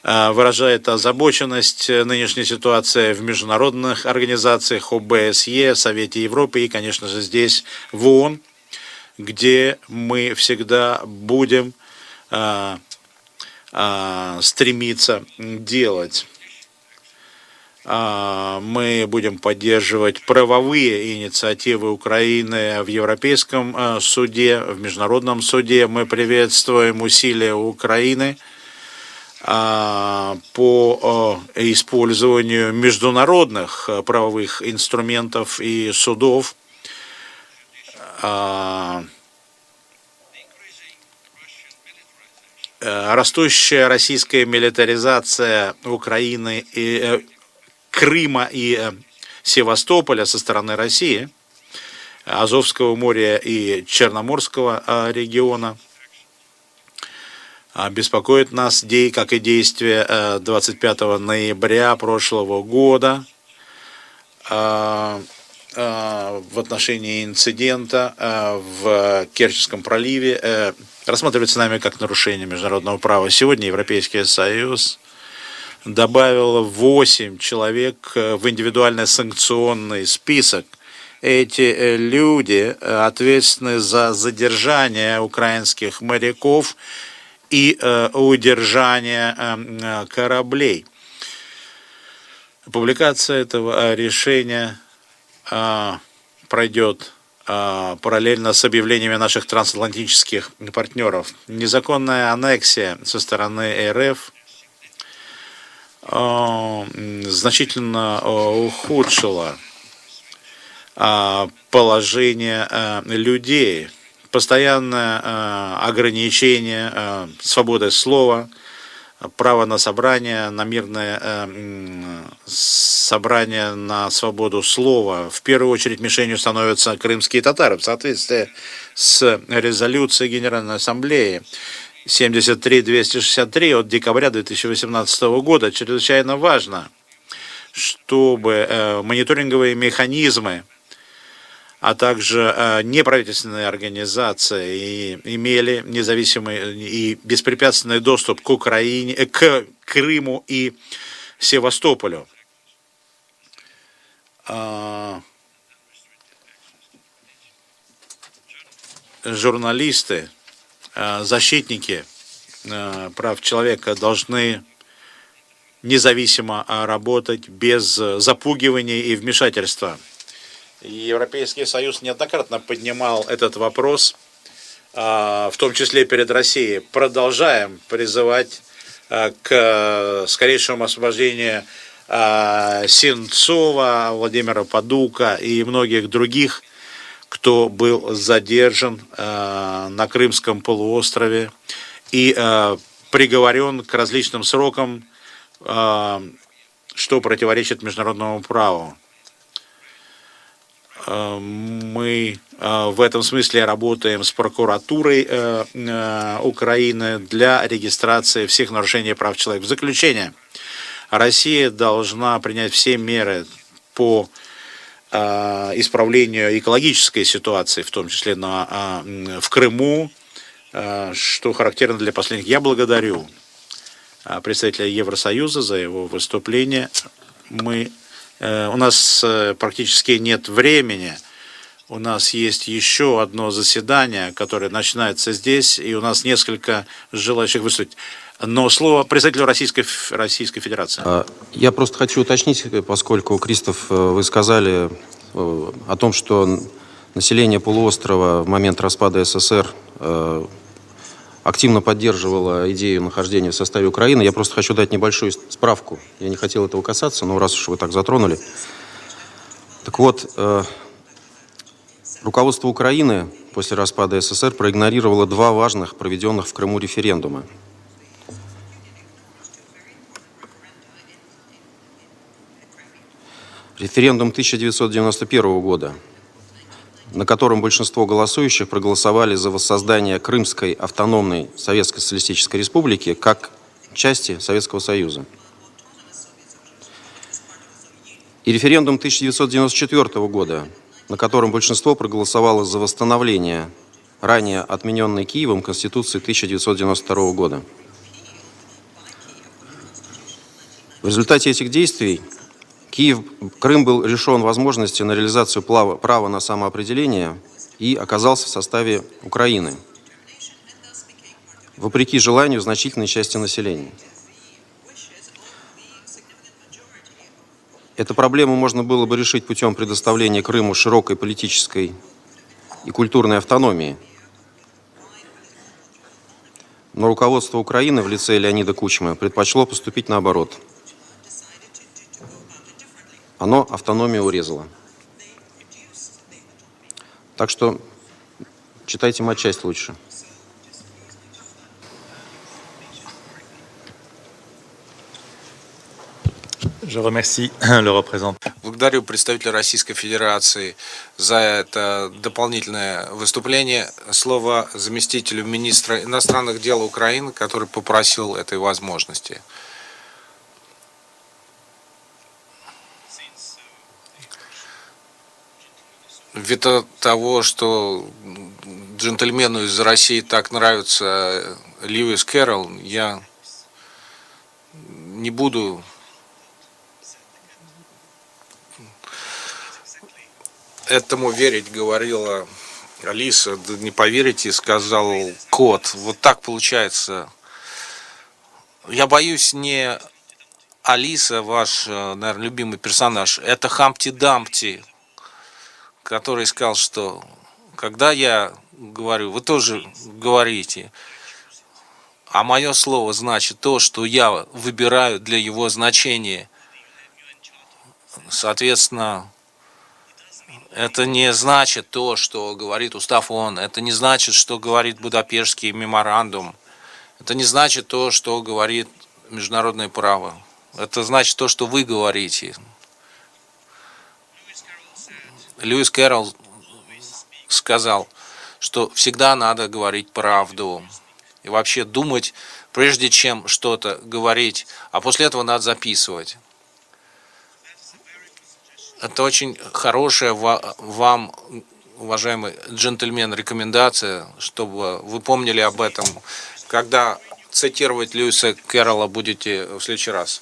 выражает озабоченность нынешней ситуации в международных организациях ОБСЕ, Совете Европы и, конечно же, здесь в ООН, где мы всегда будем стремиться делать. Мы будем поддерживать правовые инициативы Украины в Европейском суде, в Международном суде. Мы приветствуем усилия Украины по использованию международных правовых инструментов и судов. Растущая российская милитаризация Украины, и Крыма и Севастополя со стороны России, Азовского моря и Черноморского региона Беспокоит нас, как и действия 25 ноября прошлого года в отношении инцидента в Керченском проливе. Рассматривается нами как нарушение международного права. Сегодня Европейский Союз добавил 8 человек в индивидуальный санкционный список. Эти люди ответственны за задержание украинских моряков и удержание кораблей. Публикация этого решения пройдет параллельно с объявлениями наших трансатлантических партнеров. Незаконная аннексия со стороны РФ значительно ухудшила положение людей. Постоянное ограничение свободы слова, право на собрание, на мирное собрание, на свободу слова. В первую очередь мишенью становятся крымские татары в соответствии с резолюцией Генеральной Ассамблеи 73-263 от декабря 2018 года. Чрезвычайно важно, чтобы мониторинговые механизмы, а также неправительственные организации имели независимый и беспрепятственный доступ к Украине, к Крыму и Севастополю. Журналисты, защитники прав человека должны независимо работать без запугивания и вмешательства. Европейский Союз неоднократно поднимал этот вопрос, в том числе перед Россией. Продолжаем призывать к скорейшему освобождению Сенцова, Владимира Падука и многих других, кто был задержан на Крымском полуострове и приговорен к различным срокам, что противоречит международному праву. Мы в этом смысле работаем с прокуратурой Украины для регистрации всех нарушений прав человека. В заключение, Россия должна принять все меры по исправлению экологической ситуации, в том числе в Крыму, что характерно для последних. Я благодарю представителя Евросоюза за его выступление. У нас практически нет времени. У нас есть еще одно заседание, которое начинается здесь, и у нас несколько желающих выступить. Но слово представителю Российской Федерации. Я просто хочу уточнить, поскольку, Кристоф, вы сказали о том, что население полуострова в момент распада СССР активно поддерживала идею нахождения в составе Украины. Я просто хочу дать небольшую справку. Я не хотел этого касаться, но раз уж вы так затронули. Так вот, руководство Украины после распада СССР проигнорировало два важных проведенных в Крыму референдума. Референдум 1991 года, на котором большинство голосующих проголосовали за воссоздание Крымской автономной Советской Социалистической Республики как части Советского Союза. И референдум 1994 года, на котором большинство проголосовало за восстановление ранее отмененной Киевом Конституции 1992 года. В результате этих действий Крым был лишен возможности на реализацию права на самоопределение и оказался в составе Украины, вопреки желанию значительной части населения. Эту проблему можно было бы решить путем предоставления Крыму широкой политической и культурной автономии. Но руководство Украины в лице Леонида Кучмы предпочло поступить наоборот. Оно автономию урезало. Так что читайте матчасть лучше. Je remercie le représentant. Благодарю представителя Российской Федерации за это дополнительное выступление. Слово заместителю министра иностранных дел Украины, который попросил этой возможности. Ввиду того, что джентльмену из России так нравится Льюис Кэрролл, я не буду этому верить, говорила Алиса. Да не поверите, сказал кот. Вот так получается. Я боюсь, не Алиса, ваш, наверное, любимый персонаж, это Хампти Дампти, который сказал, что когда я говорю, вы тоже говорите, а мое слово значит то, что я выбираю для его значения. Соответственно, это не значит то, что говорит Устав ООН, это не значит, что говорит Будапештский меморандум, это не значит то, что говорит международное право. Это значит то, что вы говорите. Льюис Кэрролл сказал, что всегда надо говорить правду. И вообще думать, прежде чем что-то говорить, а после этого надо записывать. Это очень хорошая вам, уважаемый джентльмен, рекомендация, чтобы вы помнили об этом, когда цитировать Льюиса Кэрролла будете в следующий раз.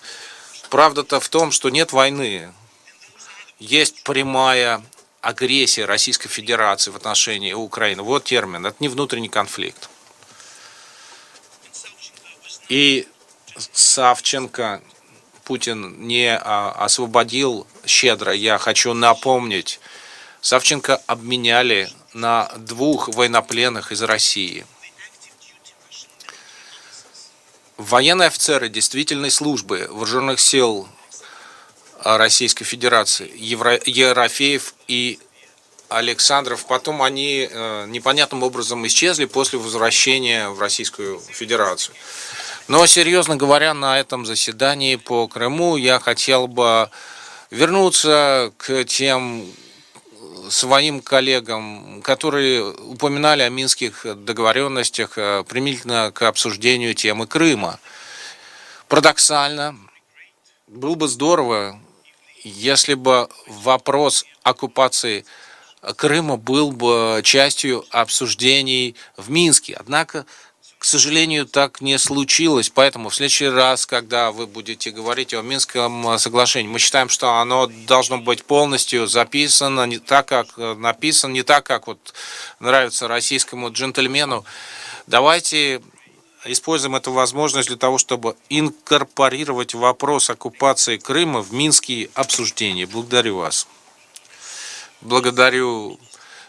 Правда-то в том, что нет войны. Есть прямая агрессия Российской Федерации в отношении Украины. Вот термин. Это не внутренний конфликт. И Савченко Путин не освободил щедро. Я хочу напомнить, Савченко обменяли на 2 военнопленных из России. Военные офицеры действительной службы вооруженных сил Российской Федерации, Ерофеев и Александров, потом они непонятным образом исчезли после возвращения в Российскую Федерацию. Но, серьезно говоря, на этом заседании по Крыму я хотел бы вернуться к тем своим коллегам, которые упоминали о минских договоренностях применительно к обсуждению темы Крыма. Парадоксально, было бы здорово, если бы вопрос оккупации Крыма был бы частью обсуждений в Минске. Однако, к сожалению, так не случилось. Поэтому в следующий раз, когда вы будете говорить о Минском соглашении, мы считаем, что оно должно быть полностью записано, не так, как написано, не так, как вот нравится российскому джентльмену. Давайте используем эту возможность для того, чтобы инкорпорировать вопрос оккупации Крыма в минские обсуждения. Благодарю вас. Благодарю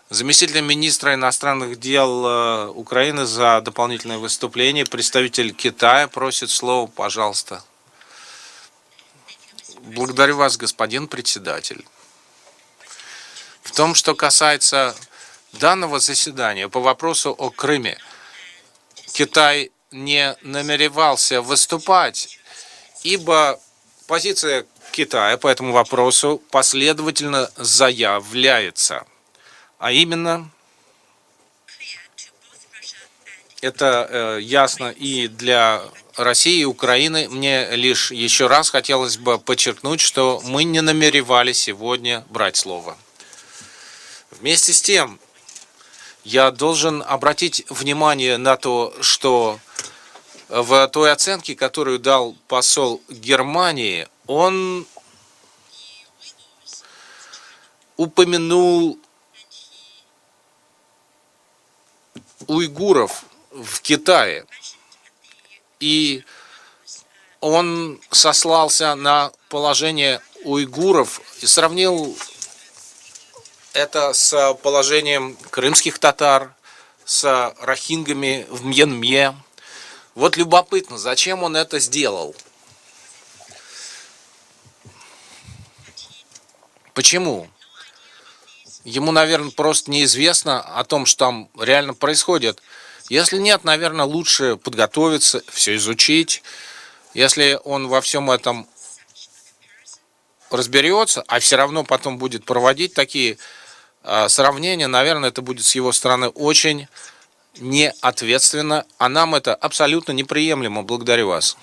заместителя министра иностранных дел Украины за дополнительное выступление. Представитель Китая просит слова, пожалуйста. Благодарю вас, господин председатель. В том, что касается данного заседания по вопросу о Крыме, Китай не намеревался выступать, ибо позиция Китая по этому вопросу последовательно заявляется. А именно, это ясно и для России и Украины. Мне лишь еще раз хотелось бы подчеркнуть, что мы не намеревались сегодня брать слово. Вместе с тем, я должен обратить внимание на то, что в той оценке, которую дал посол Германии, он упомянул уйгуров в Китае. И он сослался на положение уйгуров и сравнил это с положением крымских татар, с рохингами в Мьянме. Вот любопытно, зачем он это сделал? Почему? Ему, наверное, просто неизвестно о том, что там реально происходит. Если нет, наверное, лучше подготовиться, все изучить. Если он во всем этом разберется, а все равно потом будет проводить такие сравнения, наверное, это будет с его стороны очень неответственно, а нам это абсолютно неприемлемо. Благодарю вас.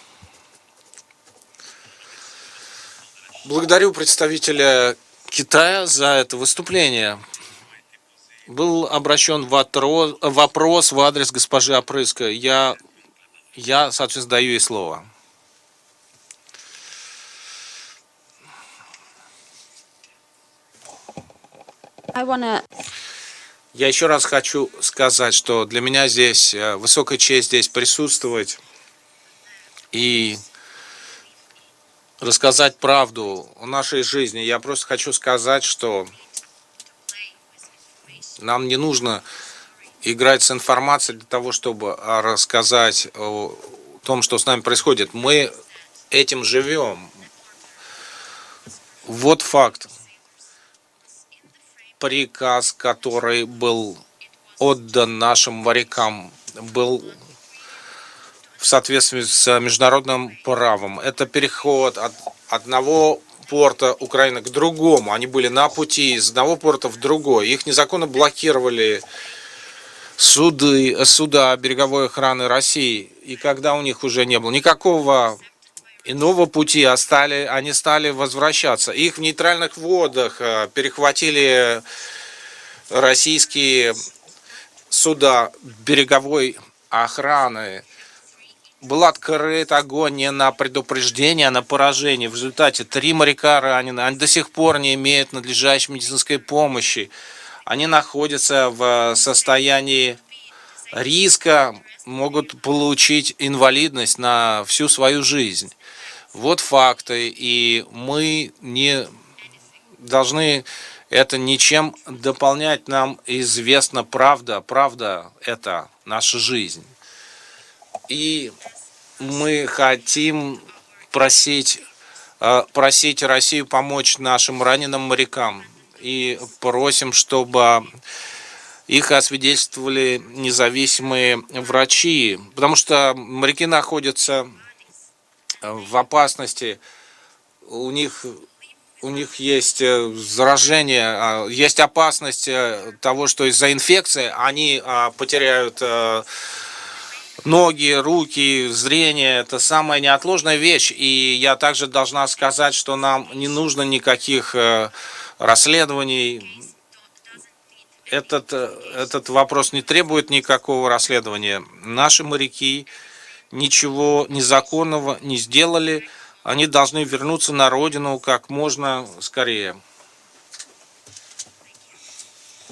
Благодарю представителя Китая за это выступление. Был обращен вопрос в адрес госпожи Опрыска. Я, соответственно, даю ей слово. Я еще раз хочу сказать, что для меня здесь высокая честь здесь присутствовать и рассказать правду о нашей жизни. Я просто хочу сказать, что нам не нужно играть с информацией для того, чтобы рассказать о том, что с нами происходит. Мы этим живем. Вот факт. Приказ, который был отдан нашим морякам, был в соответствии с международным правом. Это переход от одного порта Украины к другому. Они были на пути из одного порта в другой. Их незаконно блокировали суда береговой охраны России. И когда у них уже не было никакого иного пути, они стали возвращаться. Их в нейтральных водах перехватили российские суда береговой охраны. Был открыт огонь не на предупреждение, а на поражение. В результате 3 моряка ранены. Они до сих пор не имеют надлежащей медицинской помощи. Они находятся в состоянии риска, могут получить инвалидность на всю свою жизнь. Вот факты, и мы не должны это ничем дополнять. Нам известна правда. Правда – это наша жизнь. И мы хотим просить Россию помочь нашим раненым морякам. И просим, чтобы их освидетельствовали независимые врачи. Потому что моряки находятся в опасности, у них есть заражение, есть опасность того, что из-за инфекции они потеряют ноги, руки, зрение. Это самая неотложная вещь. И я также должна сказать, что нам не нужно никаких расследований. Этот вопрос не требует никакого расследования. Наши моряки ничего незаконного не сделали. Они должны вернуться на родину как можно скорее.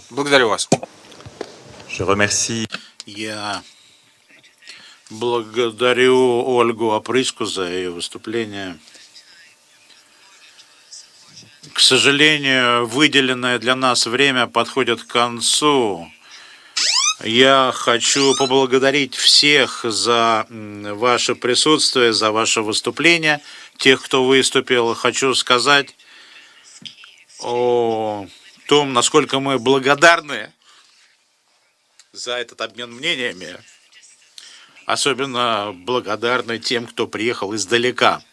Благодарю вас. Я благодарю Ольгу Опрыску за ее выступление. К сожалению, выделенное для нас время подходит к концу. Я хочу поблагодарить всех за ваше присутствие, за ваше выступление, тех, кто выступил. Хочу сказать о том, насколько мы благодарны за этот обмен мнениями. Особенно благодарны тем, кто приехал издалека.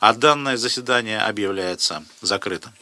А данное заседание объявляется закрытым.